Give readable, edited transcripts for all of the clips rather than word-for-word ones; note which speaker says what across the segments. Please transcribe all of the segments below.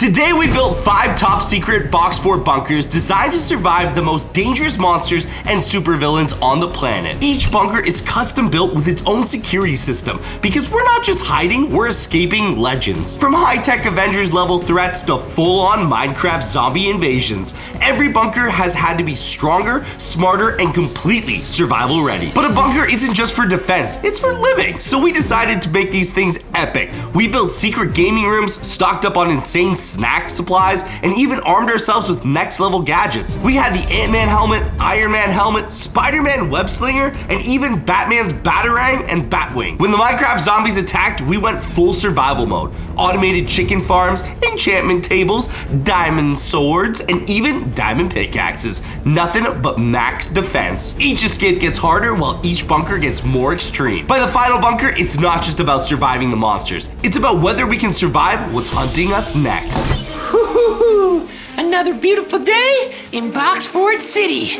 Speaker 1: Today we built 5 top secret box fort bunkers designed to survive the most dangerous monsters and supervillains on the planet. Each bunker is custom built with its own security system because we're not just hiding, we're escaping legends. From high-tech Avengers level threats to full-on Minecraft zombie invasions, every bunker has had to be stronger, smarter, and completely survival ready. But a bunker isn't just for defense, it's for living. So we decided to make these things epic. We built secret gaming rooms, stocked up on insane snack supplies, and even armed ourselves with next level gadgets. We had the Ant-Man helmet, Iron Man helmet, Spider-Man web slinger, and even Batman's Batarang and Batwing. When the Minecraft zombies attacked, we went full survival mode. Automated chicken farms, enchantment tables, diamond swords, and even diamond pickaxes. Nothing but max defense. Each escape gets harder while each bunker gets more extreme. By the final bunker, it's not just about surviving the monsters. It's about whether we can survive what's hunting us next.
Speaker 2: Woo-hoo-hoo. Another beautiful day in Box Fort City.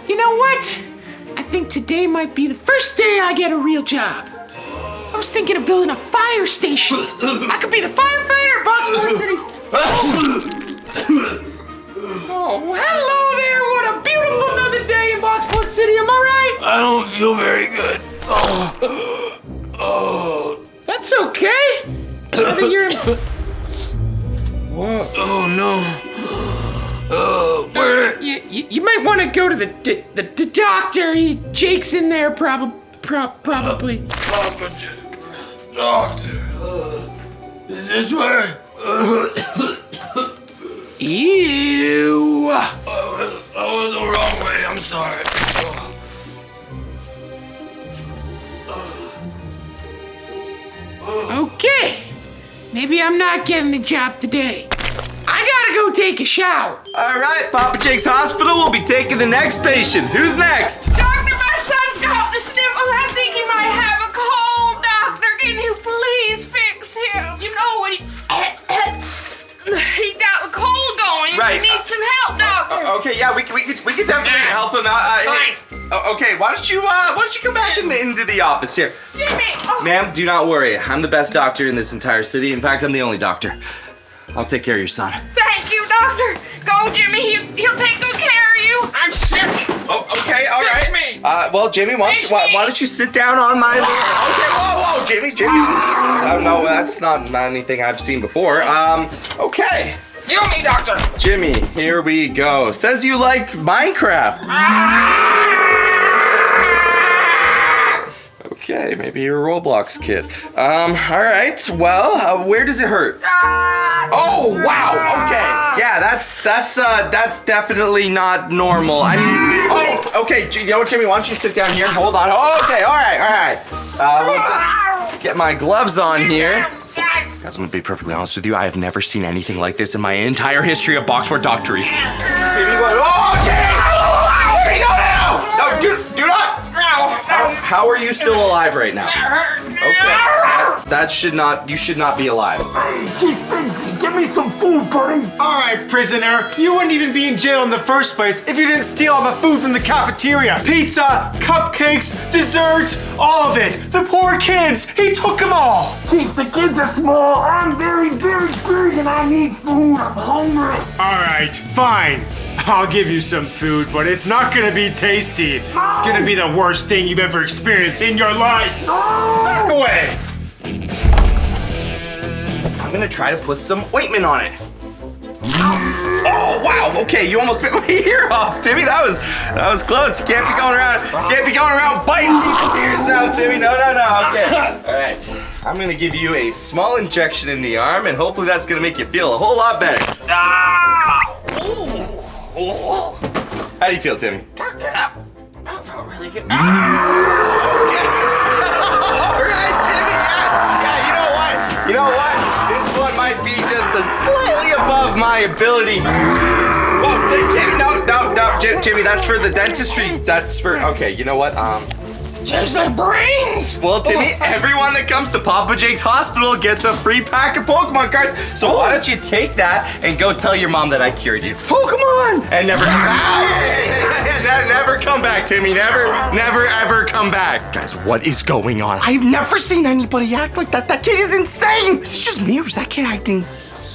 Speaker 2: You know what? I think today might be the first day I get a real job. I was thinking of building a fire station. I could be the firefighter at Box Fort City. Oh, hello there. What a beautiful another day in Box Fort City. Am I right?
Speaker 3: I don't feel very good.
Speaker 2: That's okay. I think you're in...
Speaker 3: Oh no. Where?
Speaker 2: You might want to go to the doctor. Jake's in there probably.
Speaker 3: Doctor. Is this where?
Speaker 2: Ew.
Speaker 3: I went the wrong way. I'm sorry.
Speaker 2: Okay. Maybe I'm not getting a job today. I gotta go take a shower.
Speaker 1: All right, Papa Jake's Hospital will be taking the next patient. Who's next?
Speaker 4: Doctor, my son's got the sniffles. I think he might have a cold, doctor. Can you please fix him? You know what he got a cold going.
Speaker 1: Right.
Speaker 4: He needs some help, doctor.
Speaker 1: Okay, yeah, we can definitely help him out.
Speaker 4: Fine.
Speaker 1: Okay, why don't you come back into the office here?
Speaker 4: Jimmy. Oh.
Speaker 1: Ma'am, do not worry. I'm the best doctor in this entire city. In fact, I'm the only doctor. I'll take care of your son.
Speaker 4: Thank you, doctor. Go, Jimmy. He'll take good care of you.
Speaker 2: I'm sick.
Speaker 1: Oh, okay, all right.
Speaker 2: Fix me.
Speaker 1: Well, Jamie, why don't you sit down on my... Okay, whoa, Jamie. No, that's not anything I've seen before. Okay.
Speaker 2: You me, doctor.
Speaker 1: Jimmy, here we go. Says you like Minecraft. Okay, maybe you're a Roblox kid. All right, well, where does it hurt? Oh, wow, okay. Yeah, that's definitely not normal. I mean, oh, okay, you know what, Jimmy, why don't you sit down here? Hold on, okay, all right. We'll just get my gloves on here. Guys, I'm gonna be perfectly honest with you, I have never seen anything like this in my entire history of Box Fort Doctory. Jimmy, what? Oh, okay! No, do not! How are you still alive right now? Okay, you should not be alive.
Speaker 3: Chief Finksy, give me some food, buddy.
Speaker 5: All right, prisoner. You wouldn't even be in jail in the first place if you didn't steal all the food from the cafeteria. Pizza, cupcakes, desserts, all of it. The poor kids, he took them all.
Speaker 3: Chief, the kids are small. I'm very, very big and I need food. I'm hungry.
Speaker 5: All right, fine. I'll give you some food, but it's not gonna be tasty. It's gonna be the worst thing you've ever experienced in your life. Back away.
Speaker 1: I'm gonna try to put some ointment on it. Oh wow! Okay, you almost bit my ear off, Timmy. That was close. You can't be going around biting people's ears now, Timmy. No. Okay. All right. I'm gonna give you a small injection in the arm, and hopefully that's gonna make you feel a whole lot better. How do you feel, Timmy?
Speaker 2: Doctor, that felt really good.
Speaker 1: Okay. All right, Timmy. Yeah. You know what? This one might be just a slightly above my ability. Whoa, Timmy, no, Jimmy, that's for the dentistry. That's for, okay, you know what?
Speaker 2: Just my brains.
Speaker 1: Well, Timmy, everyone that comes to Papa Jake's Hospital gets a free pack of Pokemon cards. So why don't you take that and go tell your mom that I cured you?
Speaker 2: Pokemon.
Speaker 1: And never come back, Timmy. Never, ever come back. Guys, what is going on? I've never seen anybody act like that. That kid is insane. Is it just me or is that kid acting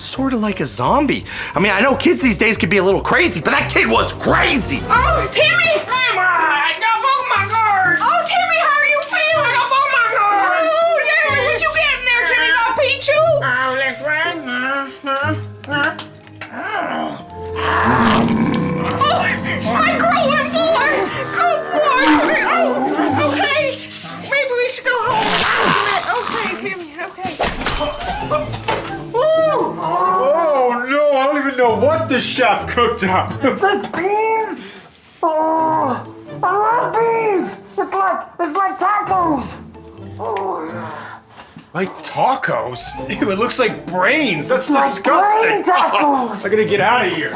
Speaker 1: sort of like a zombie. I mean, I know kids these days can be a little crazy, but that kid was crazy.
Speaker 4: Oh, Timmy! I got Pokemon cards! Oh, Timmy, how are you feeling? I got Pokemon cards! Oh, yeah, what you getting there, Timmy? You got Pichu? Oh, that's right. Oh, my growing boy! Good boy! Oh, okay. Maybe we should go home. Okay, Timmy, okay.
Speaker 5: Oh no, I don't even know what the chef cooked up.
Speaker 3: Is this beans? Oh, I love beans. It's like tacos. Oh.
Speaker 5: Like tacos? Ew, it looks like brains. That's
Speaker 3: Like
Speaker 5: disgusting.
Speaker 3: brain tacos.
Speaker 5: I gotta get out of here.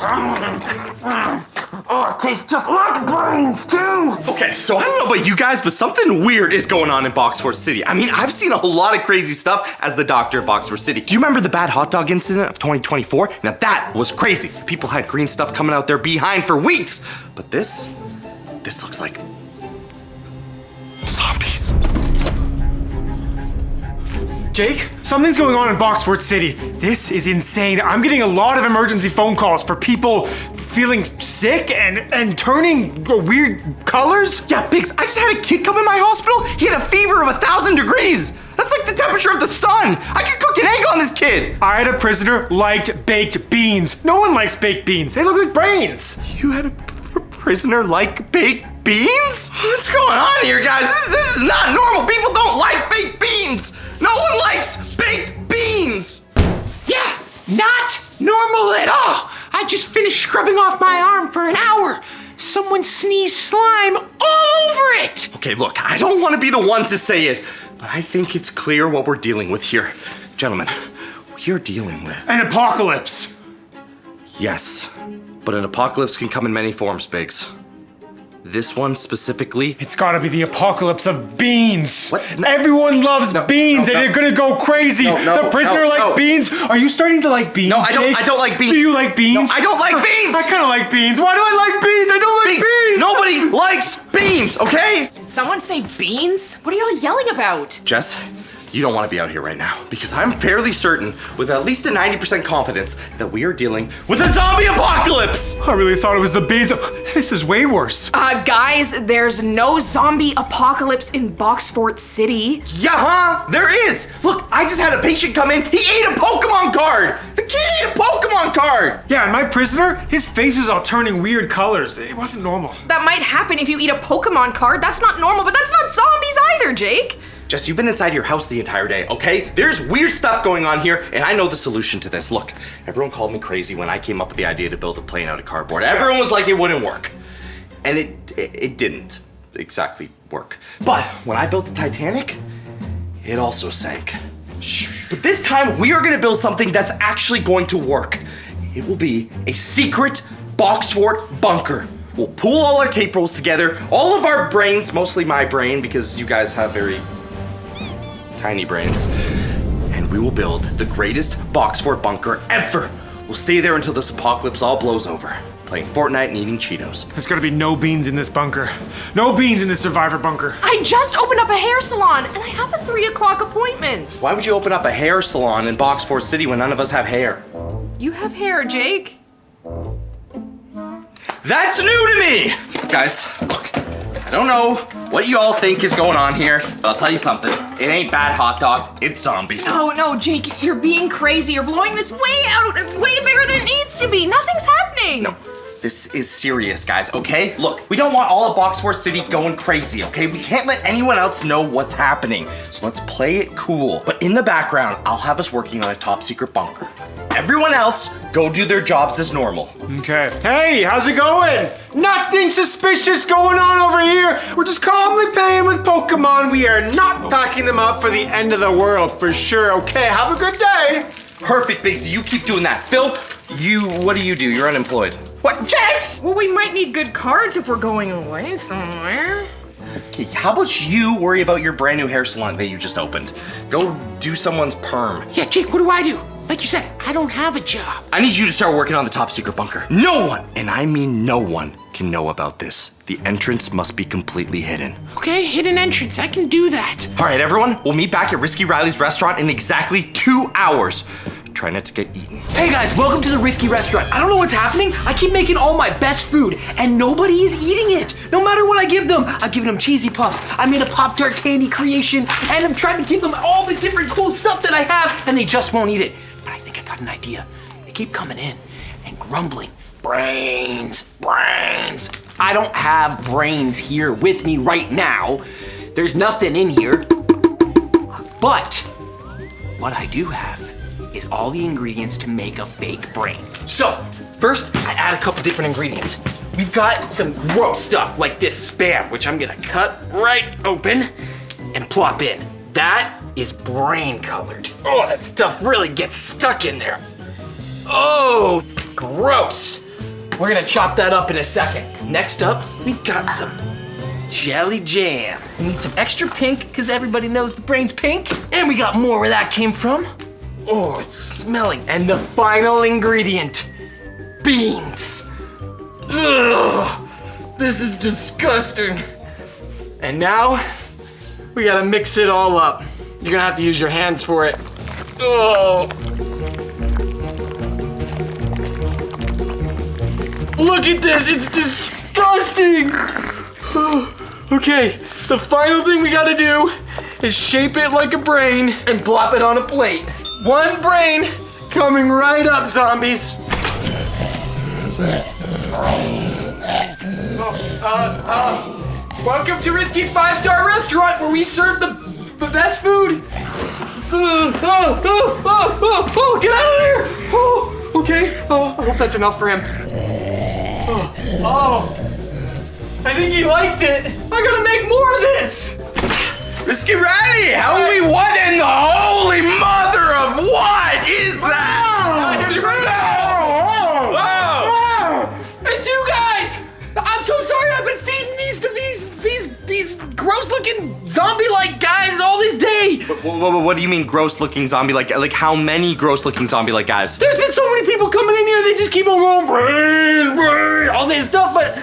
Speaker 3: Oh, it tastes just like brains too.
Speaker 1: Okay, so I don't know about you guys, but something weird is going on in Boxford City. I mean, I've seen a lot of crazy stuff as the doctor of Boxford City. Do you remember the bad hot dog incident of 2024? Now that was crazy. People had green stuff coming out their behind for weeks. But this looks like zombies.
Speaker 5: Jake, something's going on in Boxford City. This is insane. I'm getting a lot of emergency phone calls for people feeling sick and turning weird colors.
Speaker 1: Yeah, Biggs, I just had a kid come in my hospital. He had a fever of 1,000 degrees. That's like the temperature of the sun. I could cook an egg on this kid.
Speaker 5: I had a prisoner liked baked beans. No one likes baked beans. They look like brains.
Speaker 1: You had a prisoner like baked beans? What's going on here, guys? This is not normal. People don't like baked beans. No one likes baked beans.
Speaker 2: Yeah, not normal at all. I just finished scrubbing off my arm for an hour. Someone sneezed slime all over it.
Speaker 1: Okay, look, I don't want to be the one to say it, but I think it's clear what we're dealing with here. Gentlemen, you're dealing with...
Speaker 5: An apocalypse.
Speaker 1: Yes, but an apocalypse can come in many forms, Biggs. This one specifically...
Speaker 5: It's gotta be the apocalypse of beans.
Speaker 1: What? No.
Speaker 5: Everyone loves beans and they're gonna go crazy. The prisoner liked beans. Are you starting to like beans?
Speaker 1: No, I don't.
Speaker 5: Jake?
Speaker 1: I don't like beans.
Speaker 5: Do you like beans?
Speaker 1: No, I don't like beans.
Speaker 5: I kind of like beans. Why do I like beans? I don't like beans.
Speaker 1: Nobody likes beans, okay?
Speaker 4: Did someone say beans? What are y'all yelling about?
Speaker 1: Jess, you don't want to be out here right now because I'm fairly certain, with at least a 90% confidence, that we are dealing with a zombie apocalypse.
Speaker 5: I really thought it was the beans. This is way worse.
Speaker 4: Guys, there's no zombie apocalypse in Boxfort City.
Speaker 1: Yeah, huh? There is. Look, I just had a patient come in. He ate a Pokemon card. The kid ate a Pokemon card.
Speaker 5: Yeah, and my prisoner, his face was all turning weird colors. It wasn't normal.
Speaker 4: That might happen if you eat a Pokemon card. That's not normal, but that's not zombies either, Jake.
Speaker 1: Jess, you've been inside your house the entire day, okay? There's weird stuff going on here, and I know the solution to this. Look, everyone called me crazy when I came up with the idea to build a plane out of cardboard. Everyone was like it wouldn't work. And it didn't exactly work. But when I built the Titanic, it also sank. But this time, we are gonna build something that's actually going to work. It will be a secret Boxfort bunker. We'll pool all our tape rolls together, all of our brains, mostly my brain, because you guys have very tiny brains, and we will build the greatest Boxfort bunker ever. We'll stay there until this apocalypse all blows over, playing Fortnite and eating Cheetos.
Speaker 5: There's gotta be no beans in this bunker. No beans in this survivor bunker.
Speaker 4: I just opened up a hair salon, and I have a 3 o'clock appointment.
Speaker 1: Why would you open up a hair salon in Boxfort City when none of us have hair?
Speaker 4: You have hair, Jake.
Speaker 1: That's new to me! Guys, look, I don't know what you all think is going on here, but I'll tell you something. It ain't bad hot dogs, it's zombies.
Speaker 4: Oh no, Jake, you're being crazy. You're blowing this way out, way bigger than it needs to be. Nothing's happening.
Speaker 1: No, this is serious, guys, okay? Look, we don't want all of Boxfort City going crazy, okay? We can't let anyone else know what's happening, so let's play it cool. But in the background, I'll have us working on a top secret bunker. Everyone else, go do their jobs as normal.
Speaker 5: Okay. Hey, how's it going? Nothing suspicious going on over here. We're just calmly playing with Pokemon. We are not packing them up for the end of the world, for sure. Okay, have a good day.
Speaker 1: Perfect, Biggsy, you keep doing that. Phil, what do? You're unemployed. What, Jess?
Speaker 4: Well, we might need good cards if we're going away somewhere.
Speaker 1: Okay, how about you worry about your brand new hair salon that you just opened? Go do someone's perm.
Speaker 2: Yeah, Jake, what do I do? Like you said, I don't have a job.
Speaker 1: I need you to start working on the top secret bunker. No one, and I mean no one, can know about this. The entrance must be completely hidden.
Speaker 2: Okay, hidden entrance, I can do that.
Speaker 1: All right, everyone, we'll meet back at Risky Riley's restaurant in exactly 2 hours. try not to get eaten.
Speaker 6: Hey guys, welcome to the Risky Restaurant. I don't know what's happening. I keep making all my best food and nobody is eating it. No matter what I give them. I'm giving them cheesy puffs. I made a Pop-Tart candy creation and I'm trying to give them all the different cool stuff that I have and they just won't eat it. But I think I got an idea. They keep coming in and grumbling. Brains, brains. I don't have brains here with me right now. There's nothing in here. But what I do have is all the ingredients to make a fake brain. So, first, I add a couple different ingredients. We've got some gross stuff like this Spam, which I'm gonna cut right open and plop in. That is brain colored. Oh, that stuff really gets stuck in there. Oh, gross. We're gonna chop that up in a second. Next up, we've got some jelly jam. We need some extra pink, because everybody knows the brain's pink. And we got more where that came from. Oh, it's smelling. And the final ingredient, beans. Ugh, this is disgusting. And now, we gotta mix it all up. You're gonna have to use your hands for it. Oh. Look at this, it's disgusting. Okay, the final thing we gotta do is shape it like a brain and plop it on a plate. One brain coming right up, zombies. Welcome to Risky's 5-star restaurant where we serve the best food. Get out of there! Oh, okay, I hope that's enough for him. Oh, I think he liked it. I gotta make more of this.
Speaker 1: Risky Riley, how are we? What in the holy mother of what is that?
Speaker 6: Here's your brain. It's you guys. I'm so sorry. I've been feeding these to these gross-looking zombie-like guys all this day.
Speaker 1: What do you mean gross-looking zombie-like? Like how many gross-looking zombie-like guys?
Speaker 6: There's been so many people coming in here. They just keep on going brain, all this stuff, but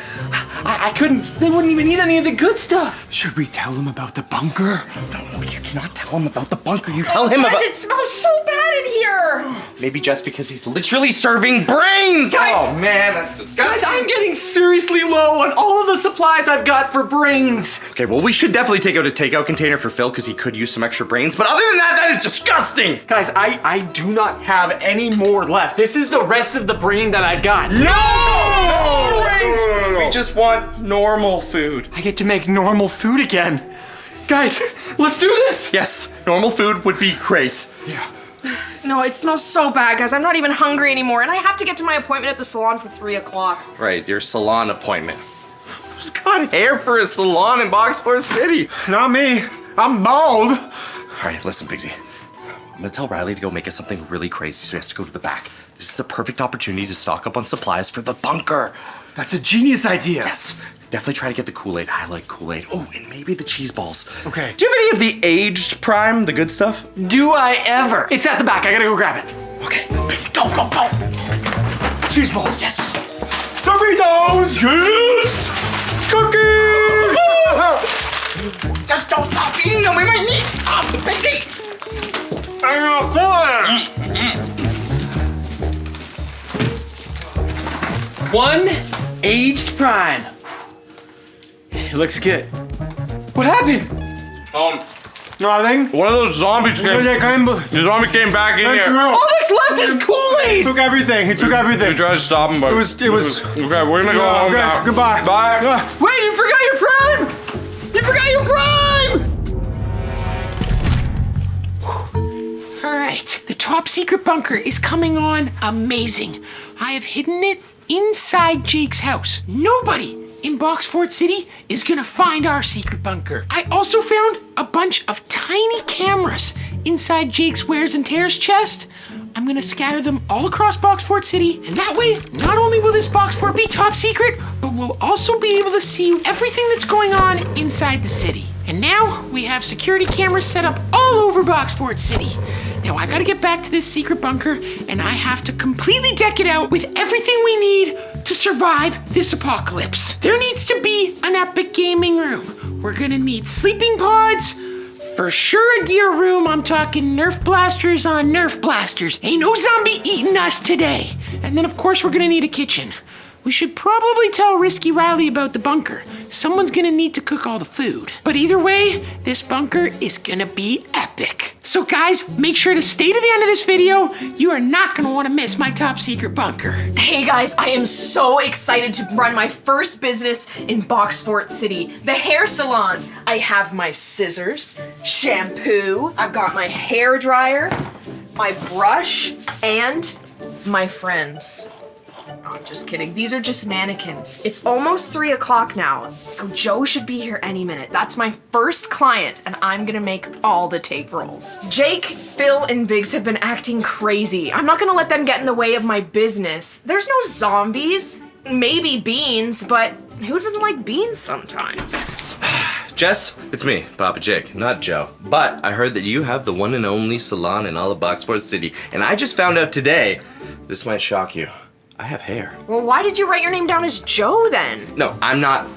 Speaker 6: I couldn't. They wouldn't even eat any of the good stuff.
Speaker 5: Should we tell him about the bunker?
Speaker 1: No, you cannot tell him about the bunker. You tell him about.
Speaker 4: It smells so bad in here.
Speaker 1: Maybe just because he's literally serving brains.
Speaker 6: Guys!
Speaker 1: Oh man, that's disgusting.
Speaker 6: Guys, I'm getting seriously low on all of the supplies I've got for brains.
Speaker 1: Okay, well we should definitely take out a takeout container for Phil because he could use some extra brains. But other than that, that is disgusting.
Speaker 6: Guys, I do not have any more left. This is the rest of the brain that I got.
Speaker 1: No! We just want normal food.
Speaker 6: I get to make normal food again. Guys, let's do this.
Speaker 1: Yes, normal food would be great.
Speaker 4: No, it smells so bad, guys. I'm not even hungry anymore, and I have to get to my appointment at the salon for 3 o'clock.
Speaker 1: Right, your salon appointment. Who's got hair for a salon in Boxford City?
Speaker 5: Not me. I'm bald.
Speaker 1: All right, listen, Bigsy. I'm gonna tell Riley to go make us something really crazy, so he has to go to the back. This is the perfect opportunity to stock up on supplies for the bunker.
Speaker 5: That's a genius idea.
Speaker 1: Yes, definitely try to get the Kool-Aid. I like Kool-Aid. Oh, and maybe the cheese balls.
Speaker 5: Okay.
Speaker 1: Do you have any of the aged Prime, the good stuff?
Speaker 6: Do I ever? It's at the back. I gotta go grab it.
Speaker 1: Okay, Bigsy, go, go, go.
Speaker 5: Cheese balls.
Speaker 1: Yes.
Speaker 5: Doritos. Yes. Cookies.
Speaker 1: Just don't stop eating them. We might need Bigsy.
Speaker 5: I'm not fun.
Speaker 6: One aged prime. It looks good. What happened?
Speaker 5: Nothing.
Speaker 1: One of those zombies the zombie came back in here.
Speaker 6: All that's left is Kool-Aid.
Speaker 5: Took everything. He took everything.
Speaker 1: We tried to stop him, but
Speaker 5: It was.
Speaker 1: okay, we're gonna go home
Speaker 5: Okay,
Speaker 1: now.
Speaker 5: goodbye.
Speaker 1: Bye.
Speaker 6: Wait, you forgot your prime. You forgot your prime.
Speaker 2: All right, the top secret bunker is coming on amazing. I have hidden it inside Jake's house. Nobody in Boxford City is gonna find our secret bunker. I also found a bunch of tiny cameras inside Jake's wears and tears chest. I'm gonna scatter them all across Boxford City, and that way, not only will this box fort be top secret, but we'll also be able to see everything that's going on inside the city. And now, we have security cameras set up all over Boxford City. Now, I gotta get back to this secret bunker, and I have to completely deck it out with everything we need to survive this apocalypse. There needs to be an epic gaming room. We're gonna need sleeping pods, For sure a gear room, I'm talking Nerf blasters on Nerf blasters. Ain't no zombie eating us today. And then of course we're gonna need a kitchen. We should probably tell Risky Riley about the bunker. Someone's gonna need to cook all the food. But either way, this bunker is gonna be epic. So guys, make sure to stay to the end of this video. You are not gonna wanna miss my top secret bunker.
Speaker 4: Hey guys, I am so excited to run my first business in Boxfort City, the hair salon. I have my scissors, shampoo, I've got my hair dryer, my brush, and my friends. No, I'm just kidding. These are just mannequins. It's almost 3 o'clock now, so Joe should be here any minute. That's my first client, and I'm gonna make all the tape rolls. Jake, Phil, and Biggs have been acting crazy. I'm not gonna let them get in the way of my business. There's no zombies. Maybe beans, but who doesn't like beans sometimes?
Speaker 1: Jess, it's me, Papa Jake, not Joe. But I heard that you have the one and only salon in all of Boxfort City, and I just found out today, this might shock you, I have hair.
Speaker 4: Well, why did you write your name down as Joe then?
Speaker 1: No, I'm not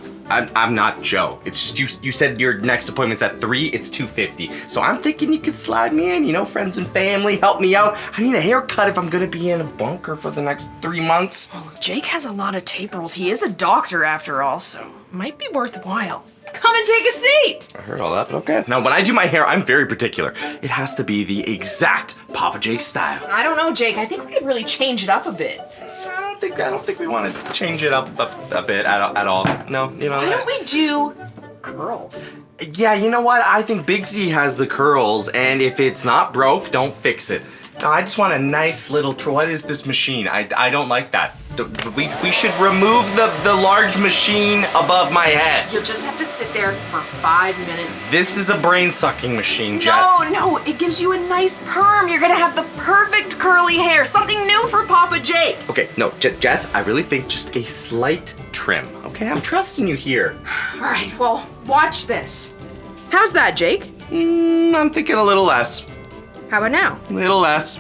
Speaker 1: Joe. It's just you said your next appointment's at 3, it's 2:50. So I'm thinking you could slide me in, you know, friends and family, help me out. I need a haircut if I'm gonna be in a bunker for the next 3 months.
Speaker 4: Jake has a lot of tape rolls. He is a doctor after all, so might be worthwhile. Come and take a seat.
Speaker 1: I heard all that, but okay. Now, when I do my hair, I'm very particular. It has to be the exact Papa Jake style.
Speaker 4: I don't know, Jake. I think we could really change it up a bit.
Speaker 1: I don't think we want to change it up a bit at all. No, you know.
Speaker 4: Why don't we do curls?
Speaker 1: Yeah, you know what? I think Big Z has the curls, and if it's not broke, don't fix it. No, I just want a nice little. What is this machine? I don't like that. We should remove the large machine above my head.
Speaker 4: You'll just have to sit there for 5 minutes.
Speaker 1: This is a brain sucking machine, Jess.
Speaker 4: No, it gives you a nice perm. You're gonna have the perfect curly hair. Something new for Papa Jake.
Speaker 1: Okay, no, Jess, I really think just a slight trim. Okay, I'm trusting you here.
Speaker 4: All right, well, watch this. How's that, Jake?
Speaker 1: I'm thinking a little less.
Speaker 4: How about now?
Speaker 1: Little less.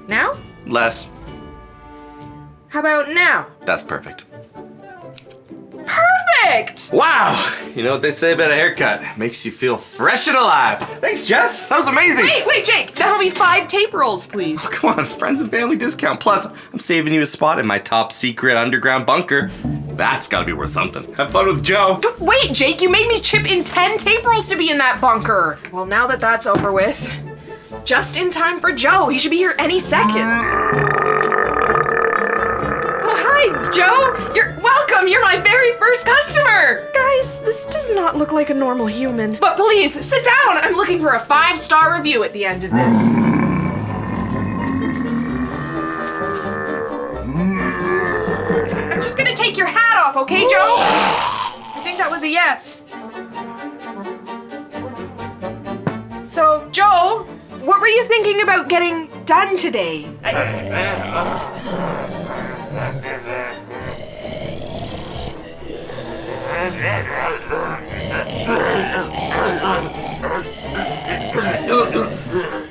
Speaker 4: Now?
Speaker 1: Less.
Speaker 4: How about now?
Speaker 1: That's perfect.
Speaker 4: Perfect!
Speaker 1: Wow! You know what they say about a haircut? Makes you feel fresh and alive. Thanks, Jess. That was amazing.
Speaker 4: Wait, Jake. That'll be 5 tape rolls, please.
Speaker 1: Oh, come on, friends and family discount. Plus, I'm saving you a spot in my top secret underground bunker. That's gotta be worth something. Have fun with Joe.
Speaker 4: Wait, Jake, you made me chip in 10 tape rolls to be in that bunker. Well, now that that's over with, just in time for Joe. He should be here any second. Oh, hi, Joe. You're welcome. You're my very first customer. Guys, this does not look like a normal human. But please, sit down. I'm looking for a 5-star review at the end of this. I'm just gonna take your hat off, okay, Joe? I think that was a yes. So, Joe, what were you thinking about getting done today?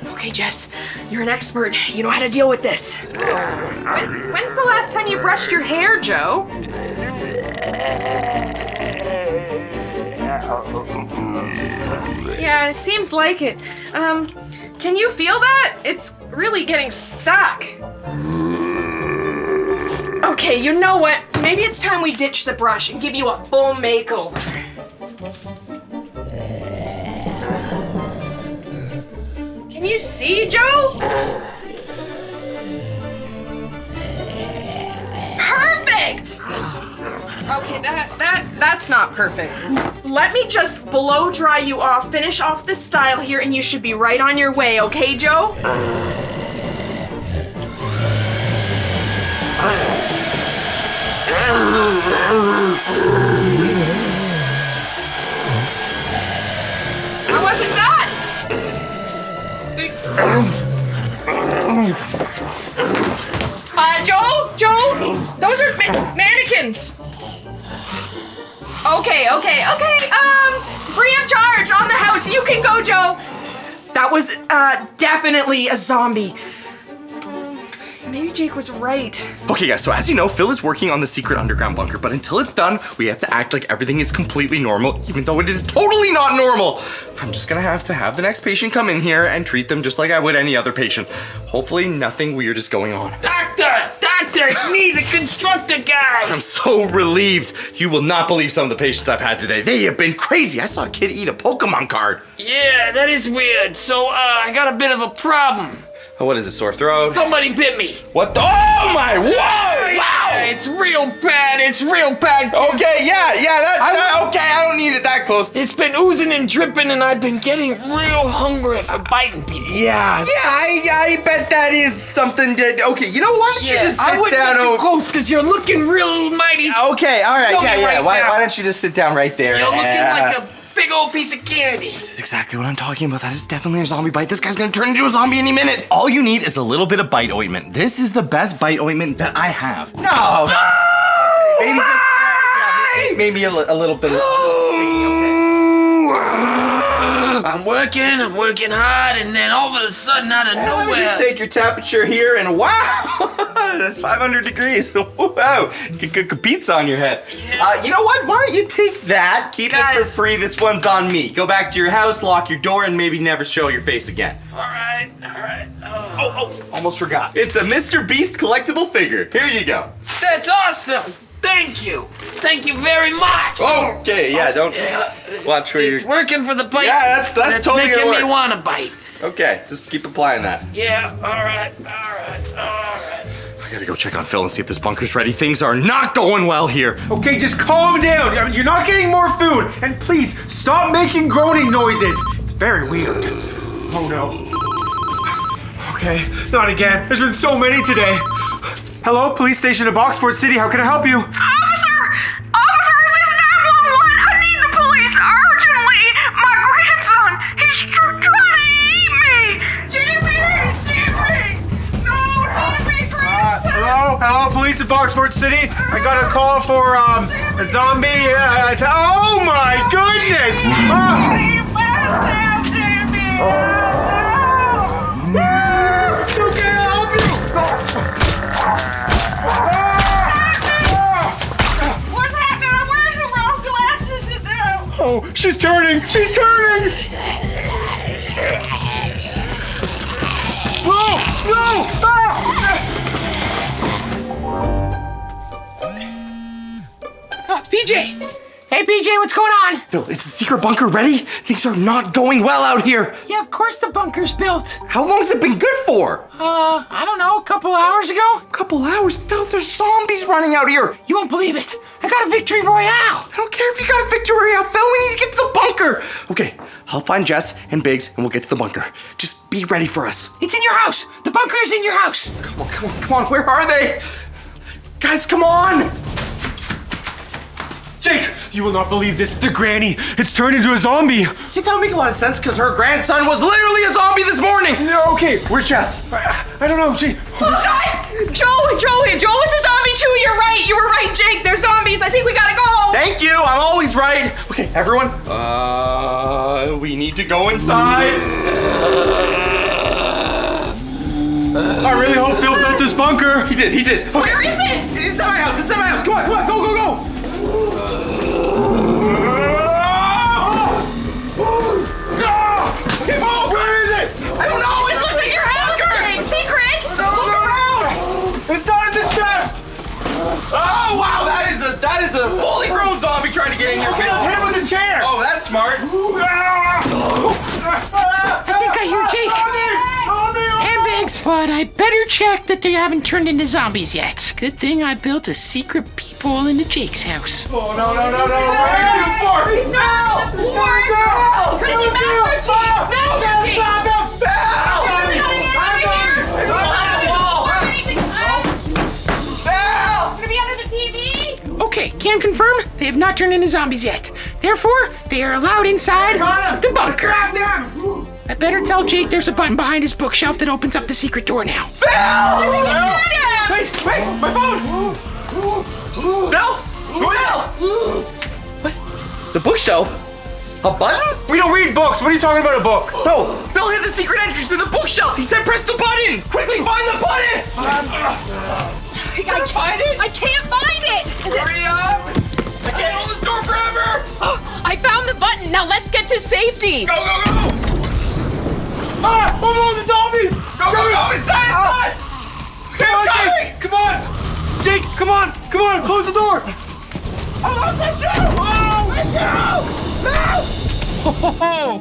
Speaker 4: Okay, Jess, you're an expert. You know how to deal with this. When's the last time you brushed your hair, Joe? Yeah, it seems like it. Can you feel that? It's really getting stuck. Okay, you know what? Maybe it's time we ditch the brush and give you a full makeover. Can you see, Joe? Perfect! Okay, that's not perfect. Let me just blow dry you off, finish off the style here, and you should be right on your way, okay, Joe? I wasn't done! Joe, those are mannequins. Okay, free of charge on the house. You can go, Joe. That was definitely a zombie. Maybe Jake was right.
Speaker 1: Okay, guys, so as you know, Phil is working on the secret underground bunker, but until it's done, we have to act like everything is completely normal, even though it is totally not normal. I'm just gonna have to have the next patient come in here and treat them just like I would any other patient. Hopefully, nothing weird is going on.
Speaker 6: Doctor, it's me, the constructor guy.
Speaker 1: I'm so relieved. You will not believe some of the patients I've had today. They have been crazy. I saw a kid eat a Pokemon card.
Speaker 6: Yeah, that is weird. So, I got a bit of a problem.
Speaker 1: Oh, what is it, sore throat?
Speaker 6: Somebody bit me.
Speaker 1: What the? Oh my, whoa, wow.
Speaker 6: Yeah, it's real bad.
Speaker 1: Okay, okay, I don't need it that close.
Speaker 6: It's been oozing and dripping, and I've been getting real hungry for biting people.
Speaker 1: Yeah, I bet that is something that, okay, you know, why don't you just
Speaker 6: I
Speaker 1: sit
Speaker 6: wouldn't
Speaker 1: down?
Speaker 6: get too close, because you're looking real mighty.
Speaker 1: Okay, all right,
Speaker 6: Show me right
Speaker 1: why
Speaker 6: now.
Speaker 1: don't you just sit down right there?
Speaker 6: You're looking like a big old piece of candy.
Speaker 1: This is exactly what I'm talking about. That is definitely a zombie bite. This guy's gonna turn into a zombie any minute. All you need is a little bit of bite ointment. This is the best bite ointment that I have. No! Maybe a little bit of...
Speaker 6: I'm working hard, and then all of a sudden, out of
Speaker 1: Let me
Speaker 6: nowhere...
Speaker 1: just take your temperature here, and wow! 500 degrees. Wow! Good pizza on your head. You know what? Why don't you take that, keep it for free. This one's on me. Go back to your house, lock your door, and maybe never show your face again.
Speaker 6: All right.
Speaker 1: Oh, almost forgot. It's a Mr. Beast collectible figure. Here you go.
Speaker 6: That's awesome. Thank you very much.
Speaker 1: Okay, yeah, don't watch where
Speaker 6: It's working for the bite.
Speaker 1: Yeah, that's totally
Speaker 6: making
Speaker 1: gonna
Speaker 6: me
Speaker 1: work.
Speaker 6: want to bite.
Speaker 1: Okay, just keep applying that.
Speaker 6: Yeah, all right.
Speaker 1: I gotta go check on Phil and see if this bunker's ready. Things are not going well here.
Speaker 5: Okay, just calm down. You're not getting more food. And please, stop making groaning noises. It's very weird. Oh no. Okay, not again. There's been so many today. Hello, police station of Boxford City. How can I help you?
Speaker 7: Officer, this is 911. I need the police urgently. My grandson, he's trying to eat me. Jimmy! No, Jimmy, grandson!
Speaker 5: Hello, police of Boxford City. I got a call for a zombie. Oh my goodness!
Speaker 7: You messed up, Jimmy! No!
Speaker 5: It's okay, I'll help you.
Speaker 7: What's happening? I'm wearing the wrong glasses now.
Speaker 5: Oh, she's turning! She's turning! Whoa! No!
Speaker 2: Oh, it's PJ. Hey, PJ, what's going on?
Speaker 1: Phil, is the secret bunker ready? Things are not going well out here.
Speaker 2: Yeah, of course the bunker's built.
Speaker 1: How long's it been good for?
Speaker 2: I don't know, a couple hours ago?
Speaker 1: Couple hours. Phil, there's zombies running out here.
Speaker 2: You won't believe it. I got a victory royale.
Speaker 1: I don't care if you got a victory royale, Phil. We need to get to the bunker. Okay, I'll find Jess and Biggs and we'll get to the bunker. Just be ready for us.
Speaker 2: It's in your house. The bunker is in your house.
Speaker 1: Come on. Where are they? Guys, come on.
Speaker 5: Jake, you will not believe this. The granny, it's turned into a zombie.
Speaker 1: Yeah, that would make a lot of sense because her grandson was literally a zombie this morning.
Speaker 5: No, okay.
Speaker 1: Where's Jess?
Speaker 5: I don't know, Jake.
Speaker 4: Guys, Joe is a zombie too. You're right. You were right, Jake. They're zombies. I think we gotta go.
Speaker 1: Thank you. I'm always right. Okay, everyone. We need to go inside.
Speaker 5: I really hope Phil built this bunker.
Speaker 1: He did. Okay.
Speaker 4: Where is it?
Speaker 1: Inside my house. Come on. Go. Okay, where is it? I don't know.
Speaker 4: This looks like your house. Jake. Secret.
Speaker 1: Look around.
Speaker 5: It's not in the chest.
Speaker 1: Oh wow, that is a fully grown zombie trying to get in here.
Speaker 5: It's him with the chair.
Speaker 1: Oh, that's smart.
Speaker 2: I think I hear Jake. And Biggs. But I better check that they haven't turned into zombies yet. Good thing I built a secret peephole into Jake's house.
Speaker 5: Oh, no. Where are you?
Speaker 4: Could it be Master Chief? Master Chief. We gotta get out of here. Gonna be under the TV.
Speaker 2: Okay, can confirm they have not turned into zombies yet. Therefore, they are allowed inside the bunker. I better tell Jake there's a button behind his bookshelf that opens up the secret door now.
Speaker 1: Wait, my phone. Bill? What? The bookshelf? A button?
Speaker 5: We don't read books. What are you talking about, a book?
Speaker 1: No, Phil hid the secret entrance in the bookshelf. He said press the button. Quickly find the button. Find it.
Speaker 4: I can't find it.
Speaker 1: Hurry up. I can't hold this door forever.
Speaker 4: I found the button. Now let's get to safety.
Speaker 1: Go, go, go.
Speaker 5: Ah! Oh no, the zombies!
Speaker 1: Go, go, go. Inside, inside. Okay, I'm coming.
Speaker 5: Come on! Jake, come on! Come on, close the door!
Speaker 1: Oh,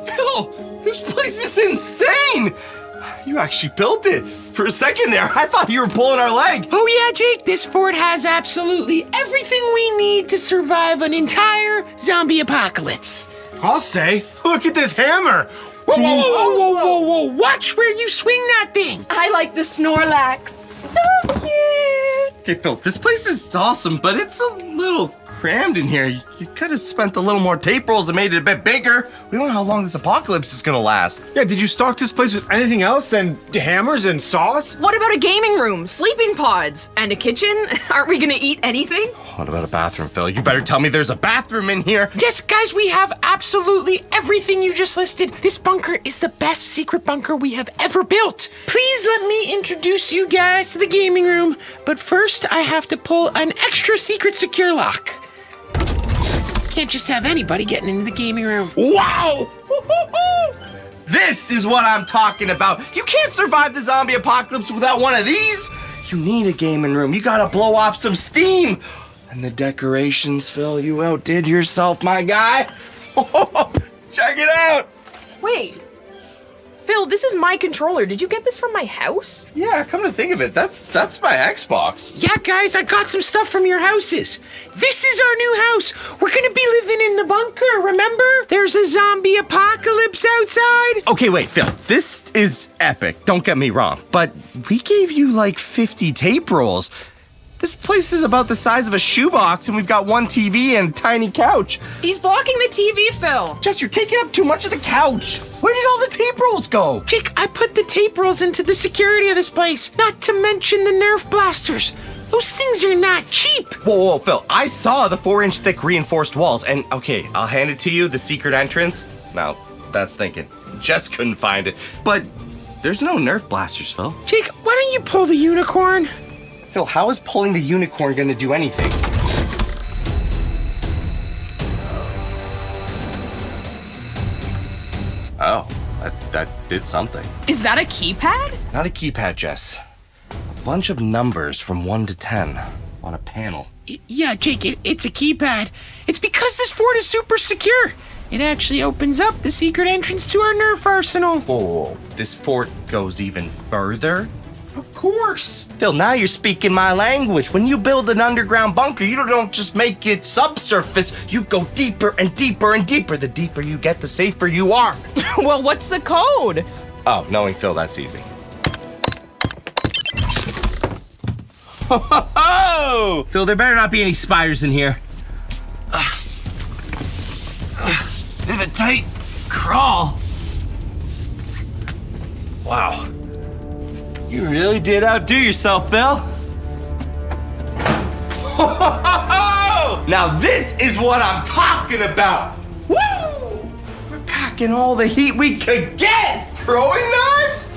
Speaker 1: Phil, this place is insane. You actually built it. For a second there, I thought you were pulling our leg.
Speaker 2: Oh yeah, Jake, this fort has absolutely everything we need to survive an entire zombie apocalypse.
Speaker 5: I'll say. Look at this hammer!
Speaker 2: Whoa, whoa, whoa, whoa, whoa, whoa. Watch where you swing that thing.
Speaker 4: I like the Snorlax. So cute.
Speaker 1: Okay, Phil, this place is awesome, but it's a little crammed in here. You could have spent a little more tape rolls and made it a bit bigger. We don't know how long this apocalypse is gonna last.
Speaker 5: Yeah, did you stock this place with anything else than hammers and saws?
Speaker 4: What about a gaming room, sleeping pods, and a kitchen? Aren't we gonna eat anything?
Speaker 1: What about a bathroom, Phil? You better tell me there's a bathroom in here.
Speaker 2: Yes, guys, we have absolutely everything you just listed. This bunker is the best secret bunker we have ever built. Please let me introduce you guys to the gaming room. But first, I have to pull an extra secret secure lock. Can't just have anybody getting into the gaming room.
Speaker 1: Wow! This is what I'm talking about. You can't survive the zombie apocalypse without one of these. You need a gaming room. You gotta blow off some steam. And the decorations, Phil, you outdid yourself, my guy. Check it out.
Speaker 4: Wait. Phil, this is my controller. Did you get this from my house?
Speaker 1: Yeah, come to think of it, that's my Xbox.
Speaker 2: Yeah, guys, I got some stuff from your houses. This is our new house. We're gonna be living in the bunker, remember? There's a zombie apocalypse outside.
Speaker 1: Okay, wait, Phil, this is epic, don't get me wrong, but we gave you like 50 tape rolls. This place is about the size of a shoebox, and we've got one TV and a tiny couch.
Speaker 4: He's blocking the TV, Phil.
Speaker 1: Jess, you're taking up too much of the couch. Where did all the tape rolls go?
Speaker 2: Jake, I put the tape rolls into the security of this place, not to mention the Nerf blasters. Those things are not cheap.
Speaker 1: Whoa, whoa, Phil, I saw the 4-inch thick reinforced walls, and okay, I'll hand it to you, the secret entrance. Now, that's thinking. Just couldn't find it. But there's no Nerf blasters, Phil.
Speaker 2: Jake, why don't you pull the unicorn?
Speaker 1: Phil, how is pulling the unicorn gonna do anything? Oh, that did something.
Speaker 4: Is that a keypad?
Speaker 1: Not a keypad, Jess. A bunch of numbers from 1 to 10 on a panel.
Speaker 2: Yeah, Jake, it's a keypad. It's because this fort is super secure. It actually opens up the secret entrance to our Nerf arsenal.
Speaker 1: Whoa, whoa, whoa. This fort goes even further?
Speaker 2: Of course.
Speaker 1: Phil, now you're speaking my language. When you build an underground bunker, you don't just make it subsurface. You go deeper and deeper and deeper. The deeper you get, the safer you are.
Speaker 4: Well, what's the code?
Speaker 1: Oh, knowing Phil, that's easy. Ho! Phil, there better not be any spiders in here. Bit of a tight crawl. Wow. You really did outdo yourself, Phil. Now this is what I'm talking about. Woo! We're packing all the heat we could get. Throwing knives?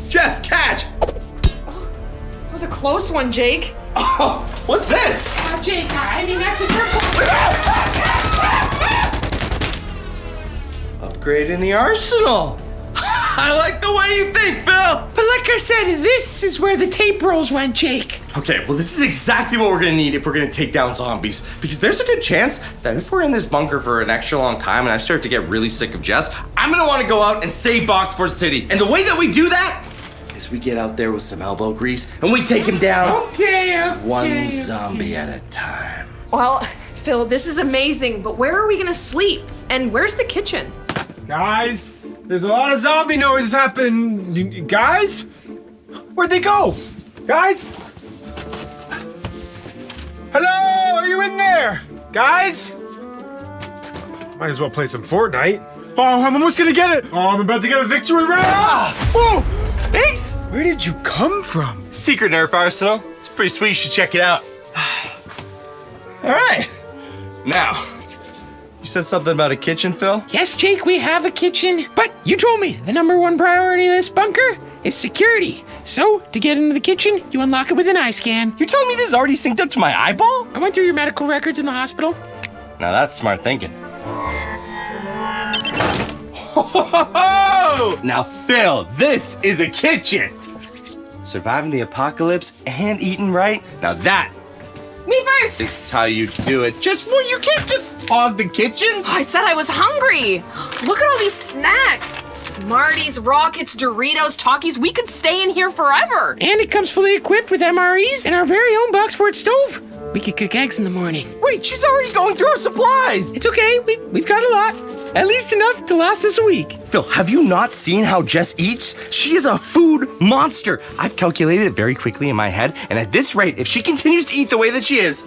Speaker 1: Just catch.
Speaker 4: That was a close one, Jake.
Speaker 1: Oh, what's this?
Speaker 2: Jake, I mean, that's a Nerf.
Speaker 1: Upgrading the arsenal. I like the way you think, Phil.
Speaker 2: But like I said, this is where the tape rolls went, Jake.
Speaker 1: Okay, well, this is exactly what we're gonna need if we're gonna take down zombies. Because there's a good chance that if we're in this bunker for an extra long time and I start to get really sick of Jess, I'm gonna wanna go out and save Boxford City. And the way that we do that is we get out there with some elbow grease and we take him down
Speaker 2: Okay.
Speaker 1: one zombie at a time.
Speaker 4: Well, Phil, this is amazing, but where are we gonna sleep? And where's the kitchen?
Speaker 5: Guys, there's a lot of zombie noises happening. Guys? Where'd they go? Guys? Hello? Are you in there? Guys? Might as well play some Fortnite. Oh, I'm almost gonna get it. Oh, I'm about to get a victory round. Whoa!
Speaker 1: Thanks.
Speaker 5: Where did you come from?
Speaker 1: Secret Nerf arsenal. It's pretty sweet. You should check it out. All right. Now, You said something about a kitchen, Phil?
Speaker 2: Yes, Jake, we have a kitchen, but you told me the #1 priority of this bunker is security. So, to get into the kitchen, you unlock it with an eye scan.
Speaker 1: You're telling me this is already synced up to my eyeball?
Speaker 2: I went through your medical records in the hospital.
Speaker 1: Now that's smart thinking. Now, Phil, this is a kitchen. Surviving the apocalypse and eating right. Now that
Speaker 4: Me first!
Speaker 1: is how you do it. You can't just hog the kitchen.
Speaker 4: I said I was hungry. Look at all these snacks. Smarties, Rockets, Doritos, Takis. We could stay in here forever.
Speaker 2: And it comes fully equipped with MREs and our very own box fort stove. We could cook eggs in the morning.
Speaker 1: Wait, she's already going through her supplies.
Speaker 2: It's okay, we've got a lot. At least enough to last us a week.
Speaker 1: Phil, have you not seen how Jess eats? She is a food monster. I've calculated it very quickly in my head, and at this rate, if she continues to eat the way that she is,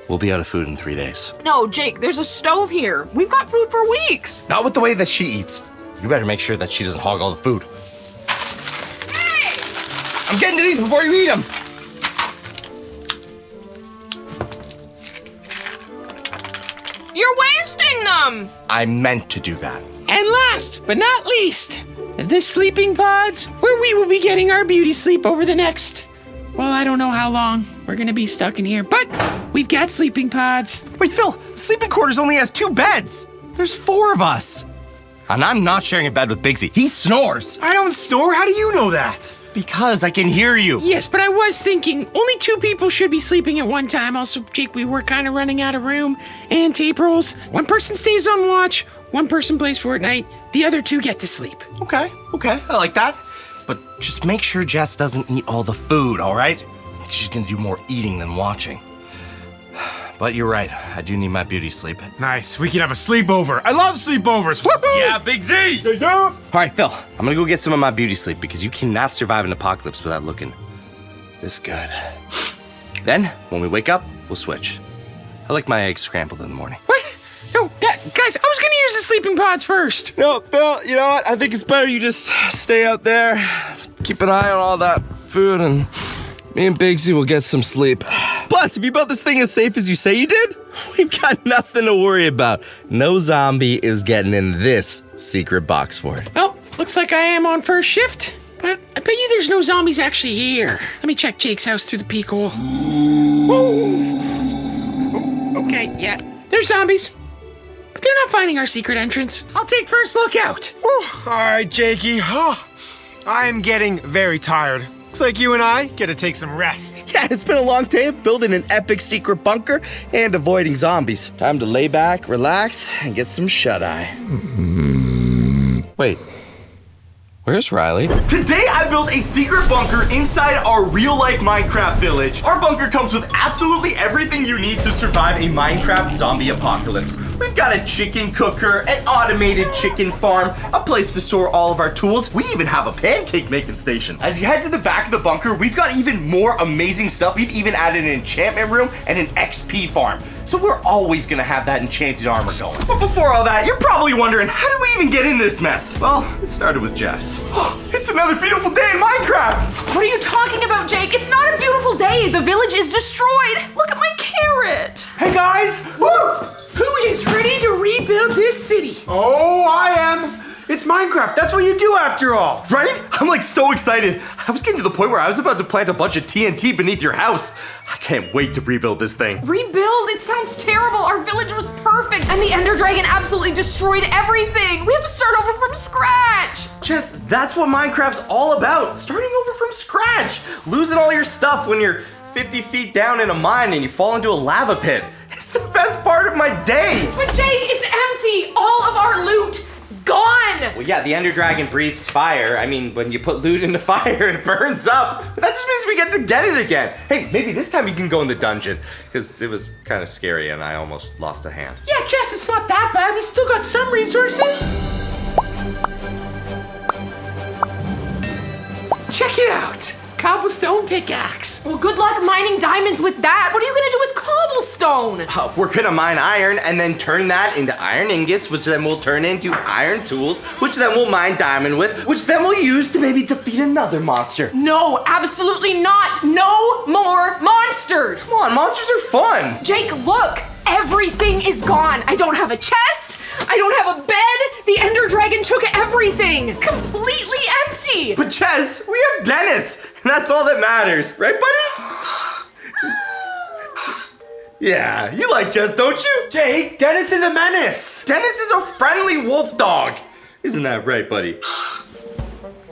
Speaker 1: we'll be out of food in 3 days.
Speaker 4: No, Jake, there's a stove here. We've got food for weeks.
Speaker 1: Not with the way that she eats. You better make sure that she doesn't hog all the food.
Speaker 4: Hey!
Speaker 1: I'm getting to these before you eat them.
Speaker 4: You're wasting them.
Speaker 1: I meant to do that.
Speaker 2: And last but not least, the sleeping pods, where we will be getting our beauty sleep over the next, well, I don't know how long we're gonna be stuck in here, but we've got sleeping pods.
Speaker 1: Wait, Phil, sleeping quarters only has 2 beds. There's 4 of us. And I'm not sharing a bed with Bigsy. He snores.
Speaker 5: I don't snore. How do you know that?
Speaker 1: Because I can hear you.
Speaker 2: Yes, but I was thinking only 2 people should be sleeping at one time. Also, Jake, we were kind of running out of room and tape rolls. One person stays on watch, one person plays Fortnite, the other 2 get to sleep.
Speaker 1: Okay, I like that. But just make sure Jess doesn't eat all the food, all right? I think she's gonna do more eating than watching. But you're right, I do need my beauty sleep.
Speaker 5: Nice. We can have a sleepover. I love sleepovers. Woohoo!
Speaker 1: Yeah, Big Z!
Speaker 5: Yeah.
Speaker 1: All right, Phil, I'm gonna go get some of my beauty sleep because you cannot survive an apocalypse without looking this good. Then, when we wake up, we'll switch. I like my eggs scrambled in the morning.
Speaker 2: What? No, guys, I was gonna use the sleeping pods first.
Speaker 1: No, Phil, you know what? I think it's better you just stay out there, keep an eye on all that food, and me and Bigsy will get some sleep. Plus, if you built this thing as safe as you say you did, we've got nothing to worry about. No zombie is getting in this secret box fort.
Speaker 2: Well, looks like I am on first shift, but I bet you there's no zombies actually here. Let me check Jake's house through the peephole. Whoa! Okay, yeah, there's zombies. But they're not finding our secret entrance. I'll take first look out.
Speaker 5: All right, Jakey. I am getting very tired. Looks like you and I get to take some rest.
Speaker 1: Yeah, it's been a long day of building an epic secret bunker and avoiding zombies. Time to lay back, relax, and get some shut-eye. Wait. Where's Riley? Today I built a secret bunker inside our real-life Minecraft village. Our bunker comes with absolutely everything you need to survive a Minecraft zombie apocalypse. We've got a chicken cooker, an automated chicken farm, a place to store all of our tools. We even have a pancake making station. As you head to the back of the bunker, we've got even more amazing stuff. We've even added an enchantment room and an XP farm. So we're always gonna have that enchanted armor going. But before all that, you're probably wondering, how did we even get in this mess? Well, it started with Jess. It's another beautiful day in Minecraft!
Speaker 4: What are you talking about, Jake? It's not a beautiful day. The village is destroyed. Look at my carrot.
Speaker 5: Hey, guys! Woo!
Speaker 2: Who is ready to rebuild this city?
Speaker 5: Oh, I am. It's Minecraft. That's what you do after all.
Speaker 1: Right? I'm like so excited. I was getting to the point where I was about to plant a bunch of TNT beneath your house. I can't wait to rebuild this thing.
Speaker 4: Rebuild? It sounds terrible. Our village was perfect, and the Ender Dragon absolutely destroyed everything. We have to start over from scratch.
Speaker 1: Jess, that's what Minecraft's all about. Starting over from scratch. Losing all your stuff when you're 50 feet down in a mine and you fall into a lava pit. It's the best part of my day.
Speaker 4: But Jake, it's empty. All of our loot gone.
Speaker 1: Well, yeah, the Ender Dragon breathes fire. I mean, when you put loot into fire, it burns up. But that just means we get to get it again. Hey, maybe this time you can go in the dungeon, because it was kind of scary and I almost lost a hand.
Speaker 2: Yeah, Jess, it's not that bad. We still got some resources. Check it out. Cobblestone pickaxe.
Speaker 4: Well, good luck mining diamonds with that. What are you gonna do with cobblestone?
Speaker 1: We're gonna mine iron and then turn that into iron ingots, which then we'll turn into iron tools, which then we'll mine diamond with, which then we'll use to maybe defeat another monster.
Speaker 4: No, absolutely not. No more monsters.
Speaker 1: Come on, monsters are fun.
Speaker 4: Jake, look. Everything is gone. I don't have a chest. I don't have a bed. The Ender Dragon took everything. It's completely empty.
Speaker 1: But Jess, we have Dennis, and that's all that matters, right, buddy? Yeah, you like Jess, don't you?
Speaker 5: Jake, Dennis is a menace.
Speaker 1: Dennis is a friendly wolf dog. Isn't that right, buddy?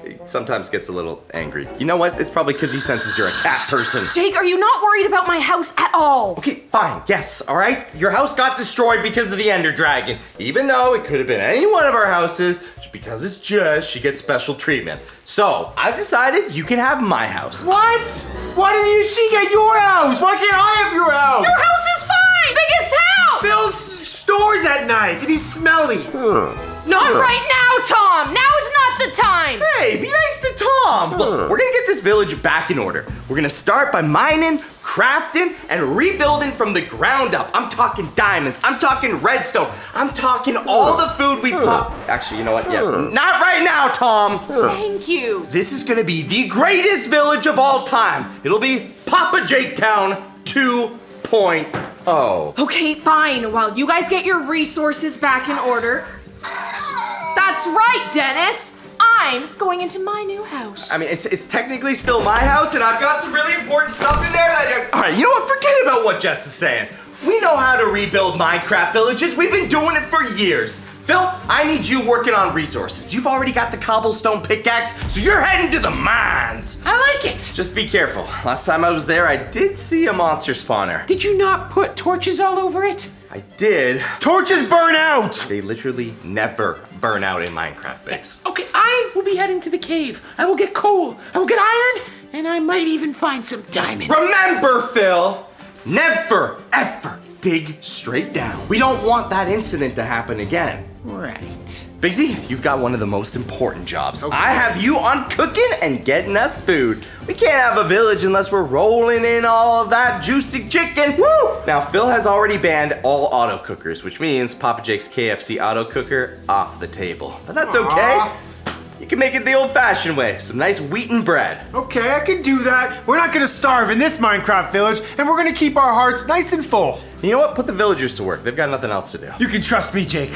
Speaker 1: He sometimes gets a little angry. You know what? It's probably because he senses you're a cat person.
Speaker 4: Jake, are you not worried about my house at all?
Speaker 1: Okay, fine. Yes, all right. Your house got destroyed because of the Ender Dragon. Even though it could have been any one of our houses, because it's Jess, she gets special treatment. So, I've decided you can have my house.
Speaker 5: What? Why didn't she get your house? Why can't I have your house?
Speaker 4: Your house is fine. Biggest house.
Speaker 5: Phil snores at night and he's smelly.
Speaker 4: Not right now, Tom. Now is not the time.
Speaker 1: Hey, be nice to Tom. Look, we're gonna get this village back in order. We're gonna start by mining, crafting, and rebuilding from the ground up. I'm talking diamonds. I'm talking redstone. I'm talking all the food we pop. Actually, you know what? Yeah, not right now, Tom.
Speaker 4: Thank you.
Speaker 1: This is gonna be the greatest village of all time. It'll be Papa Jake Town 2.0.
Speaker 4: Okay, fine. While you guys get your resources back in order. That's right, Dennis. I'm going into my new house.
Speaker 1: I mean, it's technically still my house, and I've got some really important stuff in there that... All right, you know what? Forget about what Jess is saying. We know how to rebuild Minecraft villages. We've been doing it for years. Phil, I need you working on resources. You've already got the cobblestone pickaxe, so you're heading to the mines.
Speaker 2: I like it.
Speaker 1: Just be careful. Last time I was there, I did see a monster spawner.
Speaker 2: Did you not put torches all over it?
Speaker 1: I did.
Speaker 5: Torches burn out.
Speaker 1: They literally never burn out in Minecraft, Biggs.
Speaker 2: Okay, I will be heading to the cave. I will get coal. I will get iron, and I might even find some diamonds.
Speaker 1: Remember, Phil, never, ever dig straight down. We don't want that incident to happen again.
Speaker 2: Right.
Speaker 1: Biggsy, you've got one of the most important jobs. Okay. I have you on cooking and getting us food. We can't have a village unless we're rolling in all of that juicy chicken. Woo! Now, Phil has already banned all auto cookers, which means Papa Jake's KFC auto cooker off the table. But that's okay. You can make it the old-fashioned way. Some nice wheaten bread.
Speaker 5: Okay, I can do that. We're not gonna starve in this Minecraft village, and we're gonna keep our hearts nice and full.
Speaker 1: You know what? Put the villagers to work. They've got nothing else to do.
Speaker 5: You can trust me, Jake.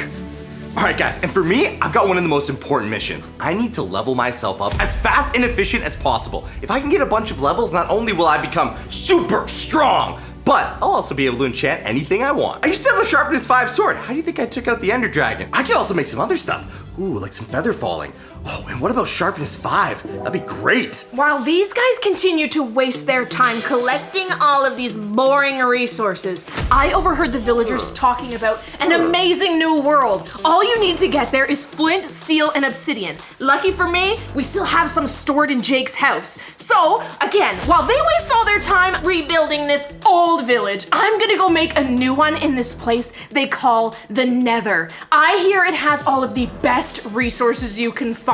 Speaker 1: All right, guys, and for me, I've got one of the most important missions. I need to level myself up as fast and efficient as possible. If I can get a bunch of levels, not only will I become super strong, but I'll also be able to enchant anything I want. I used to have a sharpness 5 sword. How do you think I took out the Ender Dragon? I could also make some other stuff. Ooh, like some feather falling. Oh, and what about sharpness 5? That'd be great.
Speaker 4: While these guys continue to waste their time collecting all of these boring resources, I overheard the villagers talking about an amazing new world. All you need to get there is flint, steel, and obsidian. Lucky for me, we still have some stored in Jake's house. So, again, while they waste all their time rebuilding this old village, I'm gonna go make a new one in this place they call the Nether. I hear it has all of the best resources you can find.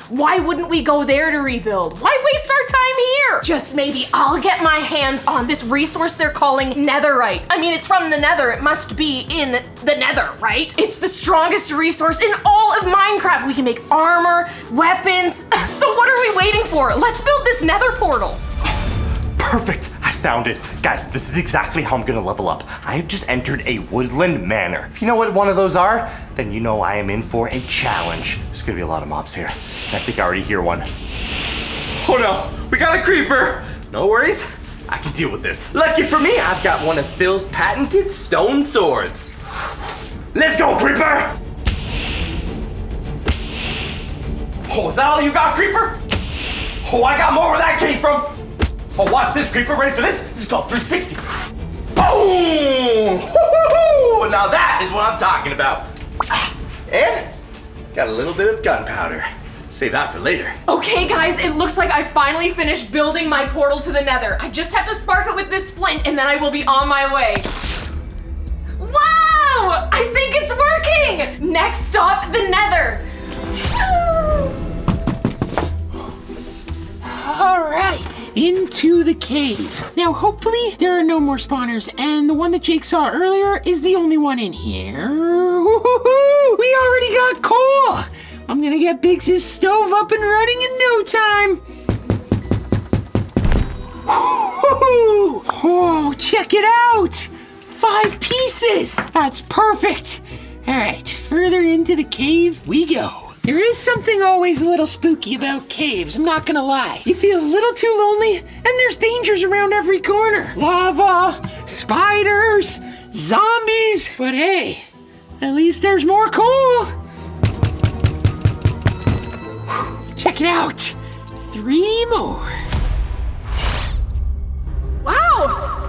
Speaker 4: Why wouldn't we go there to rebuild? Why waste our time here? Just maybe I'll get my hands on this resource they're calling netherite. I mean, it's from the Nether. It must be in the Nether, right? It's the strongest resource in all of Minecraft. We can make armor, weapons. So what are we waiting for? Let's build this Nether portal.
Speaker 1: Perfect, I found it. Guys, this is exactly how I'm gonna level up. I have just entered a woodland manor. If you know what one of those are, then you know I am in for a challenge. There's gonna be a lot of mobs here. I think I already hear one. Oh no, we got a creeper. No worries, I can deal with this. Lucky for me, I've got one of Phil's patented stone swords. Let's go, creeper! Oh, is that all you got, creeper? Oh, I got more where that came from. Oh, watch this, creeper. Ready for this? This is called 360. Boom! Woo-hoo-hoo! Now that is what I'm talking about. And got a little bit of gunpowder. Save that for later.
Speaker 4: Okay, guys, it looks like I finally finished building my portal to the Nether. I just have to spark it with this flint, and then I will be on my way. Wow! I think it's working! Next stop, the Nether.
Speaker 2: All right, into the cave. Now, hopefully, there are no more spawners, and the one that Jake saw earlier is the only one in here. Woo-hoo-hoo! We already got coal. I'm gonna get Biggs' stove up and running in no time. Woo-hoo-hoo! Oh, check it out. 5 pieces. That's perfect. All right, further into the cave we go. There is something always a little spooky about caves, I'm not gonna lie. You feel a little too lonely, and there's dangers around every corner. Lava, spiders, zombies. But hey, at least there's more coal. Check it out. 3 more.
Speaker 4: Wow!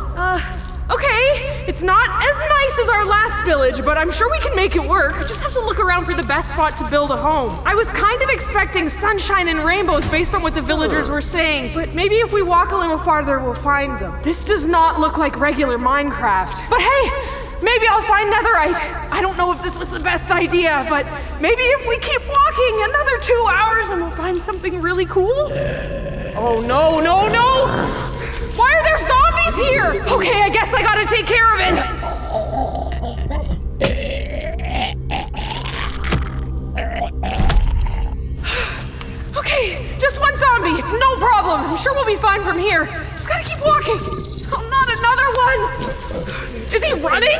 Speaker 4: Okay, it's not as nice as our last village, but I'm sure we can make it work. We just have to look around for the best spot to build a home. I was kind of expecting sunshine and rainbows based on what the villagers were saying, but maybe if we walk a little farther, we'll find them. This does not look like regular Minecraft. But hey, maybe I'll find netherite. I don't know if this was the best idea, but maybe if we keep walking another 2 hours and we'll find something really cool. Oh no, no, no! Why are there zombies here? Okay, I guess I gotta take care of it. Okay, just one zombie. It's no problem. I'm sure we'll be fine from here. Just gotta keep walking. Oh, not another one. Is he running?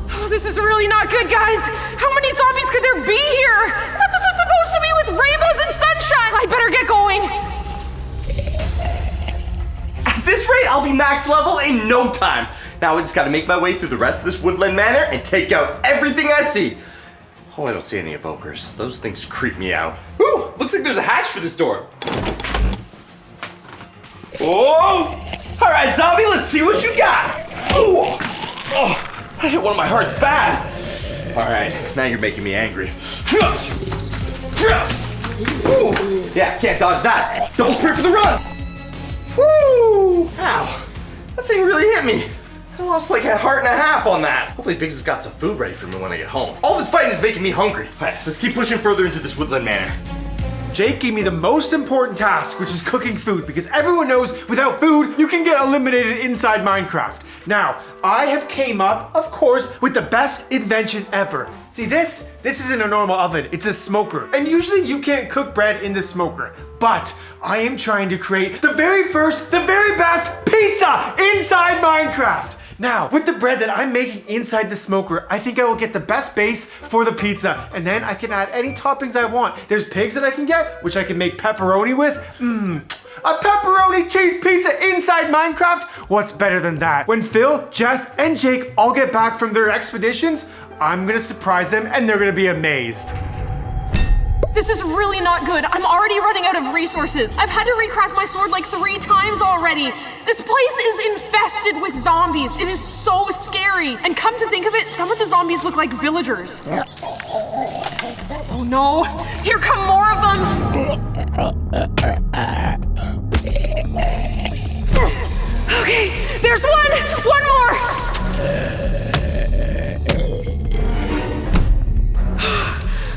Speaker 4: Oh, this is really not good, guys. How many zombies could there be here? I thought this was supposed to be with rainbows and sunshine. I better get going.
Speaker 1: At this rate, I'll be max level in no time. Now I just gotta make my way through the rest of this woodland manor and take out everything I see. Oh, I don't see any evokers. Those things creep me out. Ooh, looks like there's a hatch for this door. Whoa! All right, zombie, let's see what you got. Ooh! Oh, I hit one of my hearts bad. All right, now you're making me angry. Ooh, yeah, can't dodge that. Double spear for the run. Woo! Ow, that thing really hit me. I lost like a heart and a half on that. Hopefully Biggs has got some food ready for me when I get home. All this fighting is making me hungry. All right, let's keep pushing further into this woodland manor.
Speaker 5: Jake gave me the most important task, which is cooking food, because everyone knows without food, you can get eliminated inside Minecraft. Now, I have came up, of course, with the best invention ever. See this? This isn't a normal oven, it's a smoker. And usually you can't cook bread in the smoker. But I am trying to create the very first, the very best pizza inside Minecraft. Now, with the bread that I'm making inside the smoker, I think I will get the best base for the pizza, and then I can add any toppings I want. There's pigs that I can get, which I can make pepperoni with. A pepperoni cheese pizza inside Minecraft? What's better than that? When Phil, Jess, and Jake all get back from their expeditions, I'm gonna surprise them and they're gonna be amazed.
Speaker 4: This is really not good. I'm already running out of resources. I've had to recraft my sword like 3 times already. This place is infested with zombies. It is so scary. And come to think of it, some of the zombies look like villagers. Oh no, here come more of them. Okay, there's one more.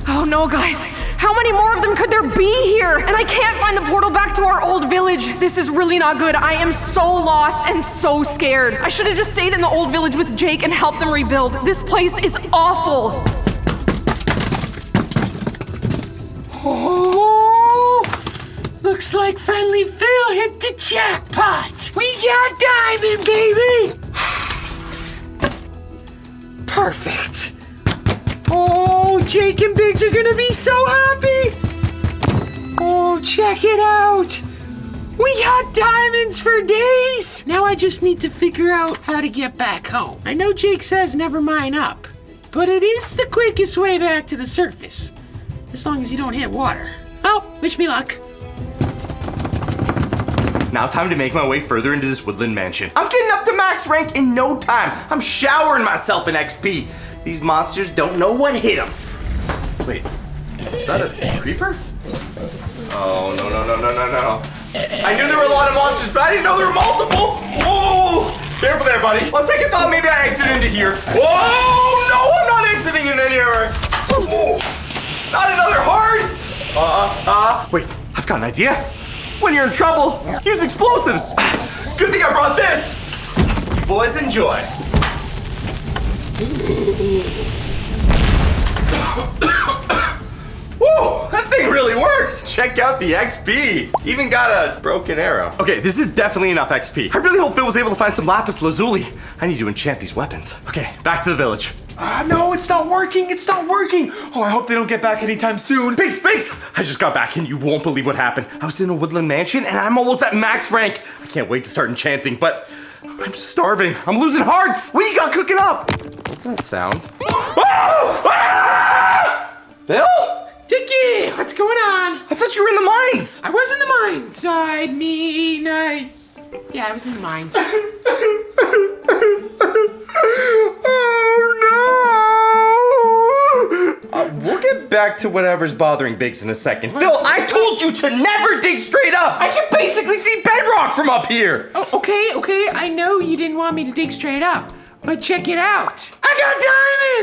Speaker 4: Oh no, guys. How many more of them could there be here? And I can't find the portal back to our old village. This is really not good. I am so lost and so scared. I should have just stayed in the old village with Jake and helped them rebuild. This place is awful.
Speaker 2: Oh, looks like Friendly Phil hit the jackpot. We got diamond, baby. Perfect. Oh, Jake and Biggs are gonna be so happy. Oh, check it out. We got diamonds for days. Now I just need to figure out how to get back home. I know Jake says never mind up, but it is the quickest way back to the surface. As long as you don't hit water. Oh, wish me luck.
Speaker 1: Now time to make my way further into this woodland mansion. I'm getting up to max rank in no time. I'm showering myself in XP. These monsters don't know what hit them. Wait, is that a creeper? Oh, no. I knew there were a lot of monsters, but I didn't know there were multiple. Whoa, careful there, buddy. On second thought, maybe I exit into here. Whoa, no, I'm not exiting in anywhere. Whoa, not another heart. Wait, I've got an idea. When you're in trouble, use explosives. Good thing I brought this. Boys, enjoy. Woo! Whoa, that thing really worked. Check out the XP. Even got a broken arrow. Okay, this is definitely enough XP. I really hope Phil was able to find some lapis lazuli. I need to enchant these weapons. Okay, back to the village.
Speaker 5: No, it's not working. It's not working. Oh, I hope they don't get back anytime soon.
Speaker 1: Biggs, I just got back and you won't believe what happened. I was in a woodland mansion and I'm almost at max rank. I can't wait to start enchanting, but I'm starving. I'm losing hearts. What do you got cooking up? What's that sound? Phil?
Speaker 2: Dickie, what's going on?
Speaker 1: I thought you were in the mines.
Speaker 2: I was in the mines. Yeah, I was in the mines.
Speaker 1: We'll get back to whatever's bothering Biggs in a second. Phil, I told you to never dig straight up. I can basically see bedrock from up here.
Speaker 2: Oh, okay. I know you didn't want me to dig straight up, but check it out. I got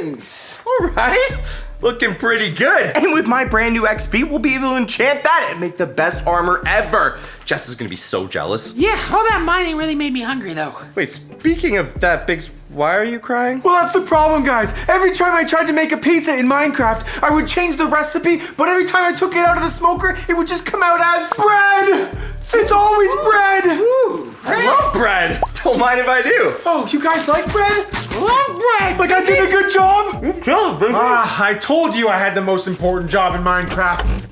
Speaker 2: diamonds.
Speaker 1: All right. Looking pretty good. And with my brand new XP, we'll be able to enchant that and make the best armor ever. Jess is gonna be so jealous.
Speaker 2: Yeah, all that mining really made me hungry though.
Speaker 1: Wait, speaking of that, Biggs, why are you crying?
Speaker 5: Well, that's the problem, guys. Every time I tried to make a pizza in Minecraft, I would change the recipe, but every time I took it out of the smoker, it would just come out as bread. It's always bread.
Speaker 2: Ooh,
Speaker 1: I love bread. Don't mind if I do.
Speaker 5: Oh, you guys like bread?
Speaker 2: love bread.
Speaker 5: Like I did a good job?
Speaker 1: Good job, baby.
Speaker 5: I told you I had the most important job in Minecraft.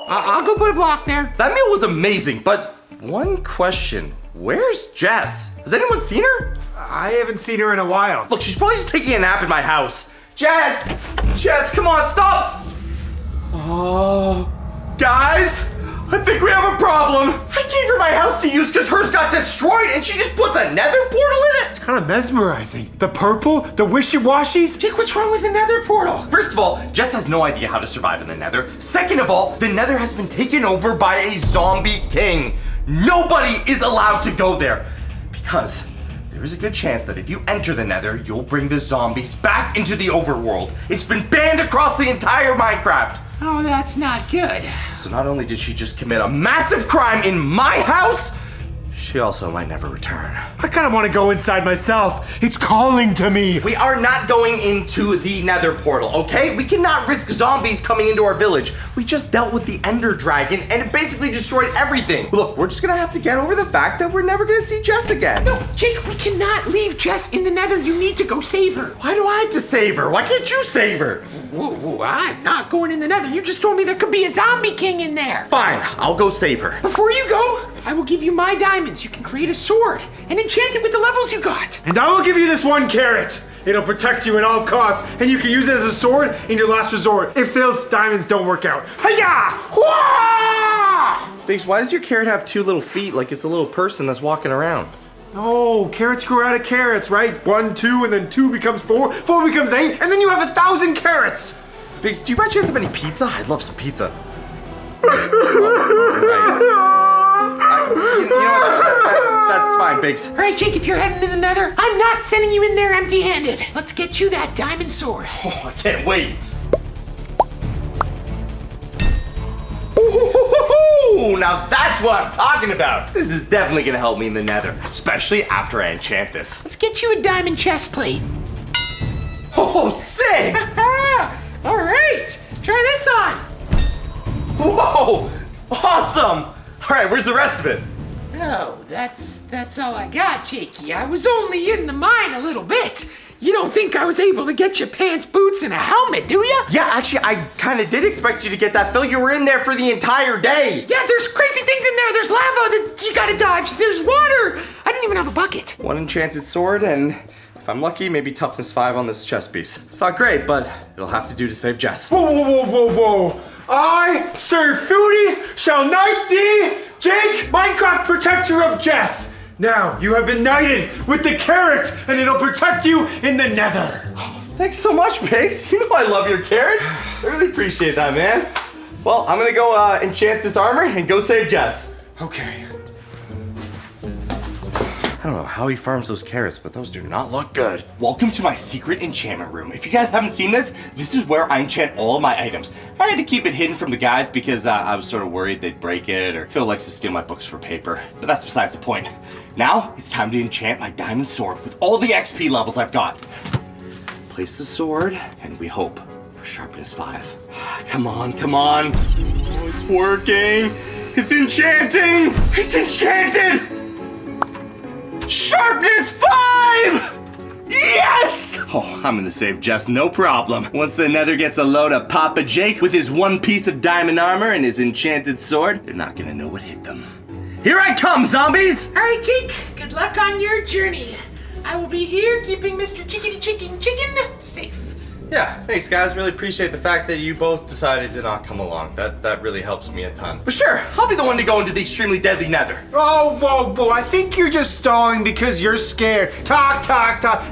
Speaker 2: I'll go put a block there.
Speaker 1: That meal was amazing, but one question. Where's Jess? Has anyone seen her?
Speaker 5: I haven't seen her in a while.
Speaker 1: Look, she's probably just taking a nap in my house. Jess! Jess, come on, stop! Oh, guys, I think we have a problem. I gave her my house to use because hers got destroyed and she just puts a nether portal in it.
Speaker 5: It's kind of mesmerizing. The purple, the wishy-washies.
Speaker 2: Jake, what's wrong with the nether portal?
Speaker 1: First of all, Jess has no idea how to survive in the nether. Second of all, the nether has been taken over by a zombie king. Nobody is allowed to go there because there is a good chance that if you enter the nether, you'll bring the zombies back into the overworld. It's been banned across the entire Minecraft.
Speaker 2: Oh, that's not good.
Speaker 1: So not only did she just commit a massive crime in my house, she also might never return.
Speaker 5: I kind of want to go inside myself. It's calling to me.
Speaker 1: We are not going into the nether portal, okay? We cannot risk zombies coming into our village. We just dealt with the ender dragon and it basically destroyed everything. Look, we're just gonna have to get over the fact that we're never gonna see Jess again.
Speaker 2: No, Jake, we cannot leave Jess in the nether. You need to go save her.
Speaker 1: Why do I have to save her? Why can't you save her?
Speaker 2: Whoa, I'm not going in the nether. You just told me there could be a zombie king in there.
Speaker 1: Fine, I'll go save her.
Speaker 2: Before you go, I will give you my diamonds. You can create a sword and enchant it with the levels you got.
Speaker 5: And I will give you this one carrot. It'll protect you at all costs, and you can use it as a sword in your last resort if those diamonds don't work out. Hiya! Hwah!
Speaker 1: Biggs, why does your carrot have two little feet like it's a little person that's walking around?
Speaker 5: Oh, carrots grow out of carrots, right? 1, 2, and then 2 becomes 4, 4 becomes 8, and then you have 1,000 carrots.
Speaker 1: Biggs, do you by chance have any pizza? I'd love some pizza. You know what? That's fine, Biggs.
Speaker 2: All right, Jake, if you're heading to the nether, I'm not sending you in there empty-handed. Let's get you that diamond sword.
Speaker 1: Oh, I can't wait. Ooh, now that's what I'm talking about. This is definitely gonna help me in the nether, especially after I enchant this.
Speaker 2: Let's get you a diamond chest plate.
Speaker 1: Oh, sick!
Speaker 2: All right, try this on.
Speaker 1: Whoa, awesome! All right, where's the rest of it?
Speaker 2: Oh, that's all I got, Jakey. I was only in the mine a little bit. You don't think I was able to get you pants, boots, and a helmet, do ya?
Speaker 1: Yeah, actually, I kind of did expect you to get that, Phil. You were in there for the entire day.
Speaker 2: Yeah, there's crazy things in there. There's lava that you gotta dodge. There's water. I didn't even have a bucket.
Speaker 1: One enchanted sword, and if I'm lucky, maybe toughness 5 on this chest piece. It's not great, but it'll have to do to save Jess.
Speaker 5: Whoa. I, Sir Foodie, shall knight thee, Jake, Minecraft protector of Jess. Now, you have been knighted with the carrot, and it'll protect you in the nether.
Speaker 1: Thanks so much, Biggs. You know I love your carrots. I really appreciate that, man. Well, I'm gonna go enchant this armor and go save Jess.
Speaker 5: Okay.
Speaker 1: I don't know how he farms those carrots, but those do not look good. Welcome to my secret enchantment room. If you guys haven't seen this, this is where I enchant all of my items. I had to keep it hidden from the guys because I was sort of worried they'd break it, or Phil likes to steal my books for paper. But that's besides the point. Now, it's time to enchant my diamond sword with all the XP levels I've got. Place the sword, and we hope for sharpness 5. Come on, come on. Oh, it's working. It's enchanting. It's enchanted. Sharpness 5! Yes! Oh, I'm gonna save Jess, no problem. Once the Nether gets a load of Papa Jake with his one piece of diamond armor and his enchanted sword, they're not gonna know what hit them. Here I come, zombies!
Speaker 2: All right, Jake, good luck on your journey. I will be here keeping Mr. Chickadee Chicken safe.
Speaker 1: Yeah, thanks guys. Really appreciate the fact that you both decided to not come along. That really helps me a ton. But sure, I'll be the one to go into the extremely deadly Nether.
Speaker 5: Oh, whoa. I think you're just stalling because you're scared. Talk.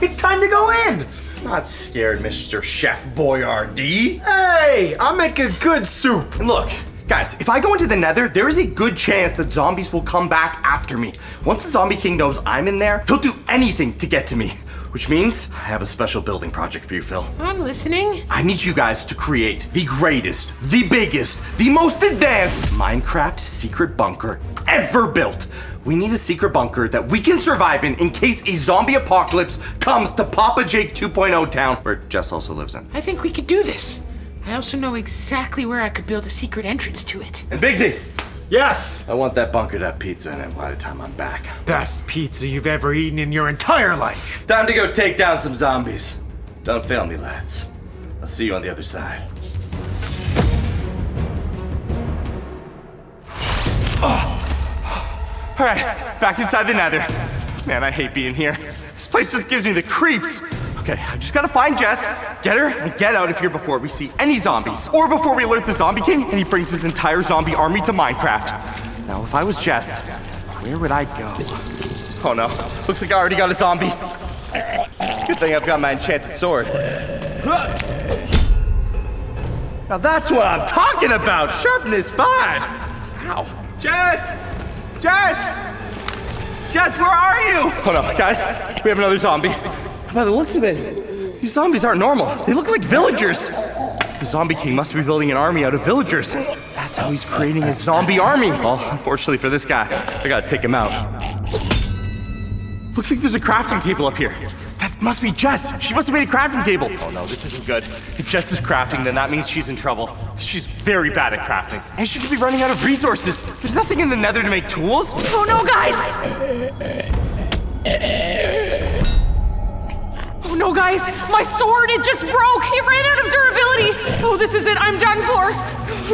Speaker 5: It's time to go in.
Speaker 1: Not scared, Mr. Chef Boyardee.
Speaker 5: Hey, I'll make a good soup.
Speaker 1: And look, guys, if I go into the Nether, there is a good chance that zombies will come back after me. Once the Zombie King knows I'm in there, he'll do anything to get to me. Which means I have a special building project for you, Phil.
Speaker 2: I'm listening.
Speaker 1: I need you guys to create the greatest, the biggest, the most advanced Minecraft secret bunker ever built. We need a secret bunker that we can survive in case a zombie apocalypse comes to Papa Jake 2.0 town, where Jess also lives in.
Speaker 2: I think we could do this. I also know exactly where I could build a secret entrance to it.
Speaker 1: And Bigsy,
Speaker 5: Yes.
Speaker 1: I want that bunker to have pizza in it by the time I'm back.
Speaker 5: Best pizza you've ever eaten in your entire life.
Speaker 1: Time to go take down some zombies. Don't fail me, lads. I'll see you on the other side. Oh. All right, back inside the Nether. Man, I hate being here. This place just gives me the creeps. Okay, I just gotta find Jess, get her, and get out of here before we see any zombies. Or before we alert the Zombie King and he brings his entire zombie army to Minecraft. Now, if I was Jess, where would I go? Oh no, looks like I already got a zombie. Good thing I've got my enchanted sword. Now that's what I'm talking about, sharpness 5. Ow. Jess, where are you? Hold on, guys, we have another zombie. By the looks of it, these zombies aren't normal. They look like villagers. The Zombie King must be building an army out of villagers. That's how he's creating his zombie army. Well, unfortunately for this guy, I gotta take him out. Looks like there's a crafting table up here. That must be Jess. She must have made a crafting table. Oh no, this isn't good. If Jess is crafting, then that means she's in trouble. She's very bad at crafting. And she could be running out of resources. There's nothing in the Nether to make tools.
Speaker 7: Oh no, guys! Oh no, guys! My sword, it just broke! It ran out of durability! Oh, this is it. I'm done for.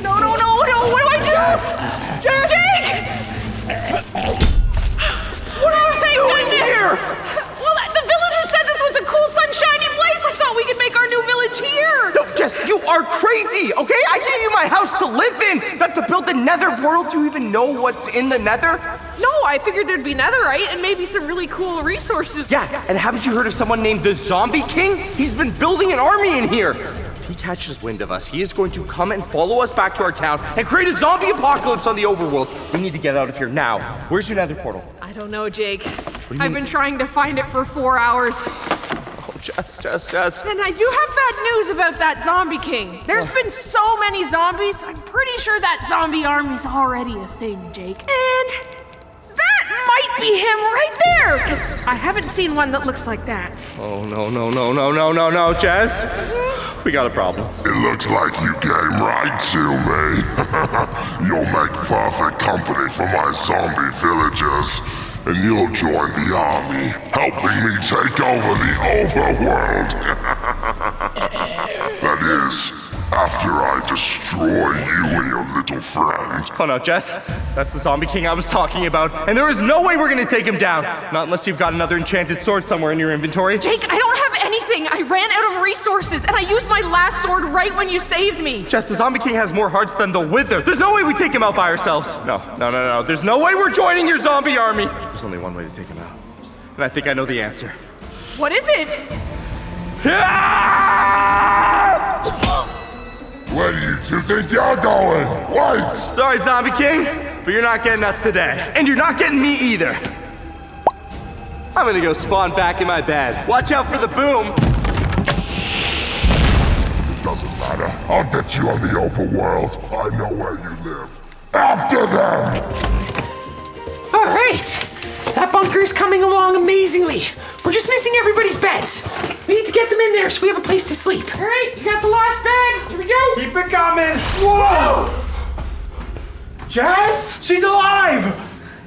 Speaker 7: No. What do I do?
Speaker 1: Jess!
Speaker 7: Jake! What are you doing
Speaker 1: here?
Speaker 7: Well, the villagers said this was a cool, sunshiny place. I thought we could make our new village here.
Speaker 1: No, Jess, you are crazy, okay? I gave you my house to live in, not to build the Nether world. Do you even know what's in the Nether?
Speaker 7: No, I figured there'd be netherite and maybe some really cool resources.
Speaker 1: Yeah, and haven't you heard of someone named the Zombie King? He's been building an army in here. If he catches wind of us, he is going to come and follow us back to our town and create a zombie apocalypse on the overworld. We need to get out of here now. Where's your Nether portal?
Speaker 7: I don't know, Jake.
Speaker 1: you
Speaker 7: I've
Speaker 1: mean?
Speaker 7: been trying to find it for 4 hours.
Speaker 1: Oh, Jess.
Speaker 7: And I do have bad news about that Zombie King. There's been so many zombies. I'm pretty sure that zombie army's already a thing, Jake. And that might be him right there, because I haven't seen one that looks like that.
Speaker 1: Oh, no, Jess. We got a problem.
Speaker 8: It looks like you came right to me. You'll make perfect company for my zombie villagers, and you'll join the army, helping me take over the overworld. That is, after I destroy you and your little friend.
Speaker 1: Oh no, Jess. That's the Zombie King I was talking about, and there is no way we're gonna take him down. Not unless you've got another enchanted sword somewhere in your inventory.
Speaker 7: Jake, I don't have anything. I ran out of resources, and I used my last sword right when you saved me.
Speaker 1: Jess, the Zombie King has more hearts than the Wither. There's no way we take him out by ourselves. No. There's no way we're joining your zombie army. There's only one way to take him out. And I think I know the answer.
Speaker 7: What is it?
Speaker 8: Where do you two think you're going? Wait!
Speaker 1: Sorry, Zombie King, but you're not getting us today. And you're not getting me either. I'm gonna go spawn back in my bed. Watch out for the boom.
Speaker 8: Doesn't matter. I'll get you on the overworld. I know where you live. After them!
Speaker 2: All right. That bunker is coming along amazingly. We're just missing everybody's beds. We need to get them in there so we have a place to sleep.
Speaker 3: All right, you got the last bed. Here we go.
Speaker 5: Keep it coming. Whoa! Jazz? She's alive!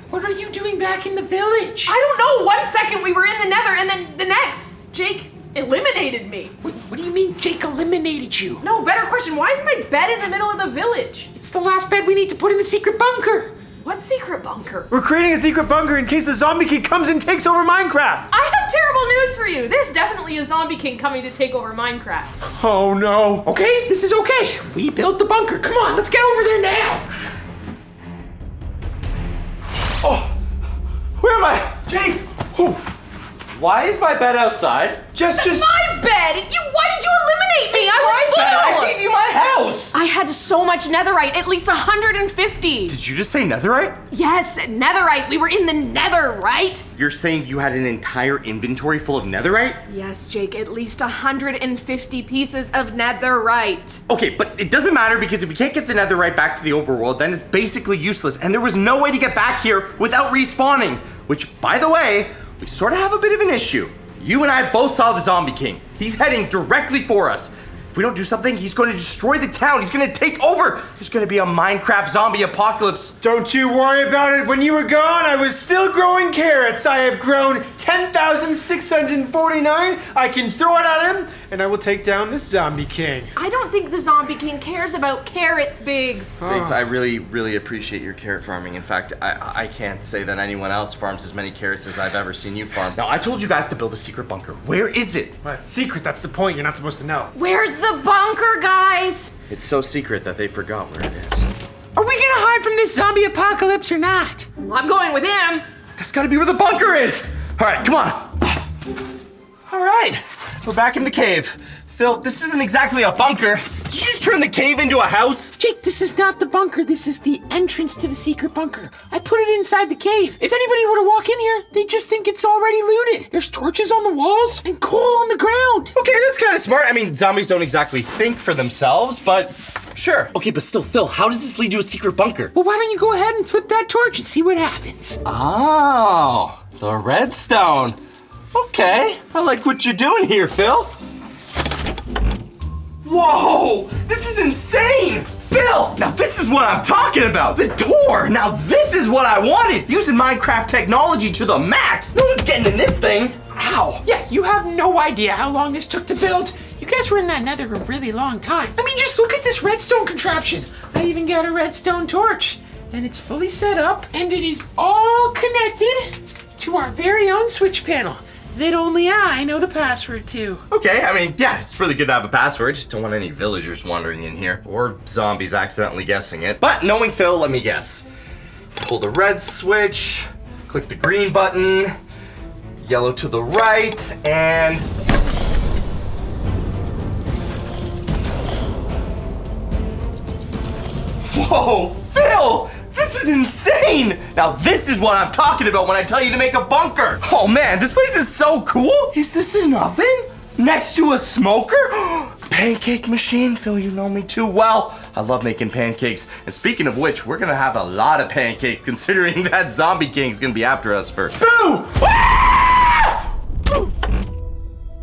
Speaker 2: What are you doing back in the village?
Speaker 4: I don't know. 1 second we were in the nether, and then the next, Jake eliminated me.
Speaker 2: What do you mean Jake eliminated you?
Speaker 4: No, better question. Why is my bed in the middle of the village?
Speaker 2: It's the last bed we need to put in the secret bunker.
Speaker 4: What secret bunker?
Speaker 5: We're creating a secret bunker in case the zombie king comes and takes over Minecraft.
Speaker 4: I have terrible news for you. There's definitely a zombie king coming to take over Minecraft.
Speaker 5: Oh no.
Speaker 2: Okay, this is okay. We built the bunker. Come on, let's get over there now.
Speaker 1: Oh, where am I?
Speaker 5: Jake!
Speaker 1: Why is my bed outside?
Speaker 5: Just.
Speaker 4: My bed? Why did you eliminate me? I was
Speaker 1: My bed? I
Speaker 4: full.
Speaker 1: gave you my house.
Speaker 4: I had so much netherite, at least 150.
Speaker 1: Did you just say netherite?
Speaker 4: Yes, netherite. We were in the nether, right?
Speaker 1: You're saying you had an entire inventory full of netherite?
Speaker 4: Yes, Jake, at least 150 pieces of netherite.
Speaker 1: Okay, but it doesn't matter because if we can't get the netherite back to the overworld, then it's basically useless. And there was no way to get back here without respawning. Which, by the way, we sort of have a bit of an issue. You and I both saw the Zombie King. He's heading directly for us. If we don't do something, he's going to destroy the town. He's going to take over. There's going to be a Minecraft zombie apocalypse.
Speaker 5: Don't you worry about it. When you were gone, I was still growing carrots. I have grown 10,649. I can throw it at him, and I will take down this zombie king.
Speaker 4: I don't think the zombie king cares about carrots, Biggs.
Speaker 1: Thanks, I really appreciate your carrot farming. In fact, I can't say that anyone else farms as many carrots as I've ever seen you farm. Now, I told you guys to build a secret bunker. Where is it?
Speaker 5: Well, it's secret. That's the point. You're not supposed to know.
Speaker 4: Where's the bunker, guys?
Speaker 1: It's so secret that they forgot where it is.
Speaker 2: Are we gonna hide from this zombie apocalypse or not?
Speaker 4: I'm going with him.
Speaker 1: That's gotta be where the bunker is! Alright, come on! Alright, we're back in the cave. Phil, this isn't exactly a bunker. Did you just turn the cave into a house?
Speaker 2: Jake, this is not the bunker. This is the entrance to the secret bunker. I put it inside the cave. If anybody were to walk in here, they'd just think it's already looted. There's torches on the walls and coal on the ground.
Speaker 1: Okay, that's kind of smart. I mean, zombies don't exactly think for themselves, but sure. Okay, but still, Phil, how does this lead to a secret bunker?
Speaker 2: Well, why don't you go ahead and flip that torch and see what happens?
Speaker 1: Oh, the redstone. Okay, I like what you're doing here, Phil. Whoa, this is insane! Phil, now this is what I'm talking about. The door, now this is what I wanted. Using Minecraft technology to the max. No one's getting in this thing. Ow.
Speaker 2: Yeah, you have no idea how long this took to build. You guys were in that nether a really long time. I mean, just look at this redstone contraption. I even got a redstone torch. And it's fully set up, and it is all connected to our very own switch panel that only I know the password to.
Speaker 1: Okay, I mean, yeah, it's really good to have a password. Don't want any villagers wandering in here, or zombies accidentally guessing it. But knowing Phil, let me guess. Pull the red switch, click the green button, yellow to the right, and... Whoa, Phil! This is insane! Now this is what I'm talking about when I tell you to make a bunker. Oh man, this place is so cool. Is this an oven? Next to a smoker? Pancake machine, Phil, you know me too well. I love making pancakes. And speaking of which, we're gonna have a lot of pancakes considering that zombie king's gonna be after us for... Boo!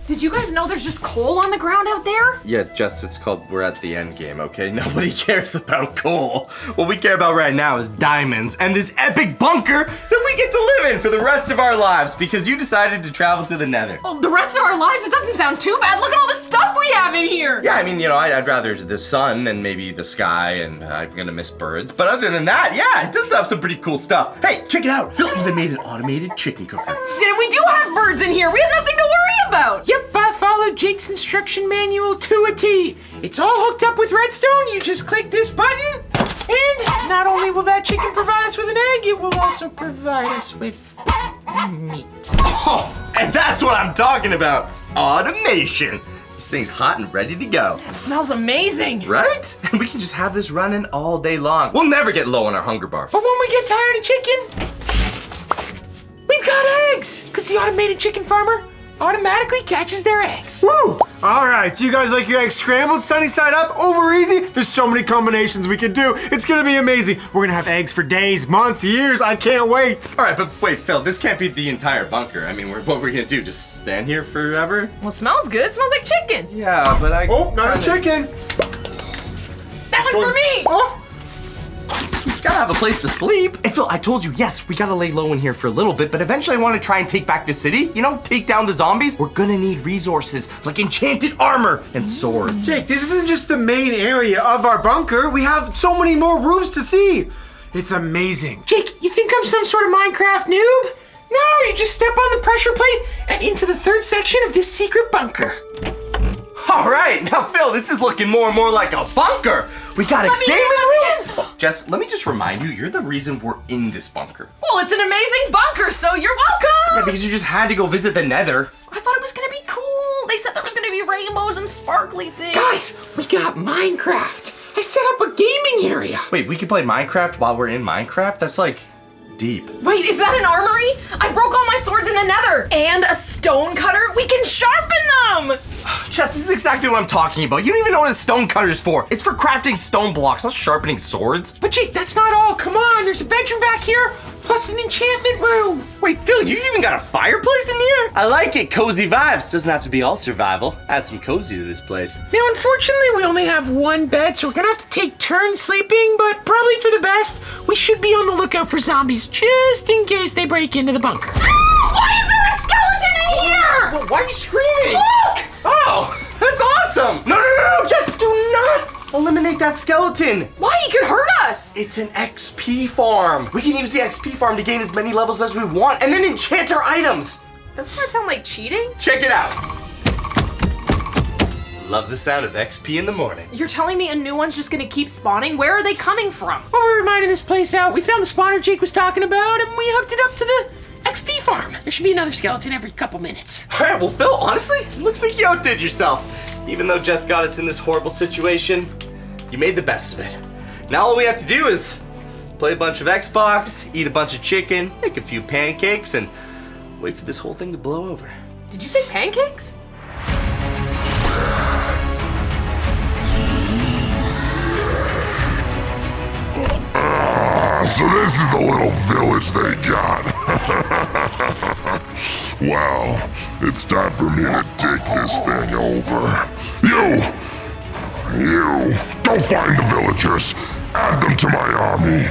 Speaker 4: Did you guys know there's just coal on the ground out there?
Speaker 1: Yeah, Jess, it's called We're at the End Game, okay? Nobody cares about coal. What we care about right now is diamonds and this epic bunker that we get to live in for the rest of our lives because you decided to travel to the nether.
Speaker 4: Well, the rest of our lives, it doesn't sound too bad. Look at all the stuff we have in here.
Speaker 1: Yeah, I mean, you know, I'd rather the sun and maybe the sky, and I'm gonna miss birds. But other than that, yeah, it does have some pretty cool stuff. Hey, check it out. Phil even made an automated chicken cooker.
Speaker 4: And we do have birds in here. We have nothing to worry about.
Speaker 2: Yep, I followed Jake's instruction manual to a T. It's all hooked up with redstone. You just click this button, and not only will that chicken provide us with an egg, it will also provide us with meat.
Speaker 1: Oh, and that's what I'm talking about. Automation. This thing's hot and ready to go.
Speaker 4: It smells amazing.
Speaker 1: Right? And we can just have this running all day long. We'll never get low on our hunger bar.
Speaker 2: But when we get tired of chicken, we've got eggs! Because the automated chicken farmer automatically catches their eggs.
Speaker 5: Woo! All right, do you guys like your eggs scrambled, sunny side up, over easy? There's so many combinations we can do. It's gonna be amazing. We're gonna have eggs for days, months, years. I can't wait.
Speaker 1: All right, but wait, Phil, this can't be the entire bunker. I mean, what we're gonna do? Just stand here forever?
Speaker 4: Well, it smells good. It smells like chicken.
Speaker 1: Yeah, but I.
Speaker 5: Oh, not a chicken.
Speaker 4: That one's for me.
Speaker 5: Oh,
Speaker 1: Gotta have a place to sleep. And Phil, I told you, yes, we gotta lay low in here for a little bit, but eventually I want to try and take back the city. You know, take down the zombies. We're gonna need resources like enchanted armor and swords.
Speaker 5: Jake, this isn't just the main area of our bunker. We have so many more rooms to see. It's amazing.
Speaker 2: Jake, you think I'm some sort of Minecraft noob? No, you just step on the pressure plate and into the third section of this secret bunker.
Speaker 1: All right, now Phil, this is looking more and more like a bunker. We got a gaming room. Oh, Jess, let me just remind you, you're the reason we're in this bunker.
Speaker 4: Well, it's an amazing bunker, so you're welcome.
Speaker 1: Yeah, because you just had to go visit the Nether.
Speaker 4: I thought it was gonna be cool. They said there was gonna be rainbows and sparkly things.
Speaker 2: Guys, we got Minecraft. I set up a gaming area.
Speaker 1: Wait, we can play Minecraft while we're in Minecraft? That's like deep.
Speaker 4: Wait, is that an armory? I broke all my swords in the Nether. And a stone cutter? We can sharpen them.
Speaker 1: Jess, this is exactly what I'm talking about. You don't even know what a stone cutter's for. It's for crafting stone blocks, not sharpening swords.
Speaker 2: But Jake, that's not all. Come on, there's a bedroom back here, plus an enchantment room.
Speaker 1: Wait, Phil, you even got a fireplace in here? I like it. Cozy vibes. Doesn't have to be all survival. Add some cozy to this place.
Speaker 2: Now, unfortunately, we only have one bed, so we're gonna have to take turns sleeping, but probably for the best. We should be on the lookout for zombies just in case they break into the bunker.
Speaker 4: Why is there a skeleton in here?
Speaker 1: Why are you screaming?
Speaker 4: Look!
Speaker 1: Oh, that's awesome. No, just do not eliminate that skeleton.
Speaker 4: Why? He could hurt us.
Speaker 1: It's an XP farm. We can use the XP farm to gain as many levels as we want and then enchant our items.
Speaker 4: Doesn't that sound like cheating?
Speaker 1: Check it out. Love the sound of XP in the morning.
Speaker 4: You're telling me a new one's just gonna keep spawning? Where are they coming from?
Speaker 2: While we were mining this place out, we found the spawner Jake was talking about, and we hooked it up to the XP farm. There should be another skeleton every couple minutes.
Speaker 1: All right, well, Phil, honestly, looks like you outdid yourself. Even though Jess got us in this horrible situation, you made the best of it. Now all we have to do is play a bunch of Xbox, eat a bunch of chicken, make a few pancakes, and wait for this whole thing to blow over.
Speaker 4: Did you say pancakes?
Speaker 8: So this is the little village they got. Well, it's time for me to take this thing over. You, go find the villagers. Add them to my army.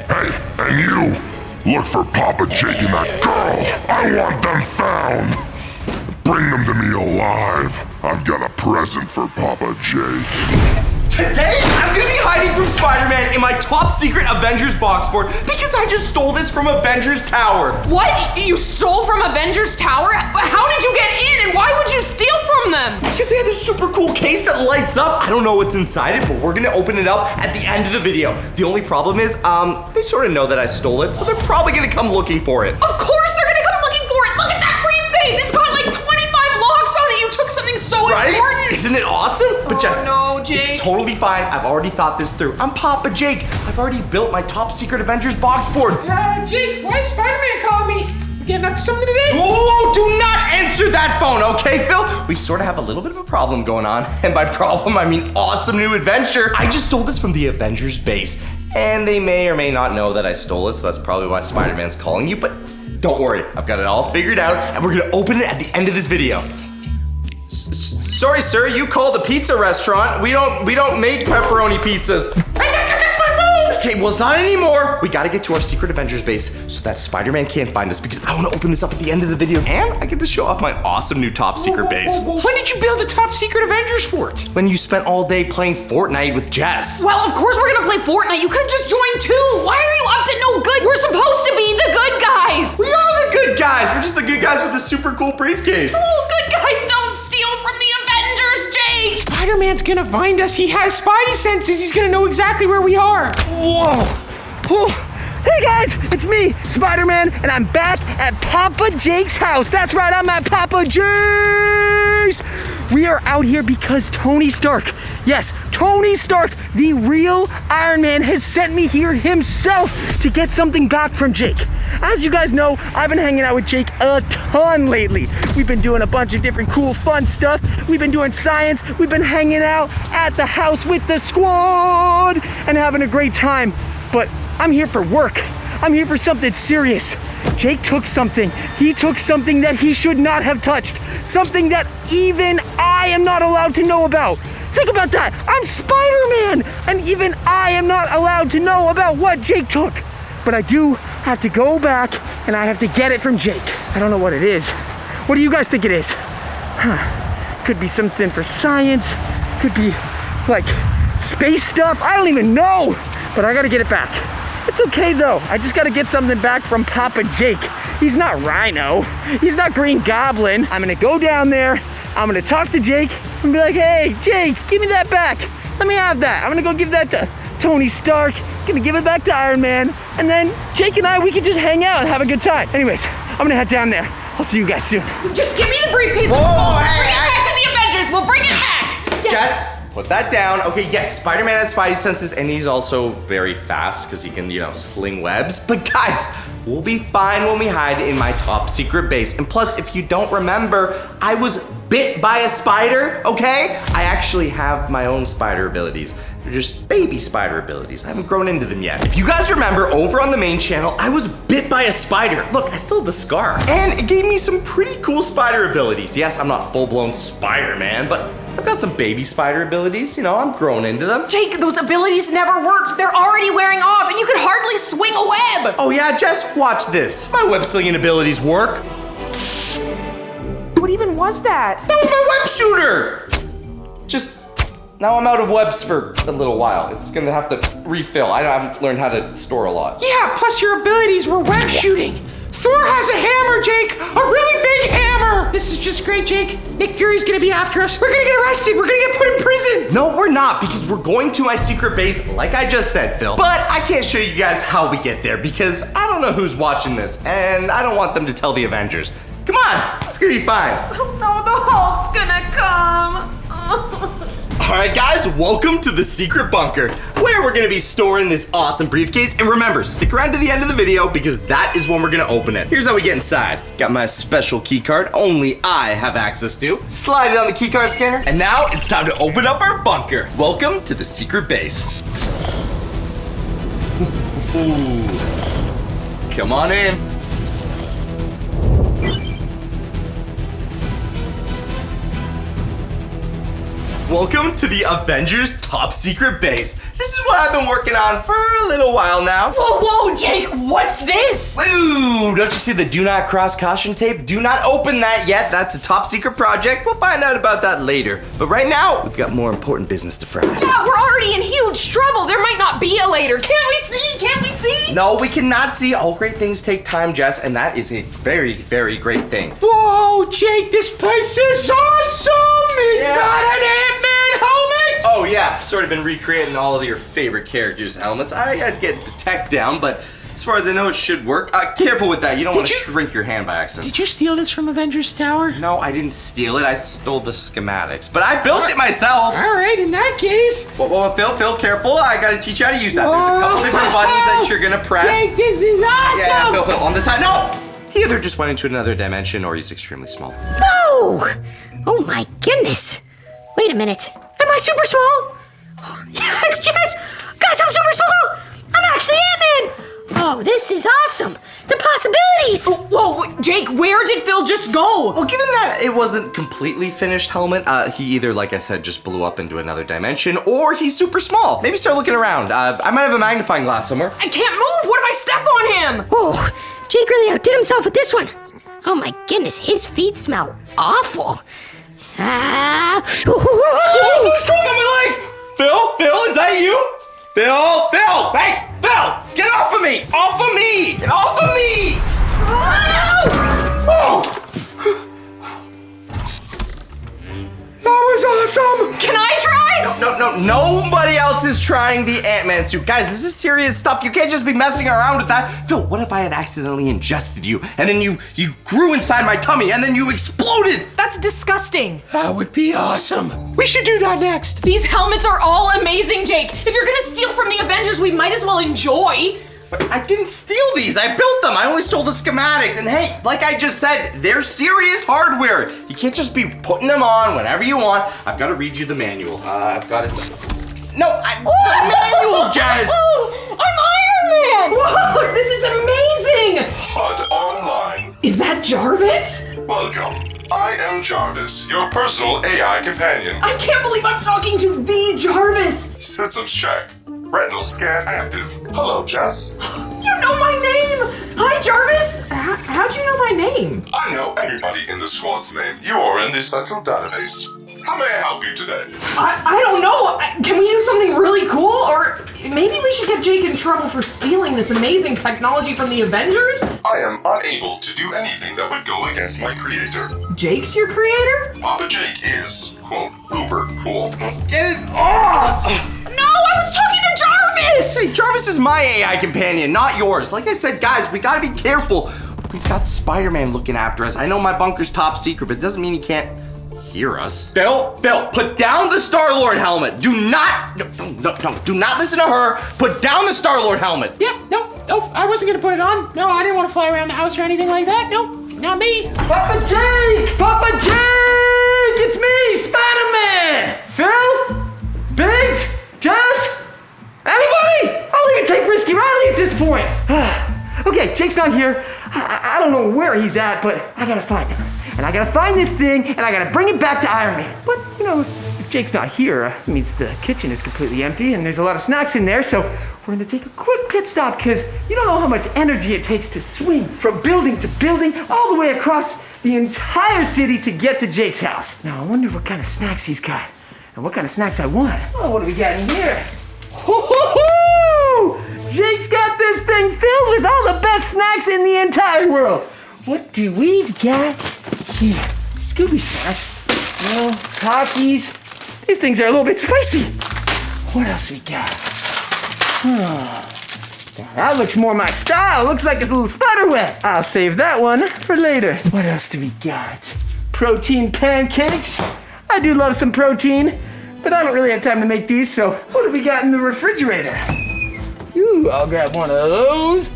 Speaker 8: Hey, and you, look for Papa Jake and that girl. I want them found. Bring them to me alive. I've got a present for Papa Jake.
Speaker 1: Today, I'm gonna be hiding from Spider-Man in my top secret Avengers box fort because I just stole this from Avengers Tower.
Speaker 4: What? You stole from Avengers Tower? How did you get in and why would you steal from them?
Speaker 1: Because they have this super cool case that lights up. I don't know what's inside it, but we're gonna open it up at the end of the video. The only problem is, they sort of know that I stole it, so they're probably gonna come looking for it.
Speaker 4: Of course they're gonna come looking for it! Look at that briefcase! It's got like 25 locks on it! You took something so important!
Speaker 1: Isn't it awesome? But Jess,
Speaker 4: no, Jake.
Speaker 1: it's totally fine. I've already thought this through. I'm Papa Jake. I've already built my top secret Avengers box fort.
Speaker 2: Jake, why is Spider-Man calling me? You getting up to something today?
Speaker 1: Whoa, do not answer that phone, okay, Phil? We sort of have a little bit of a problem going on. And by problem, I mean awesome new adventure. I just stole this from the Avengers base. And they may or may not know that I stole it, so that's probably why Spider-Man's calling you. But don't worry, I've got it all figured out, and we're gonna open it at the end of this video. Sorry, sir, you called the pizza restaurant. We don't make pepperoni pizzas.
Speaker 2: That's my phone!
Speaker 1: Okay, well, it's not anymore. We gotta get to our secret Avengers base so that Spider-Man can't find us because I wanna open this up at the end of the video and I get to show off my awesome new top secret base.
Speaker 2: When did you build a top secret Avengers fort?
Speaker 1: When you spent all day playing Fortnite with Jess.
Speaker 4: Well, of course we're gonna play Fortnite. You could have just joined too. Why are you up to no good? We're supposed to be the good guys.
Speaker 1: We are the good guys. We're just the good guys with the super cool briefcase.
Speaker 4: Oh, good guys don't steal from the Avengers, Jake.
Speaker 2: Spider-Man's gonna find us. He has spidey senses. He's gonna know exactly where we are.
Speaker 6: Whoa. Hey guys, it's me, Spider-Man, and I'm back at Papa Jake's house. That's right, I'm at Papa Jake's. We are out here because Tony Stark, yes, Tony Stark, the real Iron Man, has sent me here himself to get something back from Jake. As you guys know, I've been hanging out with Jake a ton lately. We've been doing a bunch of different cool, fun stuff. We've been doing science. We've been hanging out at the house with the squad and having a great time. But I'm here for work. I'm here for something serious. Jake took something. He took something that he should not have touched. Something that even I am not allowed to know about. Think about that. I'm Spider-Man, and even I am not allowed to know about what Jake took. But I do have to go back, and I have to get it from Jake. I don't know what it is. What do you guys think it is? Could be something for science. Could be like space stuff. I don't even know. But I gotta get it back. It's okay though. I just gotta get something back from Papa Jake. He's not Rhino. He's not Green Goblin. I'm gonna go down there. I'm gonna talk to Jake and be like, hey, Jake, give me that back. Let me have that. I'm gonna go give that to Tony Stark. Gonna give it back to Iron Man. And then Jake and I, we can just hang out and have a good time. Anyways, I'm gonna head down there. I'll see you guys soon.
Speaker 4: Just give me the briefcase.
Speaker 1: Whoa,
Speaker 4: Bring it back to the Avengers. We'll bring it back.
Speaker 1: Jess, put that down. Okay, yes, Spider-Man has spidey senses, and he's also very fast because he can, sling webs. But guys, we'll be fine when we hide in my top secret base. And plus, if you don't remember, I was bit by a spider, okay? I actually have my own spider abilities. They're just baby spider abilities. I haven't grown into them yet. If you guys remember, over on the main channel, I was bit by a spider. Look, I still have the scar. And it gave me some pretty cool spider abilities. Yes, I'm not full-blown Spider-Man, but I've got some baby spider abilities. I'm growing into them.
Speaker 4: Jake, those abilities never worked. They're already wearing off, and you could hardly swing a web.
Speaker 1: Oh yeah, Jess, watch this. My web slinging abilities work.
Speaker 4: What even was that?
Speaker 1: That was my web shooter! Just, now I'm out of webs for a little while. It's gonna have to refill. I haven't learned how to store a lot.
Speaker 2: Yeah, plus your abilities were web shooting. Thor has a hammer, Jake! A really big hammer! This is just great, Jake. Nick Fury's gonna be after us. We're gonna get arrested. We're gonna get put in prison.
Speaker 1: No, we're not, because we're going to my secret base, like I just said, Phil. But I can't show you guys how we get there, because I don't know who's watching this, and I don't want them to tell the Avengers. Come on, it's gonna be fine.
Speaker 4: Oh no, the Hulk's gonna come.
Speaker 1: All right, guys, welcome to the secret bunker, where we're gonna be storing this awesome briefcase. And remember, stick around to the end of the video because that is when we're gonna open it. Here's how we get inside. Got my special key card, only I have access to. Slide it on the key card scanner, and now it's time to open up our bunker. Welcome to the secret base. Ooh. Come on in. Welcome to the Avengers top secret base. This is what I've been working on for a little while now.
Speaker 4: Whoa, Jake, what's this?
Speaker 1: Ooh, don't you see the do not cross caution tape? Do not open that yet. That's a top secret project. We'll find out about that later. But right now, we've got more important business to fry.
Speaker 4: Yeah, we're already in huge trouble. There might not be a later. Can't we see? Can't we see?
Speaker 1: No, we cannot see. All great things take time, Jess, and that is a very, very great thing.
Speaker 2: Whoa, Jake, this place is awesome! Is that an Ant-Man helmet?
Speaker 1: Oh yeah, I've sort of been recreating all of your favorite characters' helmets. I gotta get the tech down, but as far as I know, it should work. Careful with that. You don't want to shrink your hand by accident.
Speaker 2: Did you steal this from Avengers Tower?
Speaker 1: No, I didn't steal it. I stole the schematics, but I built it myself.
Speaker 2: All right, in that case.
Speaker 1: Whoa, Phil, careful. I gotta teach you how to use that. There's a couple different buttons that you're gonna press.
Speaker 2: Jake, this is awesome!
Speaker 1: Yeah, Phil, on the side. No! He either just went into another dimension or he's extremely small.
Speaker 9: No! Oh my goodness. Wait a minute. Am I super small? Yeah, it's Jess! Guys, I'm super small! I'm actually Ant-Man! Oh, this is awesome! The possibilities!
Speaker 4: Whoa, Jake, where did Phil just go?
Speaker 1: Well, given that it wasn't completely finished helmet, he either, like I said, just blew up into another dimension, or he's super small. Maybe start looking around. I might have a magnifying glass somewhere.
Speaker 4: I can't move! What if I step on him?
Speaker 9: Oh, Jake really outdid himself with this one. Oh my goodness, his feet smell awful.
Speaker 1: Oh, so strong on my leg! Phil, is that you? Phil! Hey, Phil! Get off of me! Off of me! Get off of me!
Speaker 2: Oh! That was awesome!
Speaker 4: Can I try?
Speaker 1: No. Nobody else is trying the Ant-Man suit. Guys, this is serious stuff. You can't just be messing around with that. Phil, what if I had accidentally ingested you, and then you grew inside my tummy, and then you exploded?
Speaker 4: That's disgusting.
Speaker 2: That would be awesome. We should do that next.
Speaker 4: These helmets are all amazing, Jake. If you're gonna steal from the Avengers, we might as well enjoy.
Speaker 1: But I didn't steal these. I built them. I only stole the schematics. And hey, like I just said, they're serious hardware. You can't just be putting them on whenever you want. I've got to read you the manual. I've got it. No, the manual, Jess.
Speaker 4: I'm Iron Man. Whoa, this is amazing.
Speaker 8: HUD online.
Speaker 4: Is that Jarvis?
Speaker 8: Welcome. I am Jarvis, your personal AI companion.
Speaker 4: I can't believe I'm talking to the Jarvis.
Speaker 8: Systems check. Retinal scan active. Hello, Jess.
Speaker 4: You know my name. Hi, Jarvis. How'd you know my name?
Speaker 8: I know everybody in the squad's name. You are in the central database. How may I help you today?
Speaker 4: I don't know. Can we do something really cool? Or maybe we should get Jake in trouble for stealing this amazing technology from the Avengers?
Speaker 8: I am unable to do anything that would go against my creator.
Speaker 4: Jake's your creator?
Speaker 8: Papa Jake is, quote, uber cool.
Speaker 1: Get it off!
Speaker 4: No, I was talking to Jarvis!
Speaker 1: Hey, Jarvis is my AI companion, not yours. Like I said, guys, we gotta be careful. We've got Spider-Man looking after us. I know my bunker's top secret, but it doesn't mean he can't hear us. Phil, put down the Star-Lord helmet. Do not listen to her. Put down the Star-Lord helmet.
Speaker 2: Yeah, no, I wasn't gonna put it on. No, I didn't want to fly around the house or anything like that. No, not me.
Speaker 6: Papa Jake! Papa Jake! It's me, Spider-Man! Phil? Biggs? Jess? Anybody? I'll even take Risky Riley at this point. Okay, Jake's not here. I don't know where he's at, but I gotta find him. And I gotta find this thing, and I gotta bring it back to Iron Man. But, you know, if Jake's not here, it means the kitchen is completely empty, and there's a lot of snacks in there, so we're gonna take a quick pit stop, because you don't know how much energy it takes to swing from building to building, all the way across the entire city to get to Jake's house. Now, I wonder what kind of snacks he's got, and what kind of snacks I want. Oh, what do we got in here? Ho-ho-ho! Jake's got this thing filled with all the best snacks in the entire world. What do we got here? Scooby snacks. No, Takis. These things are a little bit spicy. What else we got? That looks more my style. Looks like it's a little spider web. I'll save that one for later. What else do we got? Protein pancakes. I do love some protein, but I don't really have time to make these, so what do we got in the refrigerator? Ooh, I'll grab one of those.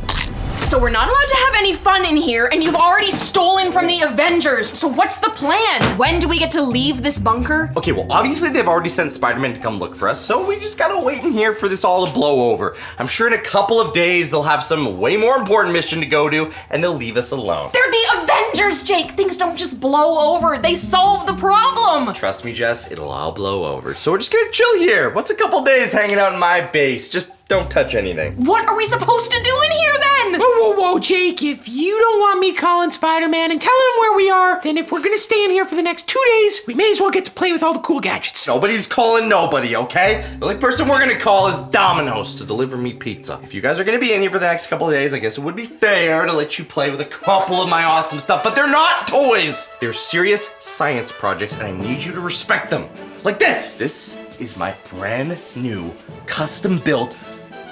Speaker 4: So we're not allowed to have any fun in here, and you've already stolen from the Avengers. So what's the plan? When do we get to leave this bunker?
Speaker 1: Okay, well, obviously they've already sent Spider-Man to come look for us, so we just gotta wait in here for this all to blow over. I'm sure in a couple of days they'll have some way more important mission to go to, and they'll leave us alone.
Speaker 4: They're the Avengers, Jake. Things don't just blow over. They solve the problem.
Speaker 1: Trust me, Jess, it'll all blow over. So we're just gonna chill here. What's a couple days hanging out in my base? Just don't touch anything.
Speaker 4: What are we supposed to do in here then?
Speaker 2: Whoa, Jake, if you don't want me calling Spider-Man and telling him where we are, then if we're gonna stay in here for the next 2 days, we may as well get to play with all the cool gadgets.
Speaker 1: Nobody's calling nobody, okay? The only person we're gonna call is Domino's to deliver me pizza. If you guys are gonna be in here for the next couple of days, I guess it would be fair to let you play with a couple of my awesome stuff, but they're not toys. They're serious science projects, and I need you to respect them. Like this. This is my brand new, custom-built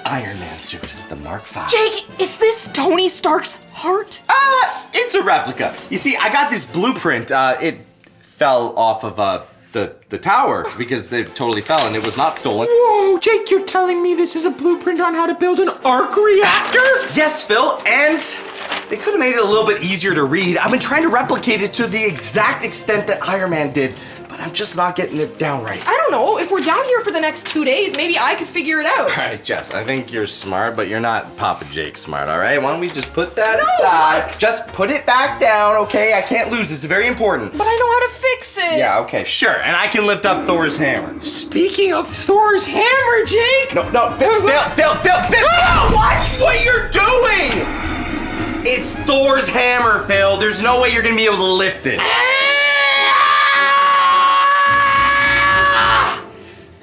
Speaker 1: Iron Man suit, the Mark V.
Speaker 4: Jake, is this Tony Stark's heart?
Speaker 1: It's a replica. You see, I got this blueprint. It fell off of the tower because they totally fell and it was not stolen.
Speaker 2: Whoa, Jake, you're telling me this is a blueprint on how to build an arc reactor?
Speaker 1: Yes, Phil, and they could have made it a little bit easier to read. I've been trying to replicate it to the exact extent that Iron Man did, but I'm just not getting it down right.
Speaker 4: I don't know. If we're down here for the next 2 days, maybe I could figure it out.
Speaker 1: All right, Jess, I think you're smart, but you're not Papa Jake smart, all right? Why don't we just put that aside?
Speaker 4: What?
Speaker 1: Just put it back down, okay? I can't lose. It's very important.
Speaker 4: But I know how to fix it.
Speaker 1: Yeah, okay, sure. And I can lift up Thor's hammer.
Speaker 2: Speaking of Thor's hammer, Jake!
Speaker 1: No, Phil! Watch what you're doing! It's Thor's hammer, Phil. There's no way you're gonna be able to lift it.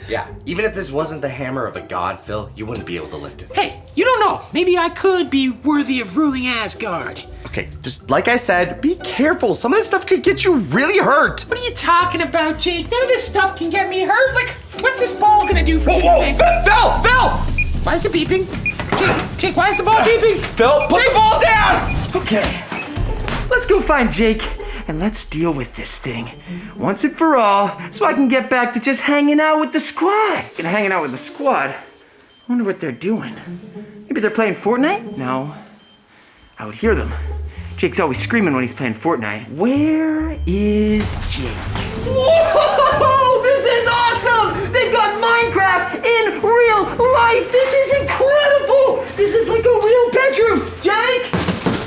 Speaker 1: Yeah, even if this wasn't the hammer of a god, Phil, you wouldn't be able to lift it.
Speaker 2: Hey, you don't know. Maybe I could be worthy of ruling Asgard.
Speaker 1: Okay, just like I said, be careful. Some of this stuff could get you really hurt.
Speaker 2: What are you talking about, Jake? None of this stuff can get me hurt. Like, What's this ball gonna do for you?
Speaker 1: Phil!
Speaker 2: Why is it beeping? Jake, why is the ball beeping?
Speaker 1: Phil, put the ball down!
Speaker 6: Okay, let's go find Jake and let's deal with this thing once and for all so I can get back to just hanging out with the squad. And hanging out with the squad? I wonder what they're doing. Maybe they're playing Fortnite? No, I would hear them. Jake's always screaming when he's playing Fortnite. Where is Jake? Whoa! This is awesome! They've got Minecraft in real life! This is incredible! This is like a real bedroom! Jake!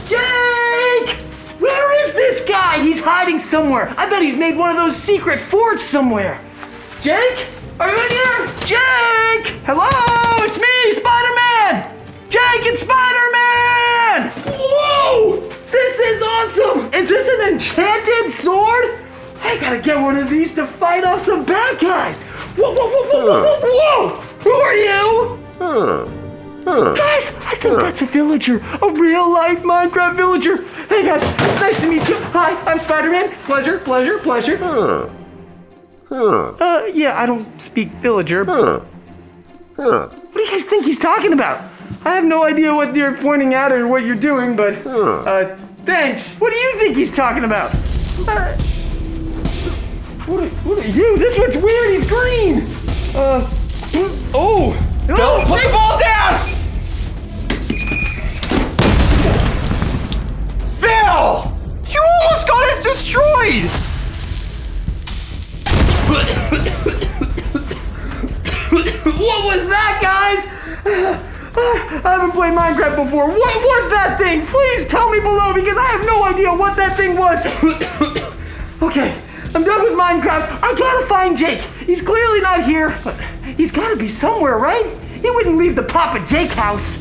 Speaker 6: Jake! Where is this guy? He's hiding somewhere. I bet he's made one of those secret forts somewhere. Jake? Are you in here? Jake! Hello? It's me, Spider-Man! Jake, it's Spider-Man! Whoa! This is awesome! Is this an enchanted sword? I gotta get one of these to fight off some bad guys. Whoa, whoa, whoa, whoa, whoa, whoa, whoa! Who are you? Guys, I think that's a villager. A real-life Minecraft villager. Hey guys, it's nice to meet you. Hi, I'm Spider-Man. Pleasure. Yeah, I don't speak villager. What do you guys think he's talking about? I have no idea what you're pointing at or what you're doing, but thanks. What do you think he's talking about? What are you? This one's weird. He's green. Oh.
Speaker 1: Phil, put the ball down! Phil! You almost got us destroyed!
Speaker 6: What was that, guys? I haven't played Minecraft before. What was that thing? Please tell me below because I have no idea what that thing was. Okay, I'm done with Minecraft. I gotta find Jake. He's clearly not here, but he's gotta be somewhere, right? He wouldn't leave the Papa Jake house.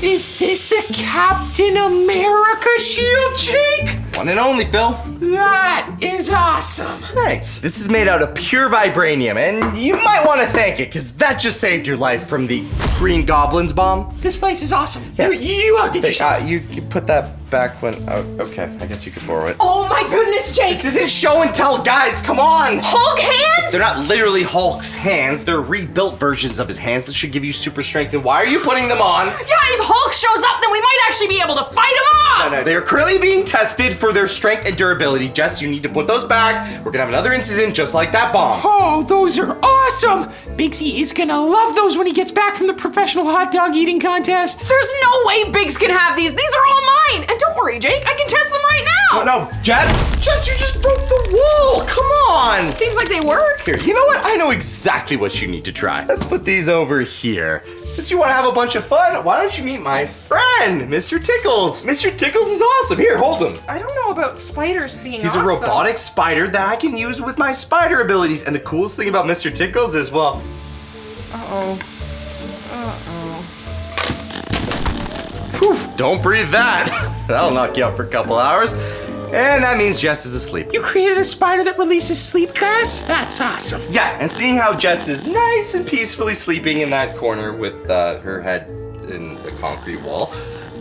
Speaker 2: Is this a Captain America shield, Jake?
Speaker 1: One and only, Phil.
Speaker 2: That is awesome.
Speaker 1: Thanks. This is made out of pure vibranium, and you might want to thank it, because that just saved your life from the Green Goblin's bomb.
Speaker 2: This place is awesome.
Speaker 1: Yeah.
Speaker 2: You outdid yourself.
Speaker 1: You put that back when... Oh, okay, I guess you could borrow it.
Speaker 4: Oh my goodness, Jake!
Speaker 1: This isn't show and tell, guys, come on!
Speaker 4: Hulk hands?
Speaker 1: They're not literally Hulk's hands, they're rebuilt versions of his hands that should give you super strength, and why are you putting them on?
Speaker 4: Yeah, if Hulk shows up, then we might actually be able to fight him off!
Speaker 1: No, they're currently being tested for their strength and durability. Jess, you need to put those back. We're gonna have another incident just like that bomb.
Speaker 2: Oh, those are awesome! Bigsy is gonna love those when he gets back from the professional hot dog eating contest.
Speaker 4: There's no way Biggs can have these. These are all mine. And don't worry, Jake, I can test them right now.
Speaker 1: No, Jess, you just broke the wall. Come on.
Speaker 4: Seems like they work.
Speaker 1: Here, you know what? I know exactly what you need to try. Let's put these over here. Since you want to have a bunch of fun, why don't you meet my friend, Mr. Tickles? Mr. Tickles is awesome. Here, hold him.
Speaker 4: I don't know about spiders being
Speaker 1: He's
Speaker 4: awesome.
Speaker 1: a robotic spider that I can use with my spider abilities. And the coolest thing about Mr. Tickles is, well... Whew, don't breathe that. That'll knock you out for a couple hours. And that means Jess is asleep.
Speaker 2: You created a spider that releases sleep gas? That's awesome.
Speaker 1: Yeah, and seeing how Jess is nice and peacefully sleeping in that corner with her head in the concrete wall,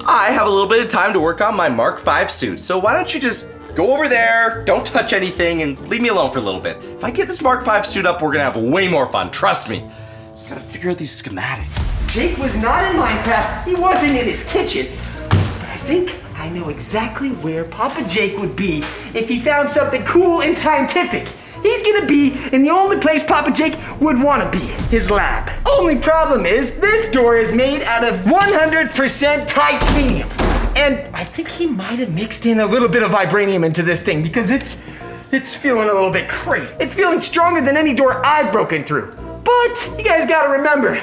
Speaker 1: I have a little bit of time to work on my Mark V suit. So why don't you just go over there, don't touch anything, and leave me alone for a little bit. If I get this Mark V suit up, we're gonna have way more fun, trust me. Just gotta figure out these schematics.
Speaker 6: Jake was not in Minecraft. He wasn't in his kitchen. But I think I know exactly where Papa Jake would be if he found something cool and scientific. He's gonna be in the only place Papa Jake would wanna be, his lab. Only problem is, this door is made out of 100% titanium. And I think he might have mixed in a little bit of vibranium into this thing because it's feeling a little bit crazy. It's feeling stronger than any door I've broken through. But you guys gotta remember,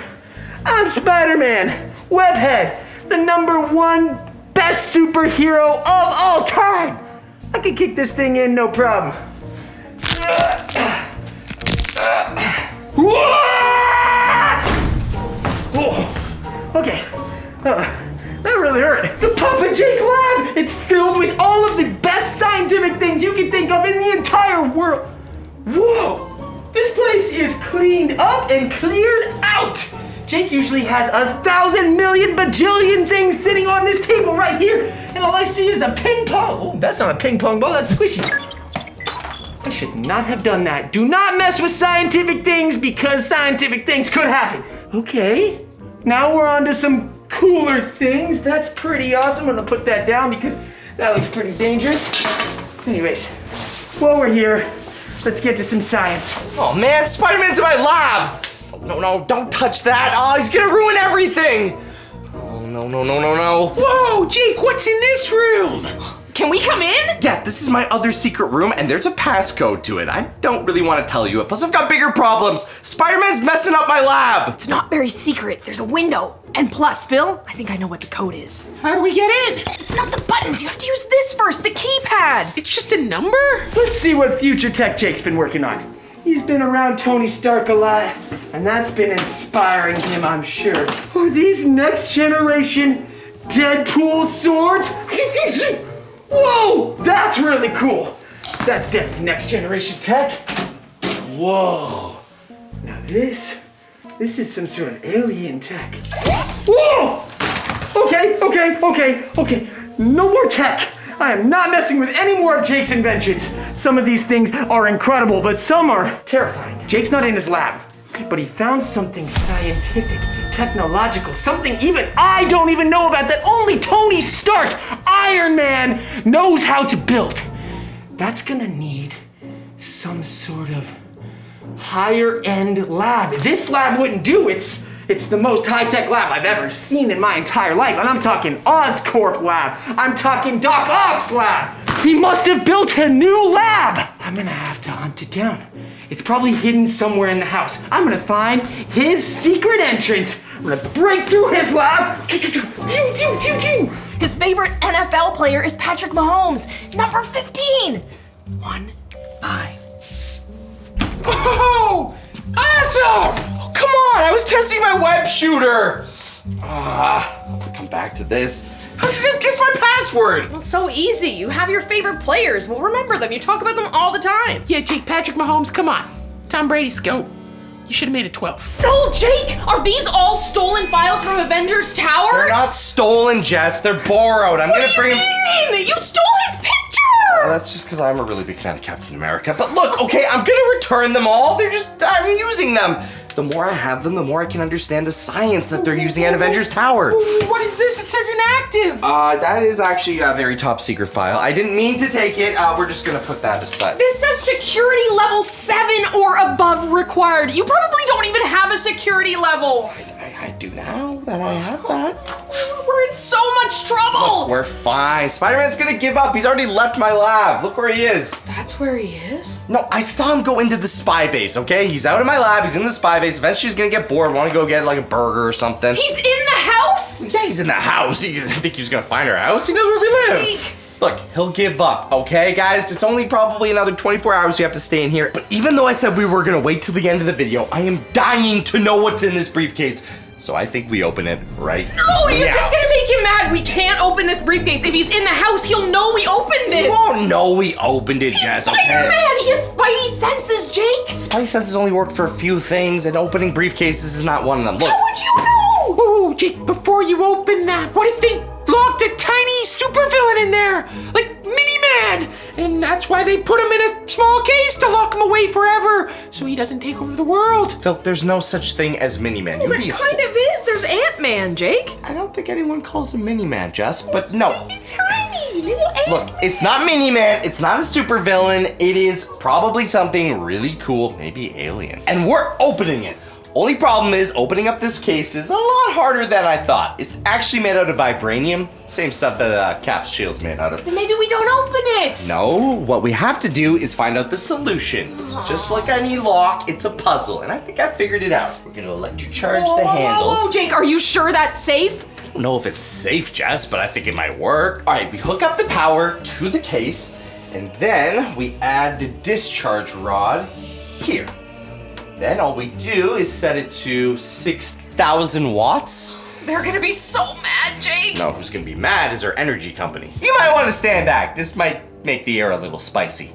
Speaker 6: I'm Spider-Man, Webhead, the #1 best superhero of all time. I could kick this thing in, no problem. Okay, that really hurt. The Papa Jake Lab! It's filled with all of the best scientific things you can think of in the entire world. Whoa! This place is cleaned up and cleared out. Jake usually has 1,000 million bajillion things sitting on this table right here, and all I see is a ping pong. Oh, that's not a ping pong ball, that's squishy. I should not have done that. Do not mess with scientific things because scientific things could happen. Okay, now we're on to some cooler things. That's pretty awesome. I'm gonna put that down because that looks pretty dangerous. Anyways, while we're here, let's get to some science.
Speaker 1: Oh man, Spider-Man's in my lab! Oh, no, don't touch that. Oh, he's gonna ruin everything. Oh, no.
Speaker 2: Whoa, Jake, what's in this room?
Speaker 4: Can we come in?
Speaker 1: Yeah, this is my other secret room, and there's a passcode to it. I don't really want to tell you it, plus I've got bigger problems. Spider-Man's messing up my lab.
Speaker 4: It's not very secret. There's a window. And plus, Phil, I think I know what the code is.
Speaker 2: How do we get in?
Speaker 4: It's not the buttons. You have to use this first, the keypad.
Speaker 2: It's just a number?
Speaker 6: Let's see what future tech Jake's been working on. He's been around Tony Stark a lot, and that's been inspiring him, I'm sure. Oh, these next generation Deadpool swords? Whoa, that's really cool. That's definitely next generation tech. Whoa. Now this is some sort of alien tech. Whoa! Okay. No more tech. I am not messing with any more of Jake's inventions. Some of these things are incredible, but some are terrifying. Jake's not in his lab, but he found something scientific, technological, something even I don't even know about that only Tony Stark, Iron Man, knows how to build. That's gonna need some sort of higher end lab. This lab wouldn't do. It's the most high-tech lab I've ever seen in my entire life. And I'm talking Oscorp lab. I'm talking Doc Ock's lab. He must have built a new lab. I'm gonna have to hunt it down. It's probably hidden somewhere in the house. I'm gonna find his secret entrance. I'm gonna break through his lab.
Speaker 4: His favorite NFL player is Patrick Mahomes, number 15. 1 eye.
Speaker 2: Oh, awesome!
Speaker 1: Oh, come on, I was testing my web shooter. I'll have to come back to this. How'd you guys guess my password?
Speaker 4: Well, so easy. You have your favorite players. We'll remember them. You talk about them all the time.
Speaker 2: Yeah, Jake, Patrick Mahomes, come on. Tom Brady's the GOAT. You should have made it 12.
Speaker 4: No, Jake! Are these all stolen files from Avengers Tower?
Speaker 1: They're not stolen, Jess. They're borrowed. I'm gonna bring them.
Speaker 4: What do you mean? You stole his picture!
Speaker 1: That's just because I'm a really big fan of Captain America. But look, okay, I'm gonna return them all. I'm using them. The more I have them, the more I can understand the science that they're using at Avengers Tower.
Speaker 2: What is this? It says inactive.
Speaker 1: That is actually a very top secret file. I didn't mean to take it. We're just gonna put that aside.
Speaker 4: This says security level 7 or above required. You probably don't even have a security level.
Speaker 1: I do now that I have that.
Speaker 4: We're in so much trouble.
Speaker 1: Look, we're fine. Spider-Man's gonna give up. He's already left my lab. Look where he is.
Speaker 4: That's where he is?
Speaker 1: No, I saw him go into the spy base, okay? He's out of my lab. He's in the spy base. Eventually he's gonna get bored. Want to go get like a burger or something.
Speaker 4: He's in the house?
Speaker 1: Yeah, he's in the house. You think he's gonna find our house? He knows where we live. Look, he'll give up, okay, guys? It's only probably another 24 hours we have to stay in here. But even though I said we were gonna wait till the end of the video, I am dying to know what's in this briefcase. So I think we open it right
Speaker 4: No, you're
Speaker 1: now.
Speaker 4: just gonna make him mad. We can't open this briefcase. If he's in the house, he'll know we opened this.
Speaker 1: You won't know we opened it, Jess, okay?
Speaker 4: Spider-Man, he has spidey senses, Jake.
Speaker 1: Spidey senses only work for a few things, and opening briefcases is not one of them. Look.
Speaker 4: How would you know?
Speaker 2: Oh, Jake, before you open that, what if they locked a tiny supervillain in there? Like Mini-Man! And that's why they put him in a small case to lock him away forever, so he doesn't take over the world.
Speaker 1: Phil, there's no such thing as Mini-Man.
Speaker 4: Well, there kind of is. There's Ant-Man, Jake.
Speaker 1: I don't think anyone calls him Mini-Man, Jess, but no.
Speaker 4: Tiny little Ant-Man.
Speaker 1: Look, it's not Mini-Man, it's not a supervillain, it is probably something really cool, maybe alien. And we're opening it. Only problem is, opening up this case is a lot harder than I thought. It's actually made out of vibranium, same stuff that Cap's shield's made out of.
Speaker 4: Then maybe we don't open it.
Speaker 1: No, what we have to do is find out the solution. Just like any lock, it's a puzzle, and I think I figured it out. We're gonna electric charge the handles.
Speaker 4: Whoa, Jake, are you sure that's safe?
Speaker 1: I don't know if it's safe, Jess, but I think it might work. All right, we hook up the power to the case, and then we add the discharge rod here. Then all we do is set it to 6,000 watts.
Speaker 4: They're gonna be so mad, Jake.
Speaker 1: No, who's gonna be mad is our energy company. You might want to stand back. This might make the air a little spicy.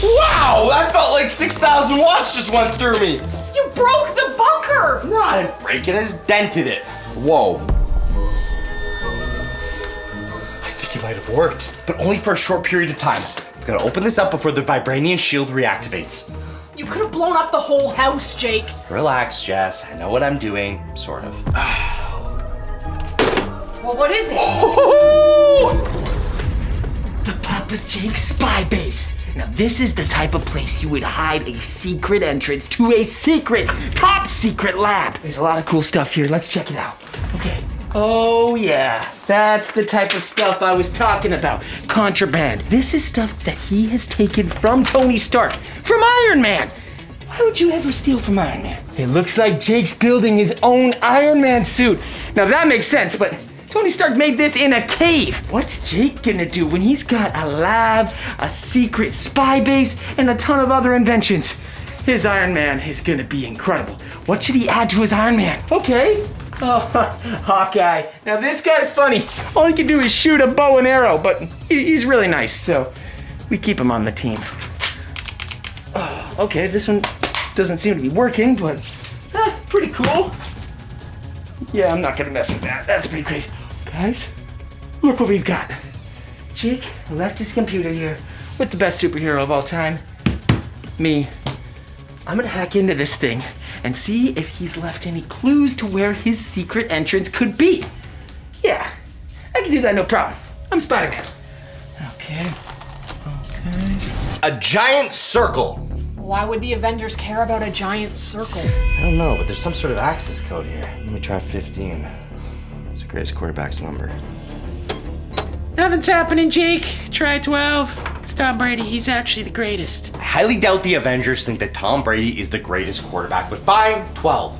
Speaker 1: Wow, that felt like 6,000 watts just went through me.
Speaker 4: You broke the bunker.
Speaker 1: No, I didn't break it, I just dented it. Whoa. I think think it might have worked, but only for a short period of time. I've got to open this up before the vibranium shield reactivates.
Speaker 4: You could have blown up the whole house, Jake.
Speaker 1: Relax, Jess. I know what I'm doing, sort of.
Speaker 4: Well, what is it?
Speaker 6: The Papa Jake spy base. Now this is the type of place you would hide a secret entrance to a secret, top secret lab. There's a lot of cool stuff here. Let's check it out. Okay. Oh yeah, that's the type of stuff I was talking about. Contraband. This is stuff that he has taken from Tony Stark, from Iron Man. Why would you ever steal from Iron Man? It looks like Jake's building his own Iron Man suit. Now that makes sense, but Tony Stark made this in a cave. What's Jake gonna do when he's got a lab, a secret spy base, and a ton of other inventions? His Iron Man is gonna be incredible. What should he add to his Iron Man? Okay. Oh, Hawkeye. Now this guy's funny. All he can do is shoot a bow and arrow, but he's really nice, so we keep him on the team. Okay, this one doesn't seem to be working, but pretty cool. Yeah, I'm not gonna mess with that. That's pretty crazy. Guys, look what we've got. Jake left his computer here with the best superhero of all time, me. I'm gonna hack into this thing and see if he's left any clues to where his secret entrance could be. Yeah, I can do that, no problem. I'm Spider-Man. Okay.
Speaker 1: A giant circle.
Speaker 4: Why would the Avengers care about a giant circle?
Speaker 1: I don't know, but there's some sort of access code here. Let me try 15. It's the greatest quarterback's number.
Speaker 2: Nothing's happening, Jake. Try 12. It's Tom Brady. He's actually the greatest.
Speaker 1: I highly doubt the Avengers think that Tom Brady is the greatest quarterback, but fine, 12.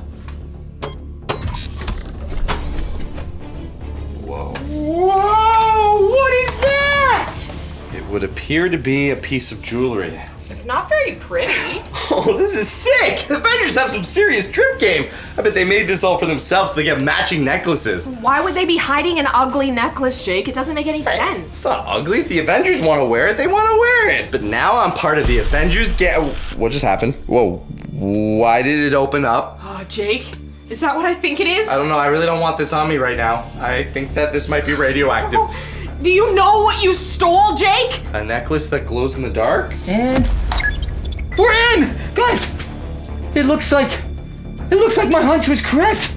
Speaker 1: Whoa.
Speaker 2: Whoa! What is that?
Speaker 1: It would appear to be a piece of jewelry.
Speaker 4: It's not very pretty.
Speaker 1: Oh, this is sick! The Avengers have some serious drip game. I bet they made this all for themselves so they get matching necklaces.
Speaker 4: Why would they be hiding an ugly necklace, Jake? It doesn't make any
Speaker 1: It's
Speaker 4: sense.
Speaker 1: not ugly. If the Avengers want to wear it, they want to wear it. But now I'm part of the Avengers What just happened? Whoa. Why did it open up?
Speaker 4: Oh, Jake, is that what I think it is?
Speaker 1: I don't know. I really don't want this on me right now. I think that this might be radioactive.
Speaker 4: Do you know what you stole, Jake?
Speaker 1: A necklace that glows in the dark?
Speaker 6: And we're in! Guys, it looks like my hunch was correct.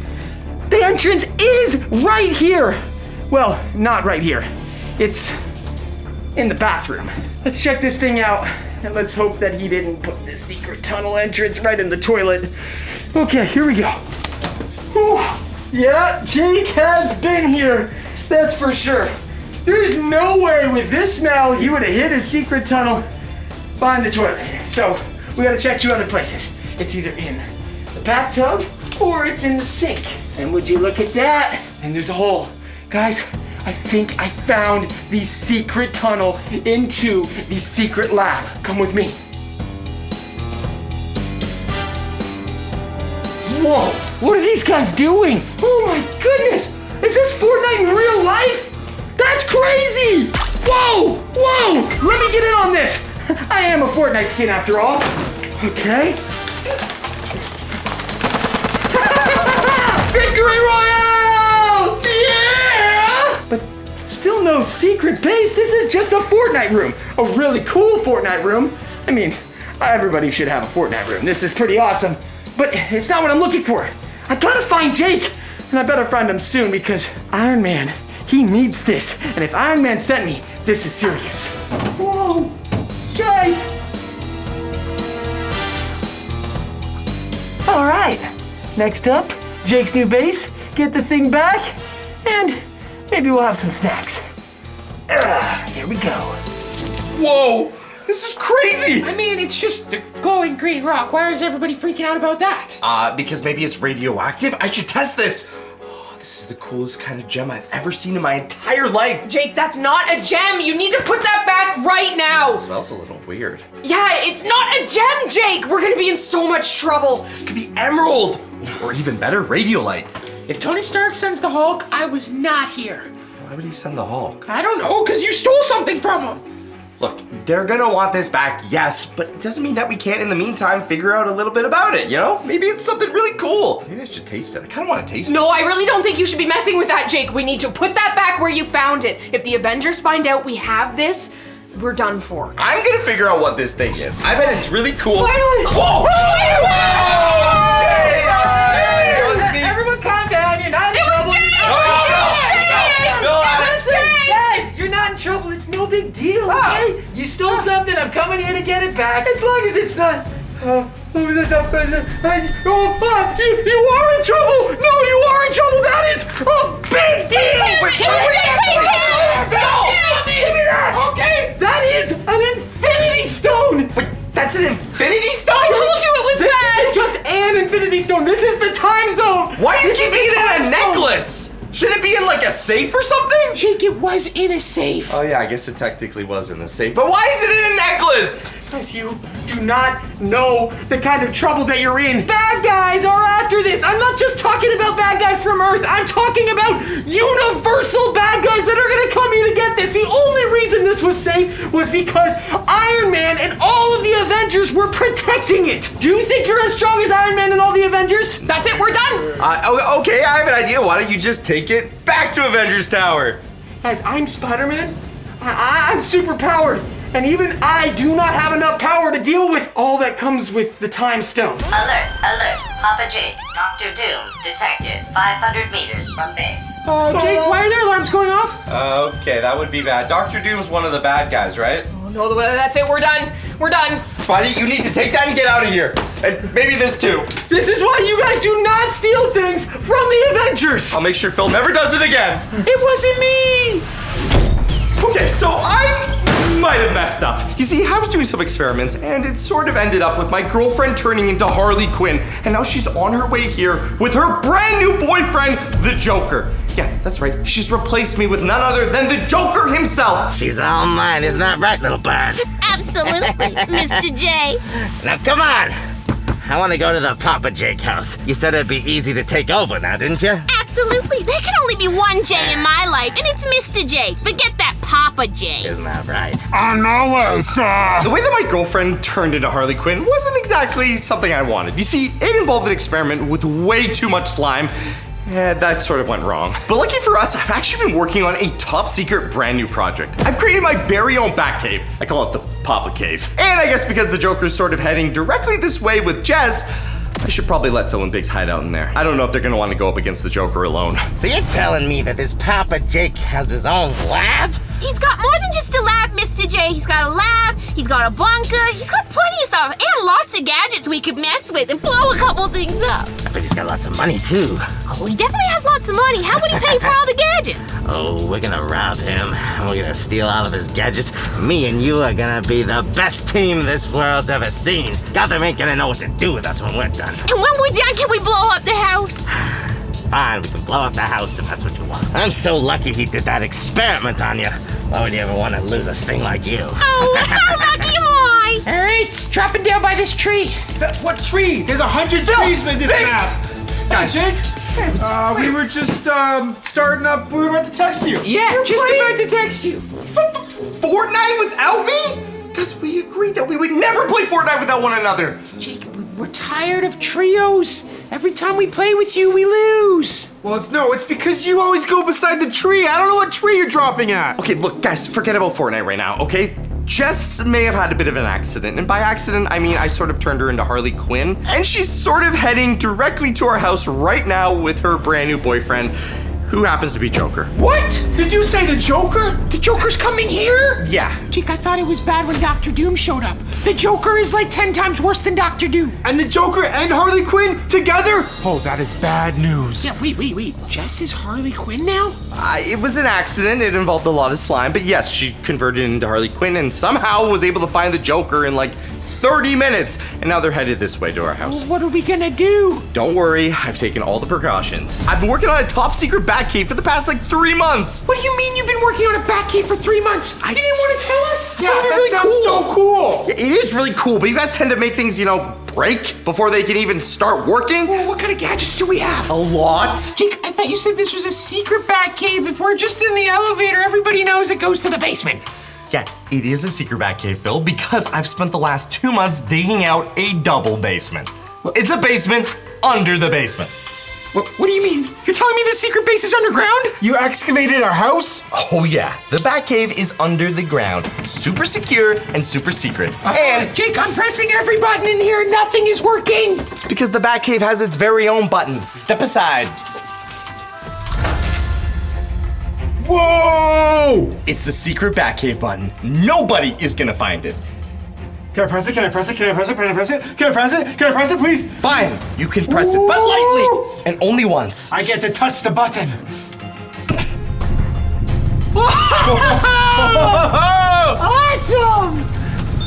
Speaker 6: The entrance is right here. Well, not right here. It's in the bathroom. Let's check this thing out, and let's hope that he didn't put the secret tunnel entrance right in the toilet. Okay, here we go. Whew. Yeah, Jake has been here. That's for sure. There's no way with this smell he would have hid his secret tunnel behind the toilet. So we gotta check two other places. It's either in the bathtub or it's in the sink. And would you look at that? And there's a hole. Guys, I think I found the secret tunnel into the secret lab. Come with me. Whoa, what are these guys doing? Oh my goodness, is this Fortnite in real life? That's crazy! Whoa, whoa, let me get in on this. I am a Fortnite skin after all. Okay. Victory Royale! Yeah! But still no secret base. This is just a Fortnite room. A really cool Fortnite room. I mean, everybody should have a Fortnite room. This is pretty awesome. But it's not what I'm looking for. I gotta find Jake. And I better find him soon because Iron Man, he needs this. And if Iron Man sent me, this is serious. Whoa, guys. All right, next up, Jake's new base. Get the thing back, and maybe we'll have some snacks. Here we go.
Speaker 1: Whoa! This is crazy!
Speaker 2: I mean, it's just a glowing green rock. Why is everybody freaking out about that?
Speaker 1: Because maybe it's radioactive? I should test this! Oh, this is the coolest kind of gem I've ever seen in my entire life!
Speaker 4: Jake, that's not a gem. You need to put that back right now.
Speaker 1: It smells a little weird.
Speaker 4: Yeah, it's not a gem, Jake. We're gonna be in so much trouble.
Speaker 1: This could be emerald! Or even better, radiolite.
Speaker 2: If Tony Stark sends the Hulk, I was not here.
Speaker 1: Why would he send the Hulk?
Speaker 2: I don't know, because you stole something from him.
Speaker 1: look, they're gonna want this back, yes, but it doesn't mean that we can't, in the meantime, figure out a little bit about it, you know? Maybe it's something really cool. Maybe I should taste it. I kind of want to taste it.
Speaker 4: No, I really don't think you should be messing with that, Jake. We need to put that back where you found it. If the Avengers find out we have this, we're done for.
Speaker 1: I'm gonna figure out what this thing is. I bet it's really cool.
Speaker 4: Finally!
Speaker 1: Whoa!
Speaker 6: Everyone calm down. You're not in trouble. Guys, you're not in trouble. It's no big deal, okay? You stole something. I'm coming here to get it back. As long as it's not. You are in trouble. No, you are in trouble. That is a big deal. Give me that. Okay. That is an infinity stone.
Speaker 1: Wait, that's an infinity stone?
Speaker 4: I told you it was
Speaker 6: This
Speaker 4: bad.
Speaker 6: isn't just an infinity stone. This is the time zone.
Speaker 1: Why are you
Speaker 6: This is
Speaker 1: keeping
Speaker 6: the
Speaker 1: it in
Speaker 6: time
Speaker 1: a
Speaker 6: zone.
Speaker 1: necklace? Shouldn't it be in like a safe or something?
Speaker 2: Jake, it was in a safe.
Speaker 1: Oh yeah, I guess it technically was in the safe. But why is it in a necklace?
Speaker 6: Because you do not know the kind of trouble that you're in. Bad guys are after this. I'm not just talking about bad guys from Earth. I'm talking about universal bad guys that are gonna come here to get this. The only reason this was safe was because Iron Man and all of the Avengers were protecting it. Do you think you're as strong as Iron Man and all the Avengers?
Speaker 4: That's it, we're done.
Speaker 1: Okay, I have an idea. Why don't you just take it back to Avengers Tower?
Speaker 6: Guys, I'm Spider-Man. I'm super powered. And even I do not have enough power to deal with all that comes with the time stone.
Speaker 10: Alert, alert. Papa Jake, Dr. Doom, detected 500 meters from base.
Speaker 2: Jake, why are there alarms going off?
Speaker 1: Okay, that would be bad. Dr. Doom's one of the bad guys, right?
Speaker 4: No, that's it, we're done. We're done.
Speaker 1: Spidey, you need to take that and get out of here. And maybe this too.
Speaker 6: This is why you guys do not steal things from the Avengers.
Speaker 1: I'll make sure Phil never does it again.
Speaker 2: It wasn't me.
Speaker 1: Okay, so I might have messed up. You see, I was doing some experiments and it sort of ended up with my girlfriend turning into Harley Quinn, and now she's on her way here with her brand new boyfriend, the Joker. Yeah, that's right. She's replaced me with none other than the Joker himself.
Speaker 11: She's all mine, isn't that right, little bird?
Speaker 9: Absolutely, Mr. J.
Speaker 11: Now come on. I want to go to the Papa Jake house. You said it'd be easy to take over now, didn't you?
Speaker 9: Absolutely. There can only be one J in my life, and it's Mr. J. Forget that Papa J.
Speaker 11: Isn't that right?
Speaker 8: On my way, sir.
Speaker 1: The way that my girlfriend turned into Harley Quinn wasn't exactly something I wanted. You see, it involved an experiment with way too much slime. Yeah, that sort of went wrong. But lucky for us, I've actually been working on a top secret brand new project. I've created my very own bat cave. I call it the Papa Cave. And I guess because the Joker's sort of heading directly this way with Jess, I should probably let Phil and Biggs hide out in there. I don't know if they're gonna want to go up against the Joker alone.
Speaker 11: So you're telling me that this Papa Jake has his own lab?
Speaker 9: He's got more than just a lab, Mr. J. He's got a lab, he's got a bunker, he's got plenty of stuff, and lots of gadgets we could mess with and blow a couple things up.
Speaker 11: I bet he's got lots of money, too.
Speaker 9: Oh, he definitely has lots of money. How would he pay for all the gadgets?
Speaker 11: Oh, we're gonna rob him, and we're gonna steal all of his gadgets. Me and you are gonna be the best team this world's ever seen. Gotham ain't gonna know what to do with us when we're done.
Speaker 9: And when we're done, can we blow up the house?
Speaker 11: Fine, we can blow up the house if that's what you want. I'm so lucky he did that experiment on you. Why would you ever want to lose a thing like you?
Speaker 9: Oh, how lucky am I?
Speaker 2: All right, dropping down by this tree.
Speaker 5: What tree? There's 100 trees in this
Speaker 1: Biggs!
Speaker 5: map. Guys, Jake. We were just starting up. We were about to text you.
Speaker 2: Yeah, just about to text you.
Speaker 1: Fortnite without me? Guys, we agreed that we would never play Fortnite without one another.
Speaker 2: Jake, we're tired of trios. Every time we play with you, we lose.
Speaker 5: Well, it's because you always go beside the tree. I don't know what tree you're dropping at.
Speaker 1: Okay, look, guys, forget about Fortnite right now, okay? Jess may have had a bit of an accident, and by accident, I mean I sort of turned her into Harley Quinn, and she's sort of heading directly to our house right now with her brand new boyfriend, who happens to be Joker.
Speaker 2: What?
Speaker 5: Did you say the Joker?
Speaker 2: The Joker's coming here?
Speaker 1: Yeah.
Speaker 2: Jake, I thought it was bad when Dr. Doom showed up. The Joker is like 10 times worse than Dr. Doom.
Speaker 5: And the Joker and Harley Quinn together? Oh, that is bad news.
Speaker 2: Yeah, wait. Jess is Harley Quinn now?
Speaker 1: It was an accident. It involved a lot of slime, but yes, she converted into Harley Quinn and somehow was able to find the Joker in like 30 minutes, and now they're headed this way to our house.
Speaker 2: Well, what are we gonna do?
Speaker 1: Don't worry, I've taken all the precautions. I've been working on a top secret bat cave for the past like 3 months.
Speaker 2: What do you mean you've been working on a bat cave for 3 months? You didn't want to tell us?
Speaker 5: Yeah, that sounds so cool.
Speaker 1: It is really cool, but you guys tend to make things, break before they can even start working.
Speaker 2: Well, what kind of gadgets do we have?
Speaker 1: A lot.
Speaker 2: Jake, I thought you said this was a secret bat cave. If we're just in the elevator, everybody knows it goes to the basement.
Speaker 1: Yeah, it is a secret Batcave, Phil, because I've spent the last 2 months digging out a double basement. It's a basement under the basement.
Speaker 2: What do you mean? You're telling me this secret base is underground?
Speaker 5: You excavated our house?
Speaker 1: Oh yeah, the Batcave is under the ground, super secure and super secret. And
Speaker 2: Jake, I'm pressing every button in here, nothing is working.
Speaker 1: it's because the Batcave has its very own button. Step aside.
Speaker 5: Whoa!
Speaker 1: It's the secret Batcave button. Nobody is gonna find it.
Speaker 5: Can I press it? Can I press it? Can I press it? Can I press it? Can I press it? Can I press it, please?
Speaker 1: Fine, you can press it, but lightly, and only once.
Speaker 5: I get to touch the button.
Speaker 2: Awesome!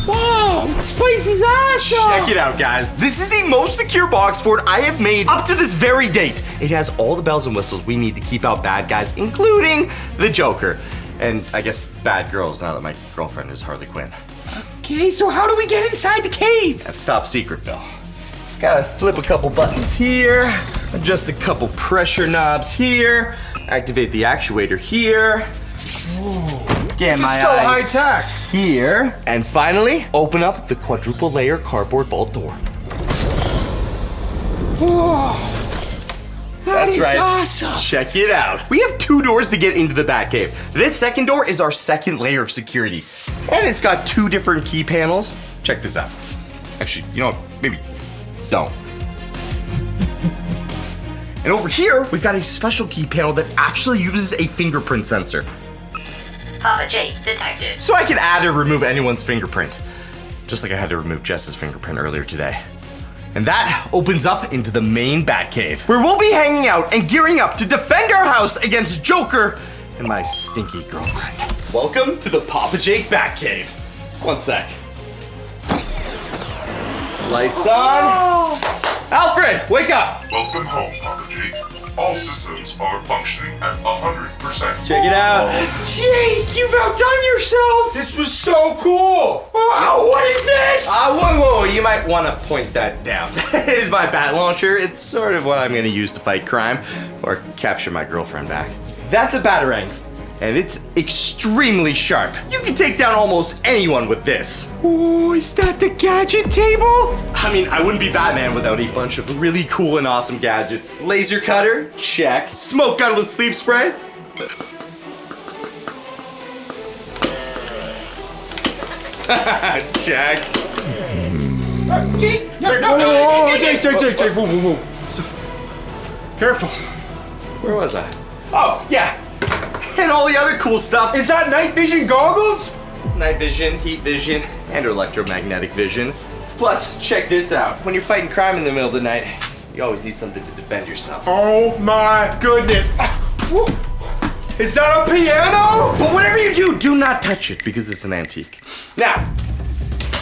Speaker 2: Whoa, this place is awesome!
Speaker 1: Check it out, guys. This is the most secure box fort I have made up to this very date. It has all the bells and whistles we need to keep out bad guys, including the Joker. And I guess bad girls, now that my girlfriend is Harley Quinn.
Speaker 2: Okay, so how do we get inside the cave?
Speaker 1: That's top secret, Phil. Just gotta flip a couple buttons here, adjust a couple pressure knobs here, activate the actuator here. Get my
Speaker 5: So
Speaker 1: eye
Speaker 5: high tech.
Speaker 1: here, and finally, open up the quadruple layer cardboard vault door. That's
Speaker 2: is
Speaker 1: right.
Speaker 2: awesome.
Speaker 1: Check it out. We have 2 doors to get into the Batcave. This second door is our second layer of security. And it's got 2 different key panels. Check this out. Actually, you know what? Maybe don't. And over here, we've got a special key panel that actually uses a fingerprint sensor.
Speaker 10: Papa Jake detected.
Speaker 1: So I can add or remove anyone's fingerprint. Just like I had to remove Jess's fingerprint earlier today. And that opens up into the main Batcave, where we'll be hanging out and gearing up to defend our house against Joker and my stinky girlfriend. Welcome to the Papa Jake Batcave. One sec. Lights on. Alfred, wake up.
Speaker 8: Welcome home, Papa Jake. All systems are functioning at 100%.
Speaker 1: Check it out.
Speaker 2: Jake, you've outdone yourself!
Speaker 5: This was so cool.
Speaker 2: Wow, what is this?
Speaker 1: Whoa, you might want to point that down. That is my bat launcher. It's sort of what I'm going to use to fight crime or capture my girlfriend back. That's a batarang, and it's extremely sharp. You can take down almost anyone with this.
Speaker 2: Oh, is that the gadget table?
Speaker 1: I mean, I wouldn't be Batman without a bunch of really cool and awesome gadgets. Laser cutter, check. Smoke gun with sleep spray. Check.
Speaker 2: Jake,
Speaker 5: Jake, whoa. Careful.
Speaker 1: Where was I? Oh, yeah. And all the other cool stuff.
Speaker 5: Is that night vision goggles?
Speaker 1: Night vision, heat vision, and electromagnetic vision. Plus, check this out. When you're fighting crime in the middle of the night, you always need something to defend yourself.
Speaker 5: Oh my goodness. Is that a piano?
Speaker 1: But whatever you do, do not touch it because it's an antique. Now,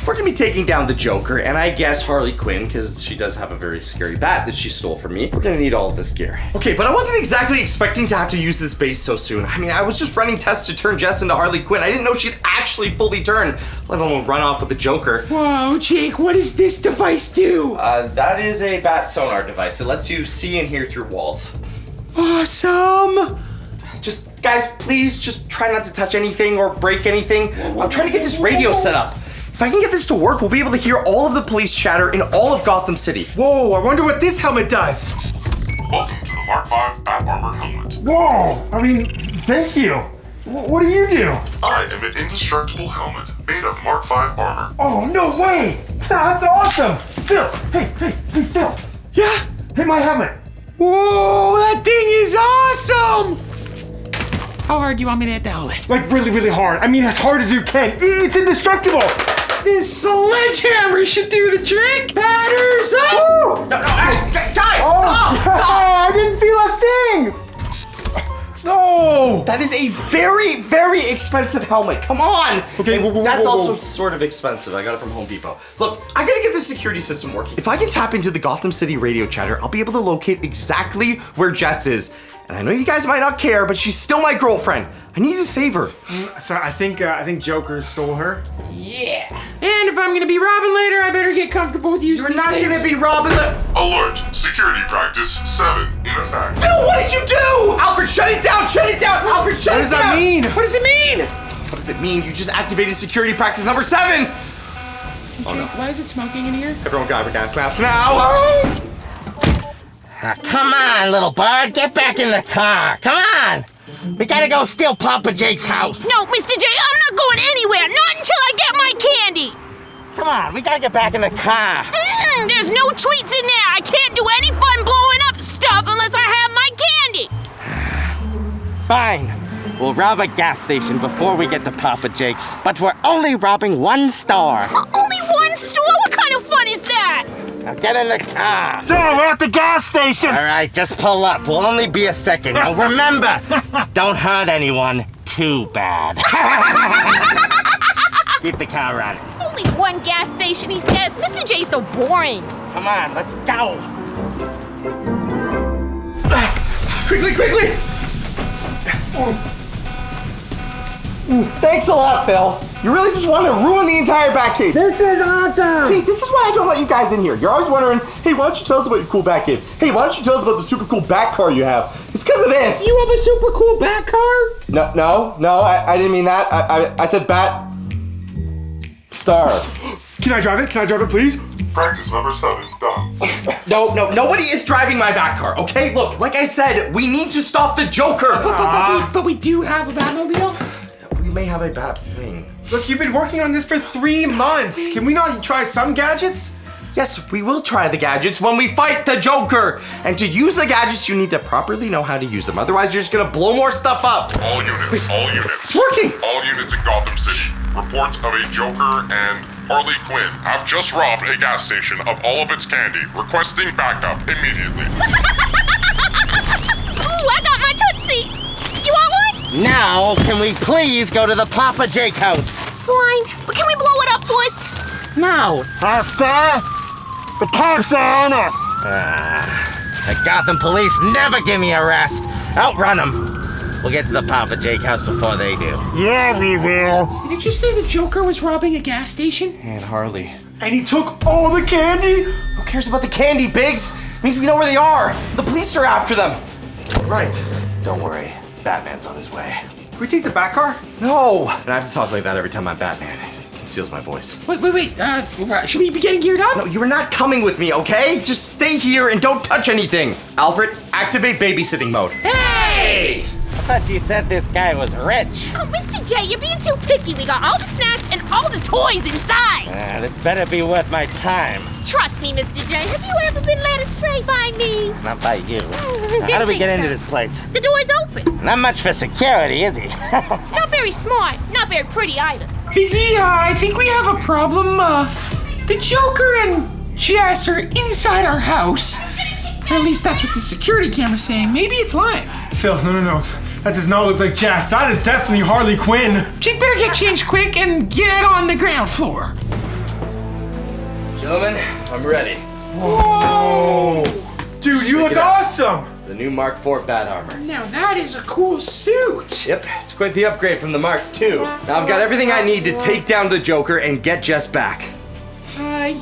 Speaker 1: we're gonna be taking down the Joker and I guess Harley Quinn, because she does have a very scary bat that she stole from me. We're gonna need all of this gear. Okay, but I wasn't exactly expecting to have to use this base so soon. I mean, I was just running tests to turn Jess into Harley Quinn. I didn't know she'd actually fully turn, let alone run off with the Joker.
Speaker 2: Whoa, Jake, what does this device do?
Speaker 1: That is a bat sonar device. It lets you see and hear through walls.
Speaker 2: Awesome!
Speaker 1: Just, guys, please just try not to touch anything or break anything. I'm trying to get this radio set up. If I can get this to work, we'll be able to hear all of the police chatter in all of Gotham City.
Speaker 5: Whoa, I wonder what this helmet does.
Speaker 8: Welcome to the Mark V Bat Armor helmet.
Speaker 5: Whoa, I mean, thank you. What do you do?
Speaker 8: I am an indestructible helmet made of Mark V armor.
Speaker 5: Oh, no way. That's awesome. Phil, hey, Phil.
Speaker 2: Yeah?
Speaker 5: Hey, my helmet.
Speaker 2: Whoa, that thing is awesome! How hard do you want me to hit the helmet?
Speaker 5: Like really, really hard. I mean, as hard as you can. It's indestructible.
Speaker 2: This sledgehammer should do the trick! Batters up!
Speaker 1: No, hey, guys,
Speaker 5: Oh,
Speaker 1: stop!
Speaker 5: I didn't feel a thing. No.
Speaker 1: That is a very, very expensive helmet. Come on.
Speaker 5: Okay,
Speaker 1: And that's
Speaker 5: whoa.
Speaker 1: also sort of expensive. I got it from Home Depot. Look, I gotta get the security system working. If I can tap into the Gotham City radio chatter, I'll be able to locate exactly where Jess is. And I know you guys might not care, but she's still my girlfriend. I need to save her.
Speaker 5: So I think Joker stole her.
Speaker 2: Yeah. And if I'm gonna be Robin later, I better get comfortable with using
Speaker 1: You're
Speaker 2: these
Speaker 1: not
Speaker 2: things.
Speaker 1: gonna be Robin.
Speaker 8: Alert! Security practice 7 in effect.
Speaker 1: Phil, what did you do? Alfred, shut it down! Shut it down! Alfred, shut
Speaker 5: What
Speaker 1: it
Speaker 5: does
Speaker 1: down!
Speaker 5: that mean?
Speaker 2: What does it mean?
Speaker 1: What does it mean? You just activated security practice number 7!
Speaker 2: Oh no. Why is it smoking in here?
Speaker 1: Everyone grab your gas mask now!
Speaker 11: Come on, little bird. Get back in the car. Come on. We gotta go steal Papa Jake's house.
Speaker 7: No, Mr. J, I'm not going anywhere. Not until I get my candy.
Speaker 11: Come on, we gotta get back in the car.
Speaker 7: There's no treats in there. I can't do any fun blowing up stuff unless I have my candy.
Speaker 11: Fine. We'll rob a gas station before we get to Papa Jake's. But we're only robbing one store.
Speaker 7: Only one store? What kind of fun is that?
Speaker 11: Now get in the car.
Speaker 5: So we're at the gas station.
Speaker 11: All right, just pull up. We'll only be a second. Now remember, don't hurt anyone too bad. Keep the car running.
Speaker 7: Only one gas station, he says. Mr. J's so boring.
Speaker 11: Come on, let's go.
Speaker 1: Quickly! Thanks a lot, Phil. You really just want to ruin the entire Batcave.
Speaker 3: This is awesome!
Speaker 1: See, this is why I don't let you guys in here. You're always wondering, hey, why don't you tell us about your cool Batcave? Hey, why don't you tell us about the super cool Bat car you have? It's because of this.
Speaker 3: You have a super cool Bat car?
Speaker 1: No, I didn't mean that. I said Bat Star.
Speaker 5: Can I drive it, please?
Speaker 8: Practice number 7 done.
Speaker 1: No, nobody is driving my Bat car, okay? Look, like I said, we need to stop the Joker.
Speaker 2: But we do have a Batmobile?
Speaker 1: We may have a Bat wing.
Speaker 5: Look, you've been working on this for 3 months. Can we not try some gadgets?
Speaker 1: Yes, we will try the gadgets when we fight the Joker. And to use the gadgets, you need to properly know how to use them. Otherwise, you're just gonna blow more stuff up.
Speaker 8: All units.
Speaker 1: It's working.
Speaker 8: All units in Gotham City. Reports of a Joker and Harley Quinn have just robbed a gas station of all of its candy, requesting backup immediately.
Speaker 7: Ooh, I got my Tootsie. You want one?
Speaker 11: Now, can we please go to the Papa Jake house?
Speaker 7: Fine, but can we blow it up first?
Speaker 11: No.
Speaker 5: Sir? The cops are on us.
Speaker 11: The Gotham police never give me a rest. Outrun them. We'll get to the Papa Jake house before they do.
Speaker 5: Yeah, we will.
Speaker 2: Did it just say the Joker was robbing a gas station?
Speaker 1: And Harley.
Speaker 5: And he took all the candy?
Speaker 1: Who cares about the candy, Biggs? It means we know where they are. The police are after them.
Speaker 5: Right.
Speaker 1: Don't worry, Batman's on his way.
Speaker 5: Can we take the Bat car?
Speaker 1: No! And I have to talk like that every time I'm Batman. It conceals my voice.
Speaker 2: Wait. Should we be getting geared up?
Speaker 1: No, you're not coming with me, okay? Just stay here and don't touch anything. Alfred, activate babysitting mode.
Speaker 11: Hey! I thought you said this guy was rich.
Speaker 7: Oh, Mr. J, you're being too picky. We got all the snacks and all the toys inside.
Speaker 11: This better be worth my time.
Speaker 7: Trust me, Mr. J. Have you ever been led astray by me?
Speaker 11: Not by you. Now, how do we get into this place?
Speaker 7: The door's open.
Speaker 11: Not much for security, is he?
Speaker 7: It's not very smart. Not very pretty either.
Speaker 2: Biggsy, I think we have a problem. The Joker and Jess are inside our house. Or at least that's what the security camera's saying. Maybe it's lying.
Speaker 5: Phil, no. That does not look like Jess. That is definitely Harley Quinn.
Speaker 2: Jake better get changed quick and get on the ground floor.
Speaker 1: Gentlemen, I'm ready.
Speaker 5: Whoa! Dude, you look
Speaker 1: it out.
Speaker 5: awesome.
Speaker 1: The new Mark IV Bat Armor.
Speaker 2: Now that is a cool suit.
Speaker 1: Yep, it's quite the upgrade from the Mark II. Now I've got everything I need to take down the Joker and get Jess back.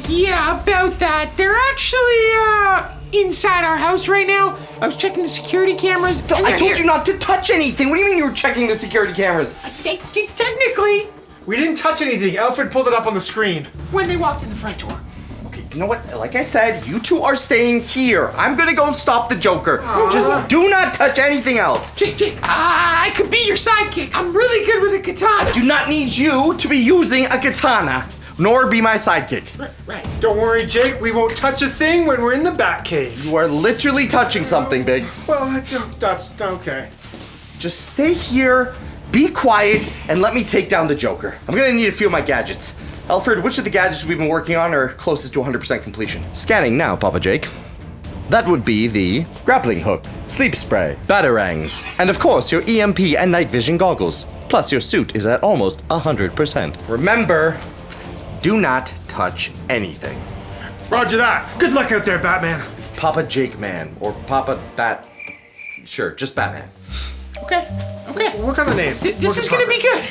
Speaker 2: Yeah, about that. They're actually, inside our house right now. I was checking the security cameras.
Speaker 1: I told you not to touch anything. What do you mean you were checking the security cameras?
Speaker 2: Technically,
Speaker 5: We didn't touch anything. Alfred pulled it up on the screen.
Speaker 2: when they walked in the front door.
Speaker 1: Okay, you know what? Like I said, you two are staying here. I'm gonna go stop the Joker. Just do not touch anything else.
Speaker 2: Jake, I could be your sidekick. I'm really good with a katana.
Speaker 1: Do not need you to be using a katana, nor be my sidekick.
Speaker 2: Right.
Speaker 5: Don't worry, Jake. We won't touch a thing when we're in the Batcave.
Speaker 1: You are literally touching something, Biggs.
Speaker 5: Well, that's okay.
Speaker 1: Just stay here, be quiet, and let me take down the Joker. I'm gonna need a few of my gadgets. Alfred, which of the gadgets we've been working on are closest to 100% completion? Scanning now, Papa Jake. That would be the grappling hook, sleep spray, batarangs, and of course your EMP and night vision goggles. Plus your suit is at almost 100%. Remember, do not touch anything.
Speaker 5: Roger that. Good luck out there, Batman.
Speaker 1: It's Papa Jake Man, or Papa Bat... Sure, just Batman.
Speaker 2: Okay.
Speaker 5: Work on the name.
Speaker 2: This is gonna be good.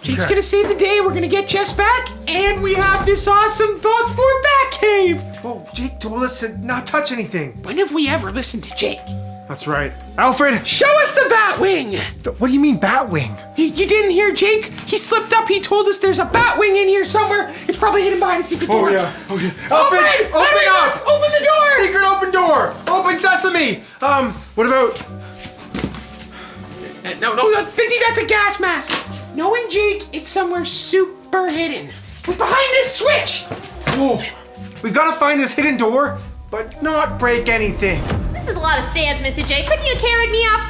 Speaker 2: Jake's gonna save the day. We're gonna get Jess back, and we have this awesome Box 4 Batcave.
Speaker 5: Oh, Jake told us to not touch anything.
Speaker 2: When have we ever listened to Jake?
Speaker 5: That's right. Alfred!
Speaker 2: Show us the Batwing!
Speaker 5: What do you mean, Batwing?
Speaker 2: You didn't hear Jake? He slipped up. He told us there's a Batwing in here somewhere. It's probably hidden behind a secret door.
Speaker 5: Oh, yeah. Alfred! Open up!
Speaker 2: Open the door!
Speaker 5: Secret open door! Open sesame! What about...
Speaker 2: No, Fitzy, that's a gas mask. Knowing Jake, it's somewhere super hidden. We're behind this switch!
Speaker 5: Whoa! We've got to find this hidden door, but not break anything.
Speaker 12: This is a lot of stairs, Mr. J. Couldn't you carry me up?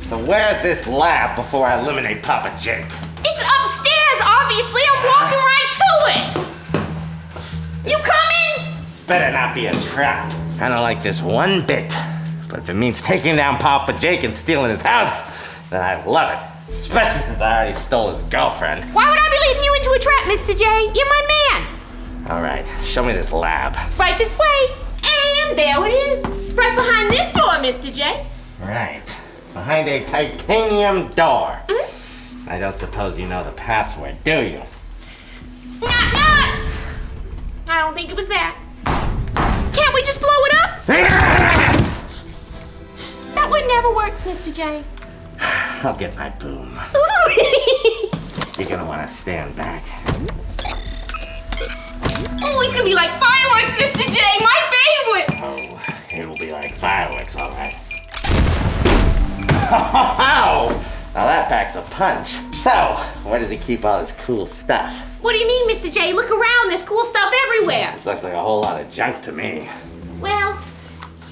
Speaker 11: So where's this lab before I eliminate Papa Jake?
Speaker 12: It's upstairs, obviously. I'm walking right to it. You coming?
Speaker 11: This better not be a trap. I don't like this one bit. But if it means taking down Papa Jake and stealing his house, then I love it. Especially since I already stole his girlfriend.
Speaker 12: Why would I be leading you into a trap, Mr. J? You're my man.
Speaker 11: All right, show me this lab.
Speaker 12: Right this way. And there it is. Right behind this door, Mr. J.
Speaker 11: Right, behind a titanium door.
Speaker 12: Mm-hmm.
Speaker 11: I don't suppose you know the password, do you?
Speaker 12: Knock. I don't think it was that. Can't we just blow it up? That would never works, Mr. J.
Speaker 11: I'll get my boom. You're gonna want to stand back.
Speaker 12: Oh, it's gonna be like fireworks, Mr. J. My favorite.
Speaker 11: Oh, it'll be like fireworks, all right. Oh, now that packs a punch. So, where does he keep all his cool stuff?
Speaker 12: What do you mean, Mr. J? Look around. There's cool stuff everywhere.
Speaker 11: This looks like a whole lot of junk to me.
Speaker 12: Well,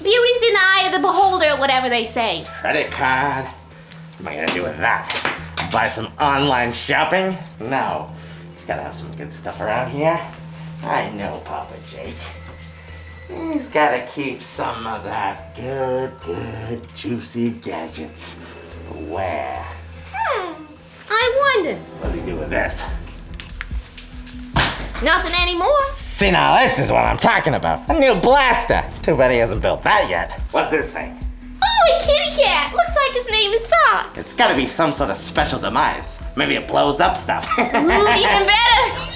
Speaker 12: beauty's in the eye of the beholder, whatever they say.
Speaker 11: Credit card? What am I gonna do with that? Buy some online shopping? No. He's gotta have some good stuff around here. I know Papa Jake. He's gotta keep some of that good, juicy gadgets. Where?
Speaker 12: I wonder.
Speaker 11: What's he do with this?
Speaker 12: Nothing anymore.
Speaker 11: See, now this is what I'm talking about. A new blaster. Too bad he hasn't built that yet. What's this thing?
Speaker 12: Oh, a kitty cat. Looks like his name is Socks.
Speaker 11: It's gotta be some sort of special demise. Maybe it blows up stuff.
Speaker 12: Ooh, even better.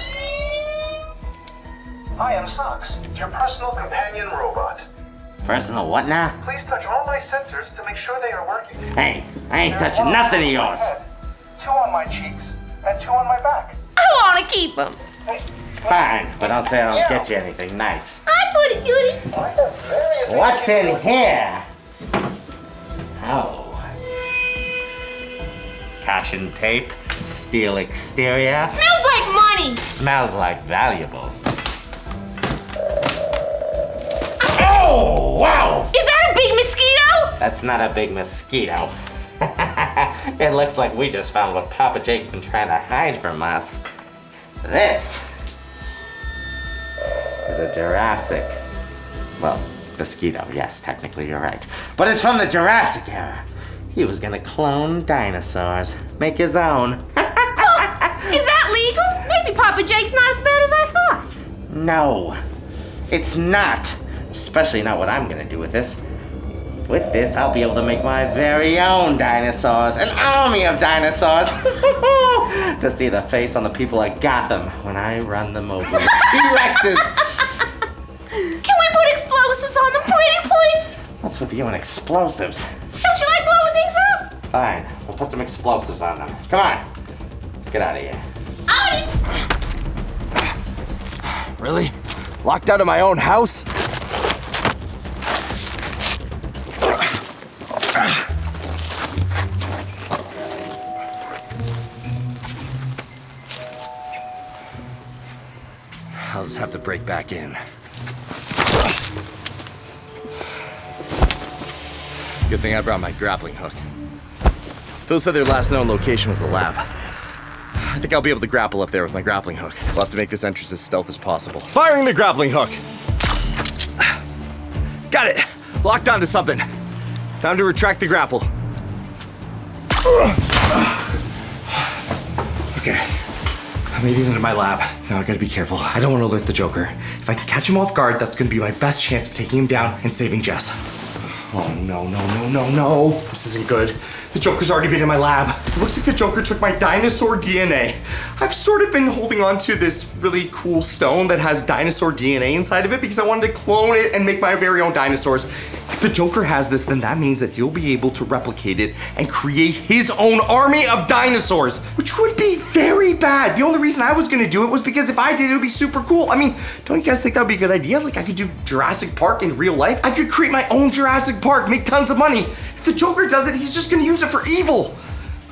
Speaker 13: I am Socks, your personal companion robot.
Speaker 11: Personal what now?
Speaker 13: Please touch all my sensors to make sure they are working.
Speaker 11: Hey, I ain't touching nothing of yours.
Speaker 13: 2 on my cheeks and 2 on my back.
Speaker 12: I want to keep him.
Speaker 11: Fine, but I'll say I don't get you anything nice.
Speaker 12: I put it, Judy.
Speaker 11: What's in here? Oh. Caution tape, steel exterior.
Speaker 12: Smells like money.
Speaker 11: Smells like valuable. Oh, wow!
Speaker 12: Is that a big mosquito?
Speaker 11: That's not a big mosquito. It looks like we just found what Papa Jake's been trying to hide from us. This is a Jurassic. Well, mosquito, yes, technically you're right. But it's from the Jurassic era. He was gonna clone dinosaurs, make his own.
Speaker 12: Is that legal? Maybe Papa Jake's not as bad as I thought.
Speaker 11: No, it's not. Especially not what I'm gonna do with this. With this, I'll be able to make my very own dinosaurs. An army of dinosaurs. To see the face on the people at Gotham when I run them over. T-Rexes.
Speaker 12: Can we put explosives on them, pretty please?
Speaker 11: What's with you and explosives?
Speaker 12: Don't you like blowing things up?
Speaker 11: Fine, we'll put some explosives on them. Come on, let's get out of here.
Speaker 1: Really? Locked out of my own house? I'll just have to break back in. Good thing I brought my grappling hook. Phil said their last known location was the lab. I think I'll be able to grapple up there with my grappling hook. We'll have to make this entrance as stealth as possible. Firing the grappling hook! Got it! Locked onto something. Time to retract the grapple. Okay. I made it into my lab. Now I gotta be careful. I don't want to alert the Joker. If I catch him off guard, that's gonna be my best chance of taking him down and saving Jess. Oh no. This isn't good. The Joker's already been in my lab. It looks like the Joker took my dinosaur DNA. I've sort of been holding on to this really cool stone that has dinosaur DNA inside of it because I wanted to clone it and make my very own dinosaurs. If the Joker has this, then that means that he'll be able to replicate it and create his own army of dinosaurs, which would be very bad. The only reason I was gonna do it was because if I did, it would be super cool. I mean, don't you guys think that would be a good idea? Like, I could do Jurassic Park in real life. I could create my own Jurassic Park, make tons of money. If the Joker does it, he's just gonna use it for evil.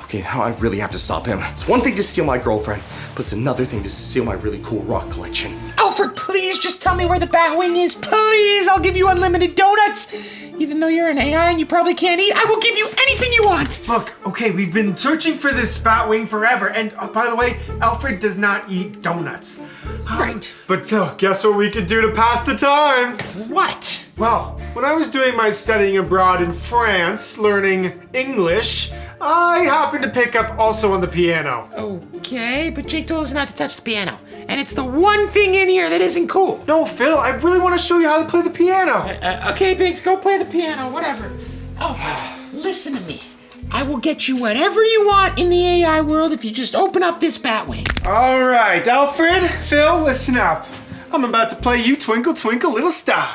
Speaker 1: Okay, now I really have to stop him. It's one thing to steal my girlfriend, but it's another thing to steal my really cool rock collection.
Speaker 2: Alfred, please just tell me where the Batwing is. Please, I'll give you unlimited donuts. Even though you're an AI and you probably can't eat, I will give you anything you want.
Speaker 5: Look, okay, we've been searching for this Batwing forever, and by the way, Alfred does not eat donuts.
Speaker 2: Right.
Speaker 5: But Phil, guess what we could do to pass the time?
Speaker 2: What?
Speaker 5: Well, when I was doing my studying abroad in France, learning English, I happened to pick up also on the piano.
Speaker 2: Okay, but Jake told us not to touch the piano. And it's the one thing in here that isn't cool.
Speaker 5: No, Phil, I really want to show you how to play the piano.
Speaker 2: Okay, Biggs, go play the piano, whatever. Alfred, listen to me. I will get you whatever you want in the AI world if you just open up this Batwing.
Speaker 5: All right, Alfred, Phil, listen up. I'm about to play you Twinkle Twinkle Little Star.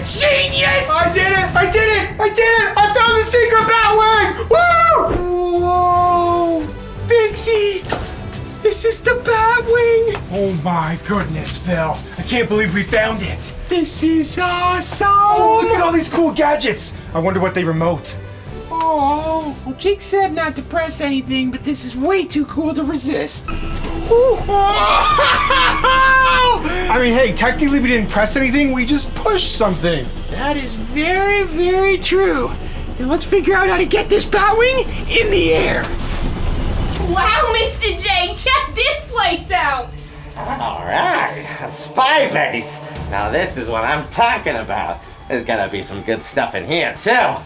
Speaker 2: Genius!
Speaker 5: I did it! I did it! I did it! I found the secret Batwing! Woo!
Speaker 2: Whoa! Bigsy! This is the Batwing!
Speaker 5: Oh my goodness, Phil. I can't believe we found it.
Speaker 2: This is awesome!
Speaker 5: Oh, look at all these cool gadgets. I wonder what they remote.
Speaker 2: Oh, well, Jake said not to press anything, but this is way too cool to resist.
Speaker 5: I mean, hey, technically we didn't press anything, we just pushed something.
Speaker 2: That is very, very true. And let's figure out how to get this Batwing in the air.
Speaker 12: Wow, Mr. J, check this place out.
Speaker 11: All right, a spy base. Now this is what I'm talking about. There's gonna be some good stuff in here too.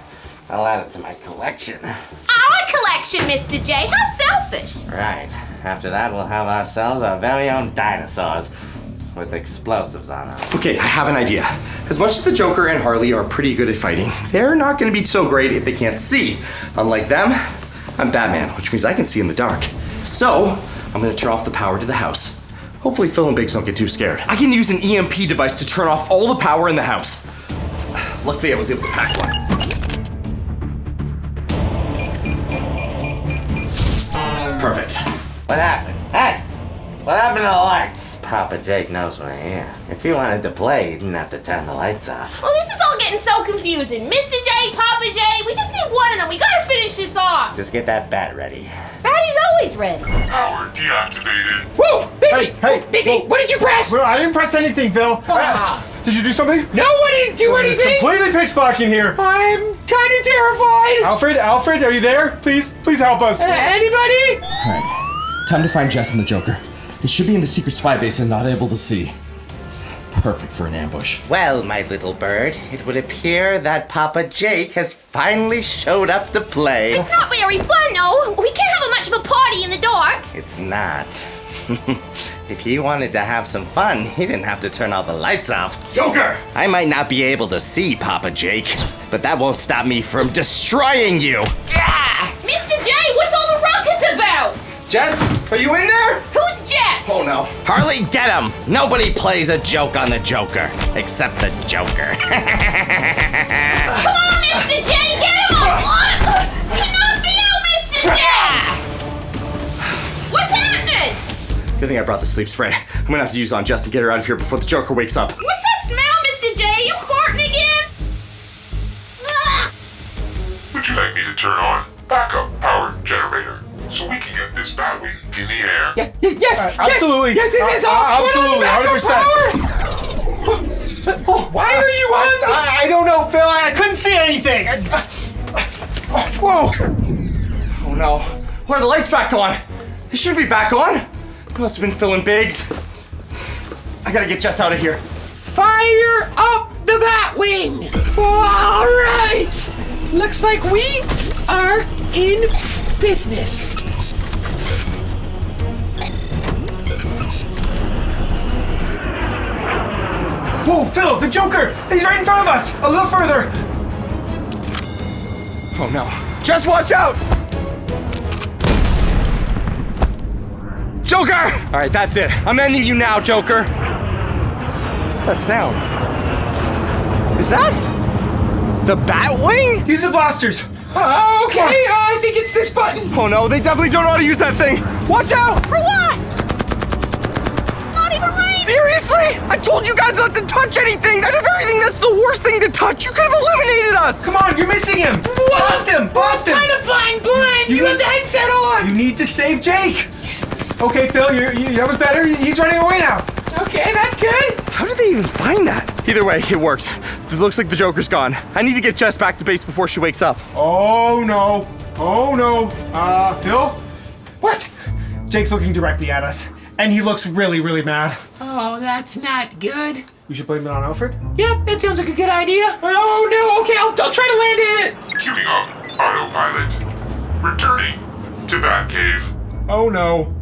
Speaker 11: I'll add it to my collection.
Speaker 12: Our collection, Mr. J, how selfish.
Speaker 11: Right, after that we'll have ourselves our very own dinosaurs with explosives on them.
Speaker 1: Okay, I have an idea. As much as the Joker and Harley are pretty good at fighting, they're not gonna be so great if they can't see. Unlike them, I'm Batman, which means I can see in the dark. So, I'm gonna turn off the power to the house. Hopefully Phil and Biggs don't get too scared. I can use an EMP device to turn off all the power in the house. Luckily I was able to pack one. Perfect.
Speaker 11: What happened? Hey! What happened to the lights? Papa Jake knows we're here. If he wanted to play, he didn't have to turn the lights off.
Speaker 12: Well, this is all getting so confusing. Mr. J, Papa J, we just need one of them. We gotta finish this off.
Speaker 11: Just get that bat ready.
Speaker 12: Batty's always ready.
Speaker 8: Power deactivated.
Speaker 2: Whoa! Biggsy!
Speaker 5: Hey,
Speaker 2: Biggsy, what did you press?
Speaker 5: Well, I didn't press anything, Phil. Did you do something?
Speaker 2: No one didn't do
Speaker 5: It's
Speaker 2: anything!
Speaker 5: completely pitch black in here.
Speaker 2: I'm kind of terrified!
Speaker 5: Alfred, are you there? Please help us.
Speaker 2: Anybody?
Speaker 1: Alright, time to find Jess and the Joker. They should be in the secret spy base and not able to see. Perfect for an ambush.
Speaker 11: Well, my little bird, it would appear that Papa Jake has finally showed up to play.
Speaker 12: It's not very fun, though. We can't have much of a party in the dark.
Speaker 11: It's not. If he wanted to have some fun, he didn't have to turn all the lights off.
Speaker 1: Joker!
Speaker 11: I might not be able to see Papa Jake, but that won't stop me from destroying you.
Speaker 12: Mr. J, what's all the ruckus about?
Speaker 1: Jess, are you in there?
Speaker 12: Who's Jess?
Speaker 1: Oh no.
Speaker 11: Harley, get him! Nobody plays a joke on the Joker, except the Joker.
Speaker 12: Come on, Mr. J, get him! Enough you, Mr. J! What's happening?
Speaker 1: Good thing I brought the sleep spray. I'm gonna have to use it on Jess and get her out of here before the Joker wakes up.
Speaker 12: What's that smell, Mr. J? You farting again? Ugh.
Speaker 8: Would you like me to turn on backup power generator so we can get this Batwing in the air?
Speaker 2: Yes!
Speaker 5: Absolutely.
Speaker 2: Yes!
Speaker 5: Absolutely,
Speaker 2: 100%. Why are you on?
Speaker 5: I don't know, Phil. I couldn't see anything. Whoa.
Speaker 1: Oh no. Why are the lights back on? They should be back on. Must have been Phil and Biggs. I gotta get Jess out of here.
Speaker 2: Fire up the Batwing! All right! Looks like we are in business.
Speaker 5: Whoa, Phil, the Joker! He's right in front of us! A little further!
Speaker 1: Oh no. Just watch out! Joker! All right, that's it. I'm ending you now, Joker. What's that sound? Is that the Batwing?
Speaker 5: Use the blasters.
Speaker 2: Okay, I think it's this button.
Speaker 1: Oh no, they definitely don't know how to use that thing. Watch out!
Speaker 12: For what? It's not even raining.
Speaker 1: Seriously? I told you guys not to touch anything. Out of everything, that's the worst thing to touch. You could have eliminated us.
Speaker 5: Come on, you're missing him. Bust him, bust him.
Speaker 2: Kind of flying blind. You have the headset on.
Speaker 5: You need to save Jake. Okay, Phil, that was better. He's running away now.
Speaker 2: Okay, that's good.
Speaker 1: How did they even find that? Either way, it works. It looks like the Joker's gone. I need to get Jess back to base before she wakes up.
Speaker 5: Oh no. Oh no. Phil?
Speaker 2: What?
Speaker 5: Jake's looking directly at us, and he looks really, really mad.
Speaker 2: Oh, that's not good.
Speaker 5: We should blame it on Alfred?
Speaker 2: Yep, that sounds like a good idea. Oh no, okay, I'll try to land in it.
Speaker 8: Queuing up, autopilot. Returning to Batcave.
Speaker 5: Oh no.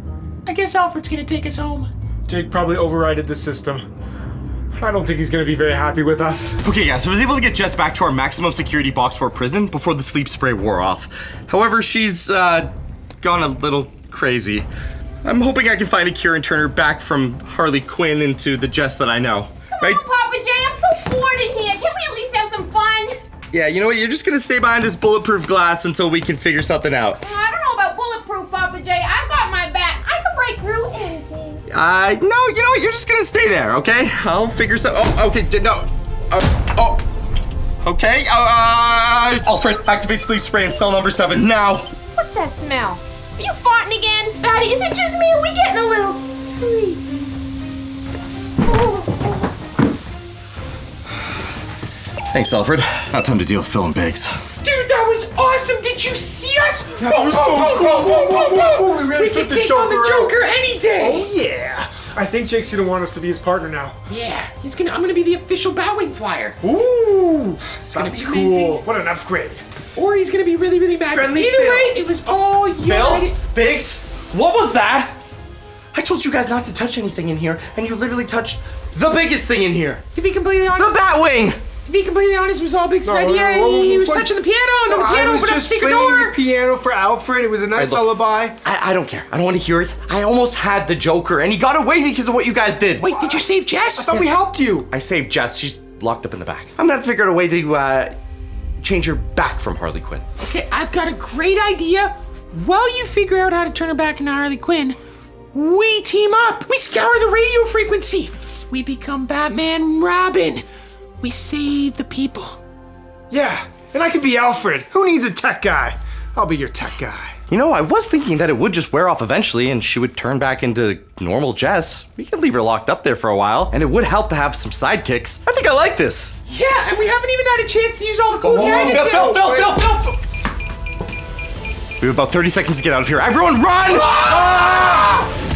Speaker 2: I guess Alfred's gonna take us home.
Speaker 5: Jake probably overrided the system. I don't think he's gonna be very happy with us.
Speaker 1: Okay, guys, so I was able to get Jess back to our maximum security box for prison before the sleep spray wore off. However, she's gone a little crazy. I'm hoping I can find a cure and turn her back from Harley Quinn into the Jess that I know. Right?
Speaker 12: Come on, Papa J, I'm so bored in here. Can we at least have some fun?
Speaker 1: Yeah, you know what? You're just gonna stay behind this bulletproof glass until we can figure something out.
Speaker 12: I don't know about bulletproof, Papa J. I've got my bat. I can break through anything.
Speaker 1: No, you know what? You're just gonna stay there, okay? I'll figure some. Oh, okay, no. Okay, Alfred, activate sleep spray in cell number 7 now.
Speaker 12: What's that smell? Are you farting again? Batty, is it just me? Are we getting a little sleepy?
Speaker 1: Thanks, Alfred. Now time to deal with Phil and Biggs.
Speaker 2: Dude, that was awesome. Did you see us?
Speaker 5: That was so cool. We really
Speaker 2: can
Speaker 5: took the
Speaker 2: take on the
Speaker 5: Joker
Speaker 2: Joker any day.
Speaker 5: Oh yeah. I think Jake's gonna want us to be his partner now.
Speaker 2: Yeah, I'm gonna be the official Batwing flyer.
Speaker 5: Ooh,
Speaker 2: gonna
Speaker 5: that's
Speaker 2: be
Speaker 5: cool.
Speaker 2: amazing.
Speaker 5: What an upgrade.
Speaker 2: Or he's gonna be really, really mad.
Speaker 5: Friendly
Speaker 2: Either
Speaker 5: Phil.
Speaker 2: way, it was all you.
Speaker 1: Phil? Biggs? What was that? I told you guys not to touch anything in here, and you literally touched the biggest thing in here.
Speaker 2: To be completely honest.
Speaker 1: The Batwing!
Speaker 2: To be completely honest, it was all Big's idea. He was touching the piano, and the piano
Speaker 5: I was
Speaker 2: opened up the
Speaker 5: just
Speaker 2: secret
Speaker 5: playing
Speaker 2: door.
Speaker 5: the piano for Alfred. It was a nice lullaby.
Speaker 1: I don't care. I don't want to hear it. I almost had the Joker, and he got away because of what you guys did.
Speaker 2: Wait, did you save Jess?
Speaker 5: I thought we helped you.
Speaker 1: I saved Jess. She's locked up in the back. I'm gonna figure out a way to change her back from Harley Quinn.
Speaker 2: Okay, I've got a great idea. While you figure out how to turn her back into Harley Quinn, we team up. We scour the radio frequency. We become Batman and Robin. We save the people.
Speaker 5: Yeah, and I could be Alfred. Who needs a tech guy? I'll be your tech guy.
Speaker 1: You know, I was thinking that it would just wear off eventually and she would turn back into normal Jess. We could leave her locked up there for a while, and it would help to have some sidekicks. I think I like this.
Speaker 2: Yeah, and we haven't even had a chance to use all the cool gadgets yet.
Speaker 1: Phil! We have about 30 seconds to get out of here. Everyone run!
Speaker 2: Ah!